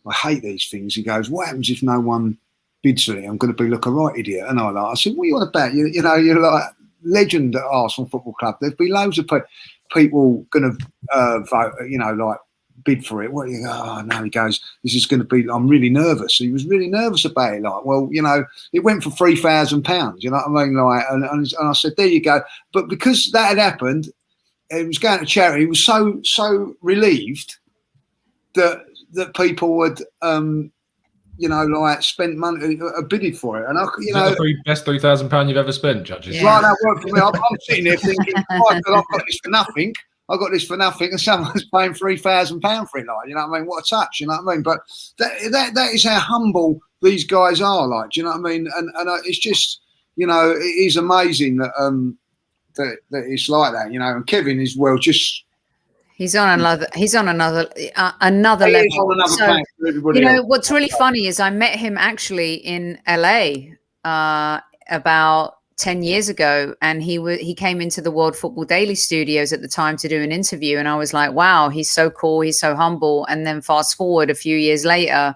I hate these things. He goes, "What happens if no one bids for it? I'm going to be like a right idiot." And I said, "What are you on about? You're like legend at Arsenal Football Club. There'd be loads of people going to vote, bid for it." What you go? Oh no, he goes, "This is going to be. I'm really nervous." He was really nervous about it. It went for £3,000. You know what I mean? And I said, "There you go." But because that had happened, it was going to charity. He was so relieved that people would spent money, bidded for it, and the best £3,000 you've ever spent, judges. Right, that worked for me. I'm sitting there thinking, I've got this for nothing. I got this for nothing, and someone's paying £3,000 for it. You know what I mean? What a touch! You know what I mean? But that is how humble these guys are. Do you know what I mean? And it's just, it is amazing that it's like that. And Kevin is just. He's on another level. What's really funny is I met him actually in LA about 10 years ago, and he came into the World Football Daily studios at the time to do an interview, and I was like, wow, he's so cool, he's so humble. And then fast forward a few years later,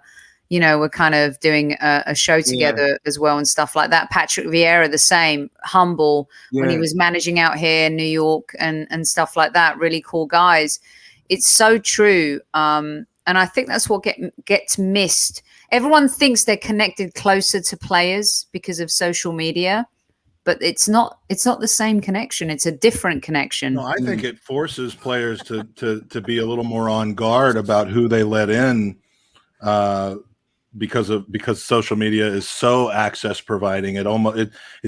we're kind of doing a show together as well and stuff like that. Patrick Vieira, the same, humble when he was managing out here in New York and stuff like that. Really cool guys. It's so true. And I think that's what gets missed. Everyone thinks they're connected closer to players because of social media, but it's not the same connection. It's a different connection. No, I think it forces players to be a little more on guard about who they let in. Because social media is so access providing, it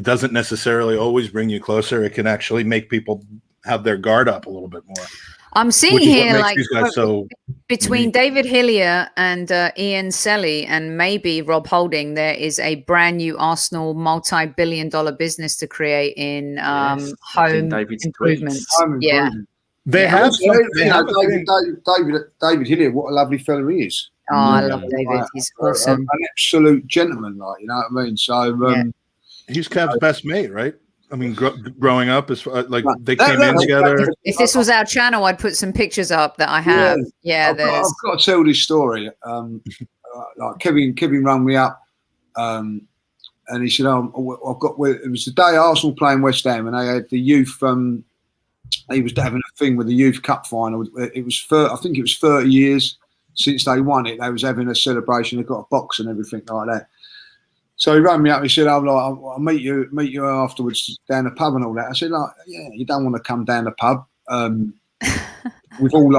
doesn't necessarily always bring you closer. It can actually make people have their guard up a little bit more. I'm seeing which is what here makes like these guys so between unique. David Hillier and Ian Selly and maybe Rob Holding, there is a brand new Arsenal multi-billion-dollar business to create in Yes, I've seen home David's improvements. Home Yeah. improvement. They Yeah. have Also, some, they you know, have a thing. David Hillier, what a lovely fella he is. Oh, I Yeah. love David. He's An awesome. absolute gentleman, like, you know what I mean? So, Yeah. He's Kev's best mate, right? I mean, growing up, as far, like they that- came in that- together. If this was our channel, I'd put some pictures up that I have. Yeah, I've got to tell this story. Like Kevin rang me up, and he said, "I've got." It was the day Arsenal playing West Ham, and they had the youth. He was having a thing with the Youth Cup final. It was I think it was 30 years since they won it. They was having a celebration. They got a box and everything like that. So he rang me up. He said, I'll meet you afterwards down the pub and all that. I said, like, yeah, you don't want to come down the pub with all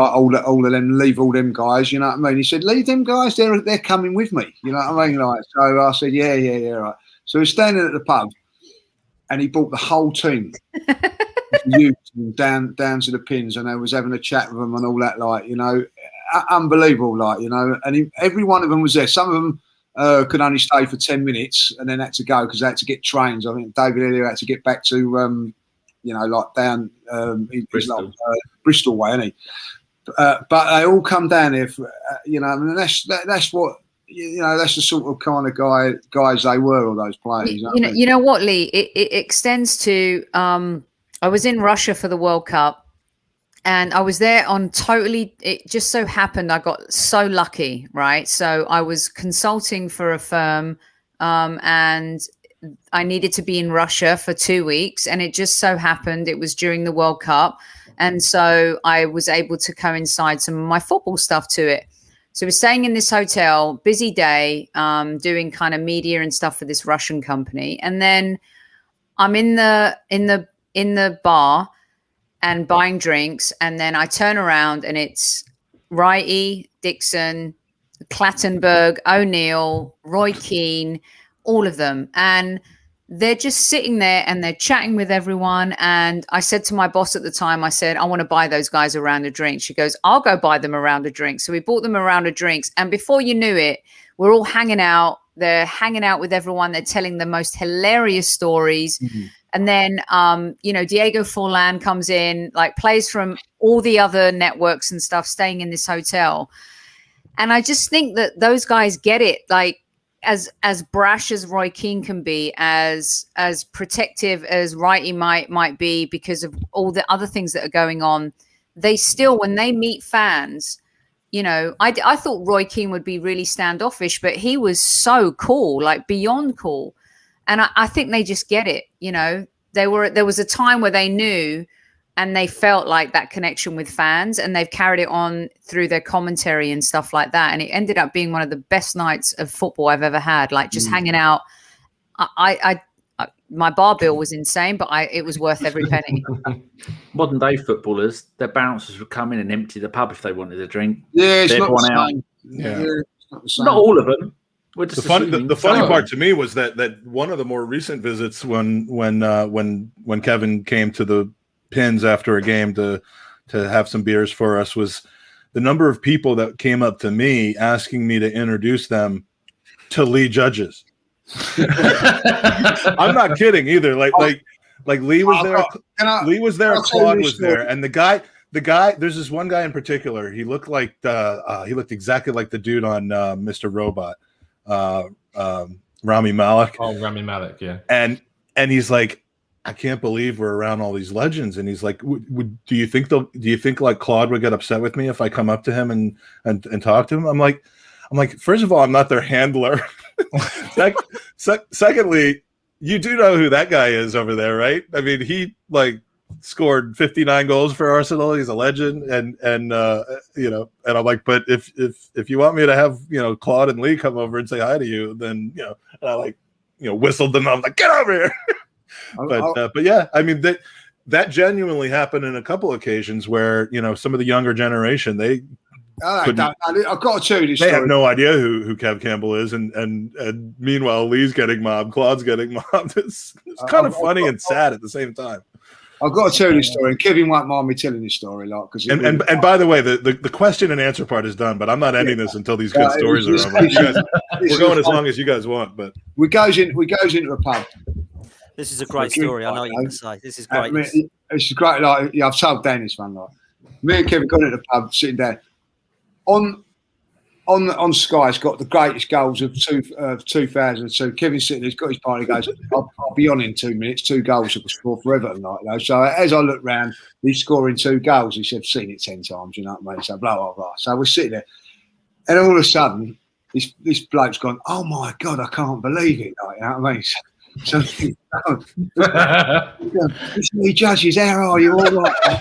of them, leave all them guys, you know what I mean? He said, leave them guys, they're coming with me, you know what I mean? Like, so I said, yeah, right. So we're standing at the pub, and he brought the whole team down to the pins, and I was having a chat with them and all that, like, you know, unbelievable, like, you know, and every one of them was there. Some of them could only stay for 10 minutes and then had to go because they had to get trains. I think David Elliott had to get back to, you know, like down Bristol. like, Bristol way, isn't he? But they all come down here, for, you know, and that's what, you know, that's the sort of kind of guys they were, all those players. You know what, Lee? It extends to. I was in Russia for the World Cup. And I was there on totally, it just so happened I got so lucky, right? So I was consulting for a firm and I needed to be in Russia for 2 weeks. And it just so happened it was during the World Cup. And so I was able to coincide some of my football stuff to it. So we're staying in this hotel, busy day, doing kind of media and stuff for this Russian company. And then I'm in the bar and buying drinks, and then I turn around and it's Wrighty, Dixon, Clattenburg, O'Neill, Roy Keane, all of them. And they're just sitting there and they're chatting with everyone. And I said to my boss at the time, I said, I want to buy those guys a round of drinks. She goes, I'll go buy them a round of drinks. So we bought them a round of drinks. And before you knew it, we're all hanging out. They're hanging out with everyone. They're telling the most hilarious stories. Mm-hmm. And then, you know, Diego Forlan comes in, like plays from all the other networks and stuff, staying in this hotel. And I just think that those guys get it, like as brash as Roy Keane can be, as protective as Wrighty might be because of all the other things that are going on. They still, when they meet fans, you know, I thought Roy Keane would be really standoffish, but he was so cool, like beyond cool. And I think they just get it. You know, there was a time where they knew and they felt like that connection with fans, and they've carried it on through their commentary and stuff like that. And it ended up being one of the best nights of football I've ever had, like just hanging out. My bar bill was insane, but it was worth every penny. Modern day footballers, their bouncers would come in and empty the pub if they wanted a drink. Yeah, it's not the same. Yeah. It's not the same. Not all of them. The funny part to me was that one of the more recent visits when Kevin came to the Pins after a game to have some beers for us was the number of people that came up to me asking me to introduce them to Lee Judges. I'm not kidding either. Like Lee was there. Lee was there. Claude was there, and the guy. There's this one guy in particular. He looked like he looked exactly like the dude on Mr. Robot. Rami Malek. Oh, Rami Malek, yeah. And he's like, I can't believe we're around all these legends. And he's like, do you think like Claude would get upset with me if I come up to him and talk to him? I'm like, first of all, I'm not their handler. Secondly, you do know who that guy is over there, right? I mean, he like scored 59 goals for Arsenal. He's a legend, and you know, and I'm like, but if you want me to have, you know, Claude and Lee come over and say hi to you, then, you know, and I like, you know, whistled them. I'm like, get over here. But yeah, I mean that genuinely happened in a couple occasions where, you know, some of the younger generation, I've got to tell you this. They have no idea who Kev Campbell is, and meanwhile Lee's getting mobbed, Claude's getting mobbed. It's kind of funny and sad at the same time. I've got to tell you this story, and Kevin won't mind me telling this story, like, because. And by the way, the question and answer part is done, but I'm not ending this until these good stories are over. We're going as long as you guys want, but we goes into a pub. This is a great story. I know you're going to say. This is great. It's great. Like, I've told Dan this one. Like, me and Kevin got into the pub, sitting down. On Sky, it's got the greatest goals of 2002. Kevin's sitting there, he's got his party. He goes, I'll be on in 2 minutes. 2 goals that was scored for Everton. Like, you know? So as I look round, he's scoring 2 goals. He said, I've seen it 10 times, you know what I mean? So blah, blah, blah. So we're sitting there. And all of a sudden, this bloke's gone, oh my God, I can't believe it. Like, you know what I mean? So it's me, judges, how are you? All right? I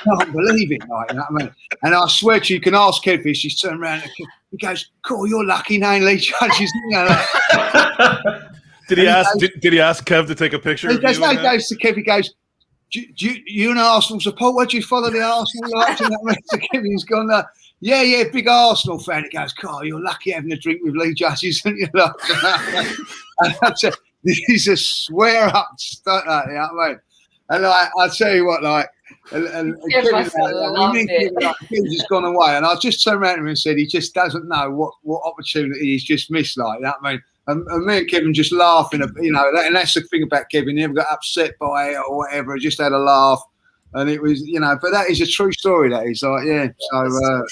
can't believe it, like, you know what I mean? And I swear to you, can ask Kev this. He's turned around and he goes, "Cool, you're lucky, Lee judges." You know, like. Did he ask Kev to take a picture? He goes to Kev. He goes, "You an Arsenal supporter? Do you follow the Arsenal?" Like, you know what I mean? So Kevin's gone, yeah, big Arsenal fan. He goes, "Carl, you're lucky having a drink with Lee Judges, aren't you?" And I said, "This is a swear up stuff, like, you know what I mean?" And I tell you what, like. And Kevin's just gone away, and I just turned around to him and said, he just doesn't know what opportunity he's just missed, like, you know what I mean? And me and Kevin just laughing, you know, and that's the thing about Kevin. He never got upset by it or whatever. He just had a laugh, and it was, you know. But that is a true story. That is, like, yeah. So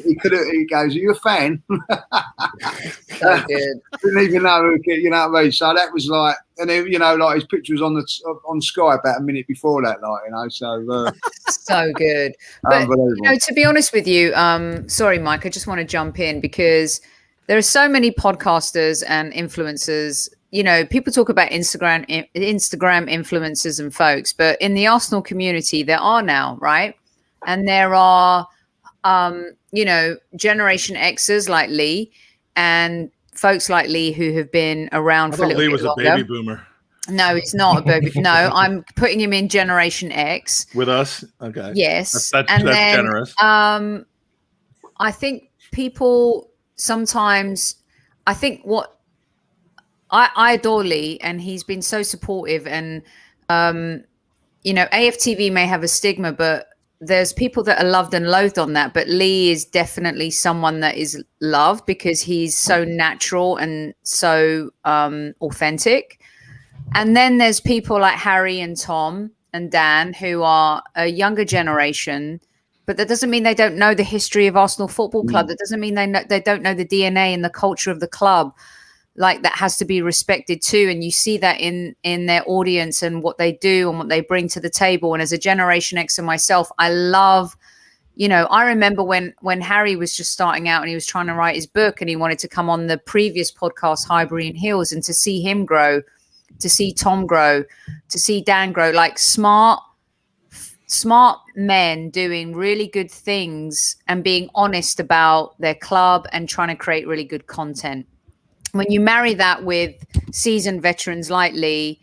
he could have. He goes, "Are you a fan?" So good. Didn't even know who, you know what I mean. So that was like, and then, you know, like his picture was on Sky about a minute before that, like, you know. So so good. But you know, to be honest with you, sorry, Mike, I just want to jump in because there are so many podcasters and influencers. You know, people talk about Instagram influencers and folks, but in the Arsenal community, there are now, right? And there are, you know, Generation Xers like Lee and folks like Lee who have been around for a little bit longer. Lee was a baby boomer. No, it's not a baby. No, I'm putting him in Generation X. With us? Okay. Yes. That's then, generous. I think people sometimes, I think what, I adore Lee, and he's been so supportive. And, you know, AFTV may have a stigma, but there's people that are loved and loathed on that. But Lee is definitely someone that is loved because he's so natural and so authentic. And then there's people like Harry and Tom and Dan who are a younger generation. But that doesn't mean they don't know the history of Arsenal Football Club. That doesn't mean they don't know the DNA and the culture of the club. Like, that has to be respected too, and you see that in their audience and what they do and what they bring to the table. And as a Generation X and myself, I love, you know, I remember when Harry was just starting out and he was trying to write his book and he wanted to come on the previous podcast, Highbury and Hills, and to see him grow, to see Tom grow, to see Dan grow, like smart men doing really good things and being honest about their club and trying to create really good content. When you marry that with seasoned veterans like Lee,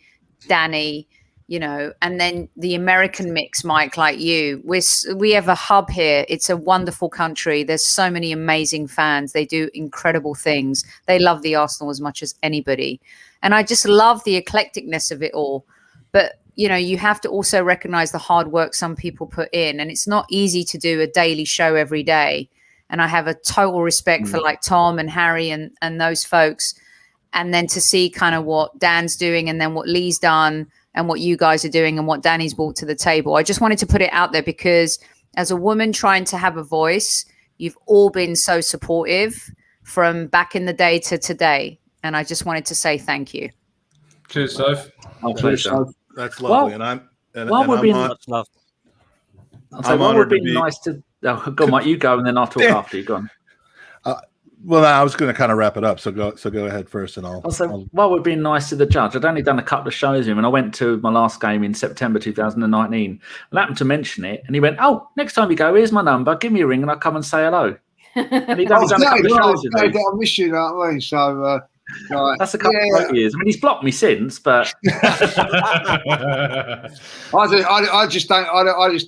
Danny, you know, and then the American mix, Mike, like you, we have a hub here. It's a wonderful country. There's so many amazing fans. They do incredible things. They love the Arsenal as much as anybody. And I just love the eclecticness of it all. But, you know, you have to also recognize the hard work some people put in. And it's not easy to do a daily show every day. And I have a total respect for like Tom and Harry and those folks. And then to see kind of what Dan's doing and then what Lee's done and what you guys are doing and what Danny's brought to the table. I just wanted to put it out there because as a woman trying to have a voice, you've all been so supportive from back in the day to today. And I just wanted to say thank you. Cheers, Soph. Oh, pleasure. That's lovely. Nice to. Oh, go on, Mike. You go, and then I'll talk after you. Go on. Well, I was going to kind of wrap it up, so go ahead first, and I'll. Well, we're being nice to the judge. I'd only done a couple of shows with him, and I went to my last game in September 2019. I happened to mention it, and he went, "Oh, next time you go, here's my number. Give me a ring, and I'll come and say hello." And he'd only done a couple of shows with me. I miss you that way, so. That's a couple of years. I mean, he's blocked me since, but I just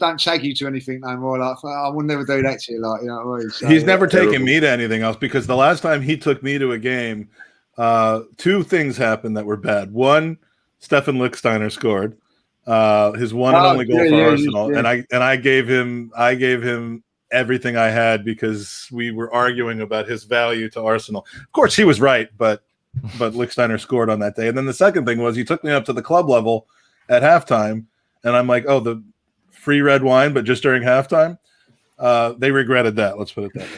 don't take you to anything no more. Like, I will never do that to you. Like, you know what I mean? So, he's never taken me to anything else because the last time he took me to a game, 2 things happened that were bad. One, Stefan Lichtsteiner scored, his one and only goal for Arsenal, yeah. and I gave him everything I had because we were arguing about his value to Arsenal. Of course, he was right, but Lichtsteiner scored on that day. And then the second thing was he took me up to the club level at halftime, and I'm like, oh, the free red wine, but just during halftime. They regretted that. Let's put it that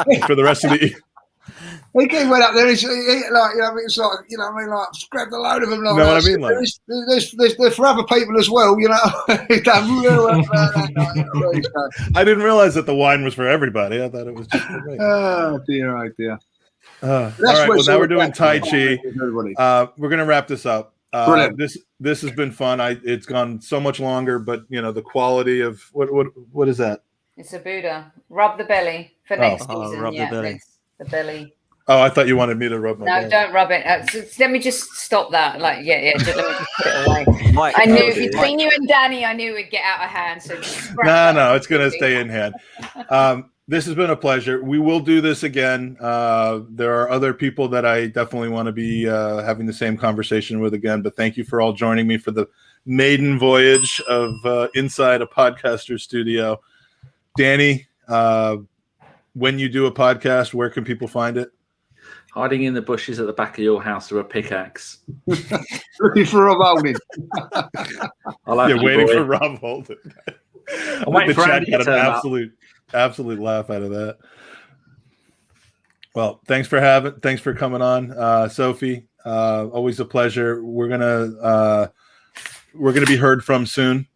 way. For the rest of the. He went up there. It's like grabbed a load of them. Like, know what I mean? Like, there's for other people as well. He done real well that night. I didn't realize that the wine was for everybody. I thought it was just for me. Oh dear. All right. Well, now we're doing Tai Chi. We're gonna wrap this up. This has been fun. It's gone so much longer, but the quality of what is that? It's a Buddha. Rub the belly for next season. Rub the belly. The belly. Oh, I thought you wanted me to rub my belly. No, don't rub it. Let me just stop that. Just let me just put it away. Mike, I knew between you and Danny, I knew we'd get out of hand. So no, it's gonna stay in hand. This has been a pleasure. We will do this again. There are other people that I definitely want to be having the same conversation with again. But thank you for all joining me for the maiden voyage of inside a podcaster studio. Danny, when you do a podcast, where can people find it? Hiding in the bushes at the back of your house with a pickaxe. Looking for Rob Holding. You're waiting for Rob Holding. I'm waiting for Andy to turn up. Absolute laugh out of that. Well, thanks for coming on, Sophie. Always a pleasure. We're gonna be heard from soon.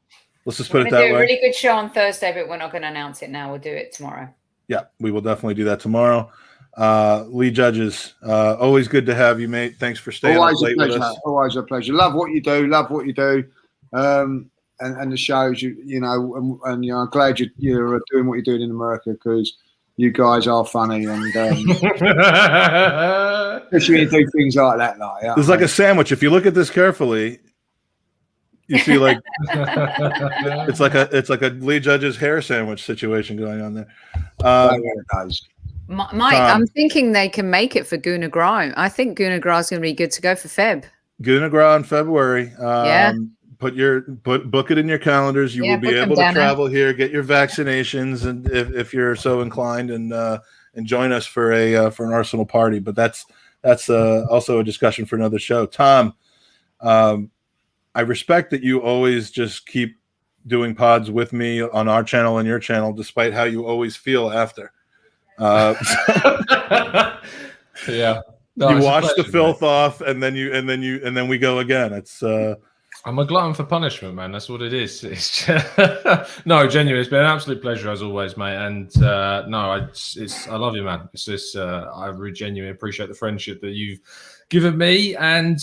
Let's just put it that way. We're going to do a really good show on Thursday, but we're not going to announce it now. We'll do it tomorrow. Yeah, we will definitely do that tomorrow. Lee Judges, always good to have you, mate. Thanks for staying up late with us. Always a pleasure. Love what you do. And the shows, I'm glad you're doing what you're doing in America because you guys are funny and especially when you do things like that. It's like a sandwich. If you look at this carefully, you see like it's like a Lee Judge's hair sandwich situation going on there. Mike, I'm thinking they can make it for Gooner Gras. I think Gooner Gras is going to be good to go for Feb. Gooner Gras in February. Book it in your calendars. You will be able to travel here, get your vaccinations, and if you're so inclined, and join us for an Arsenal party. But that's also a discussion for another show. Tom, I respect that you always just keep doing pods with me on our channel and your channel, despite how you always feel after. Yeah. No, you wash the filth off, and then we go again. It's I'm a glutton for punishment, man. That's what it is. It's no, genuinely, it's been an absolute pleasure as always, mate. And I love you, man. It's just I really genuinely appreciate the friendship that you've given me and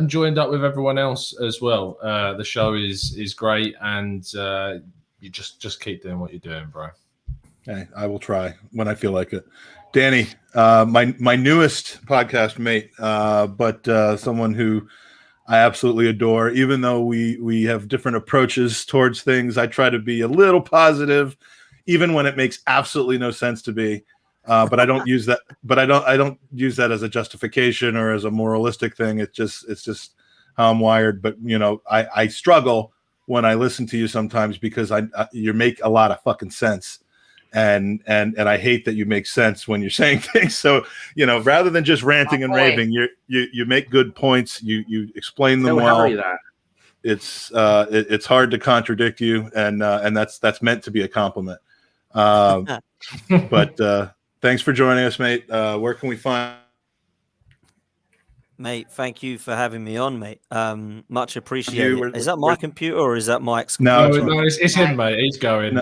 joined up with everyone else as well. The show is great, and you just keep doing what you're doing, bro. Hey, I will try when I feel like it. Danny, my newest podcast mate, but someone who I absolutely adore. Even though we have different approaches towards things, I try to be a little positive, even when it makes absolutely no sense to be. But I don't use that. But I don't use that as a justification or as a moralistic thing. It's just how I'm wired. But I struggle when I listen to you sometimes because you make a lot of fucking sense. And I hate that you make sense when you're saying things. So, rather than just ranting and raving, you make good points. You explain them well. It's hard to contradict you, and that's meant to be a compliment. But thanks for joining us, mate. Where can we find? Mate, thank you for having me on, mate. Much appreciated. Is that my computer or is that Mike's computer? No, it's him, mate. He's going.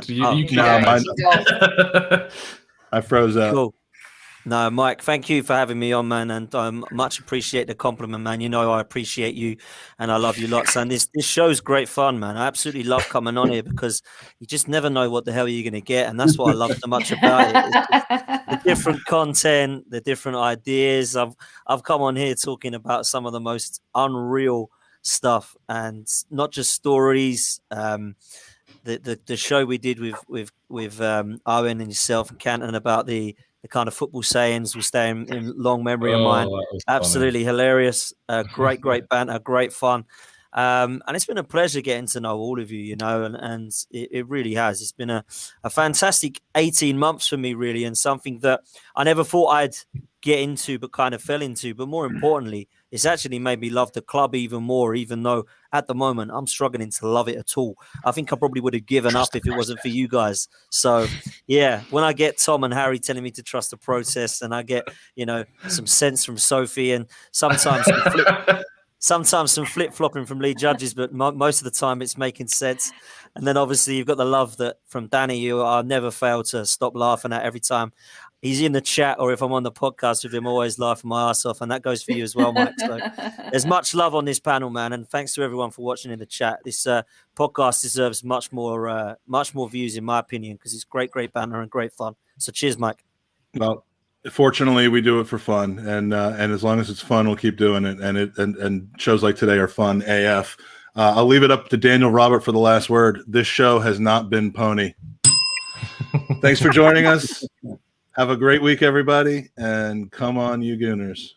I froze out. Cool. No, Mike, thank you for having me on, man, and much appreciate the compliment, man. I appreciate you, and I love you lots. And this show's great fun, man. I absolutely love coming on here because you just never know what the hell you're going to get, and that's what I love so much about it. The different content, the different ideas. I've come on here talking about some of the most unreal stuff, and not just stories. The show we did with Owen and yourself and Canton about the kind of football sayings will stay in long memory of mine. Absolutely hilarious. Great banter, great fun. And it's been a pleasure getting to know all of you, you know, and it really has. It's been a fantastic 18 months for me, really, and something that I never thought I'd get into, but kind of fell into. But more importantly, it's actually made me love the club even more, even though at the moment I'm struggling to love it at all. I think I probably would have given up if it wasn't for you guys. So, yeah, when I get Tom and Harry telling me to trust the process, and I get, you know, some sense from Sophie, and sometimes some flip-flopping from lead judges, but most of the time it's making sense. And then obviously you've got the love that from Danny, who I never fail to stop laughing at every time he's in the chat, or if I'm on the podcast with him, always laughing my ass off. And that goes for you as well, Mike. So there's much love on this panel, man. And thanks to everyone for watching in the chat. This podcast deserves much more views, in my opinion, because it's great banter and great fun. So cheers, Mike. Well, fortunately, we do it for fun, and as long as it's fun, we'll keep doing it. And shows like today are fun AF. I'll leave it up to Daniel Robert for the last word. This show has not been pony. Thanks for joining us. Have a great week, everybody, and come on, you Gooners.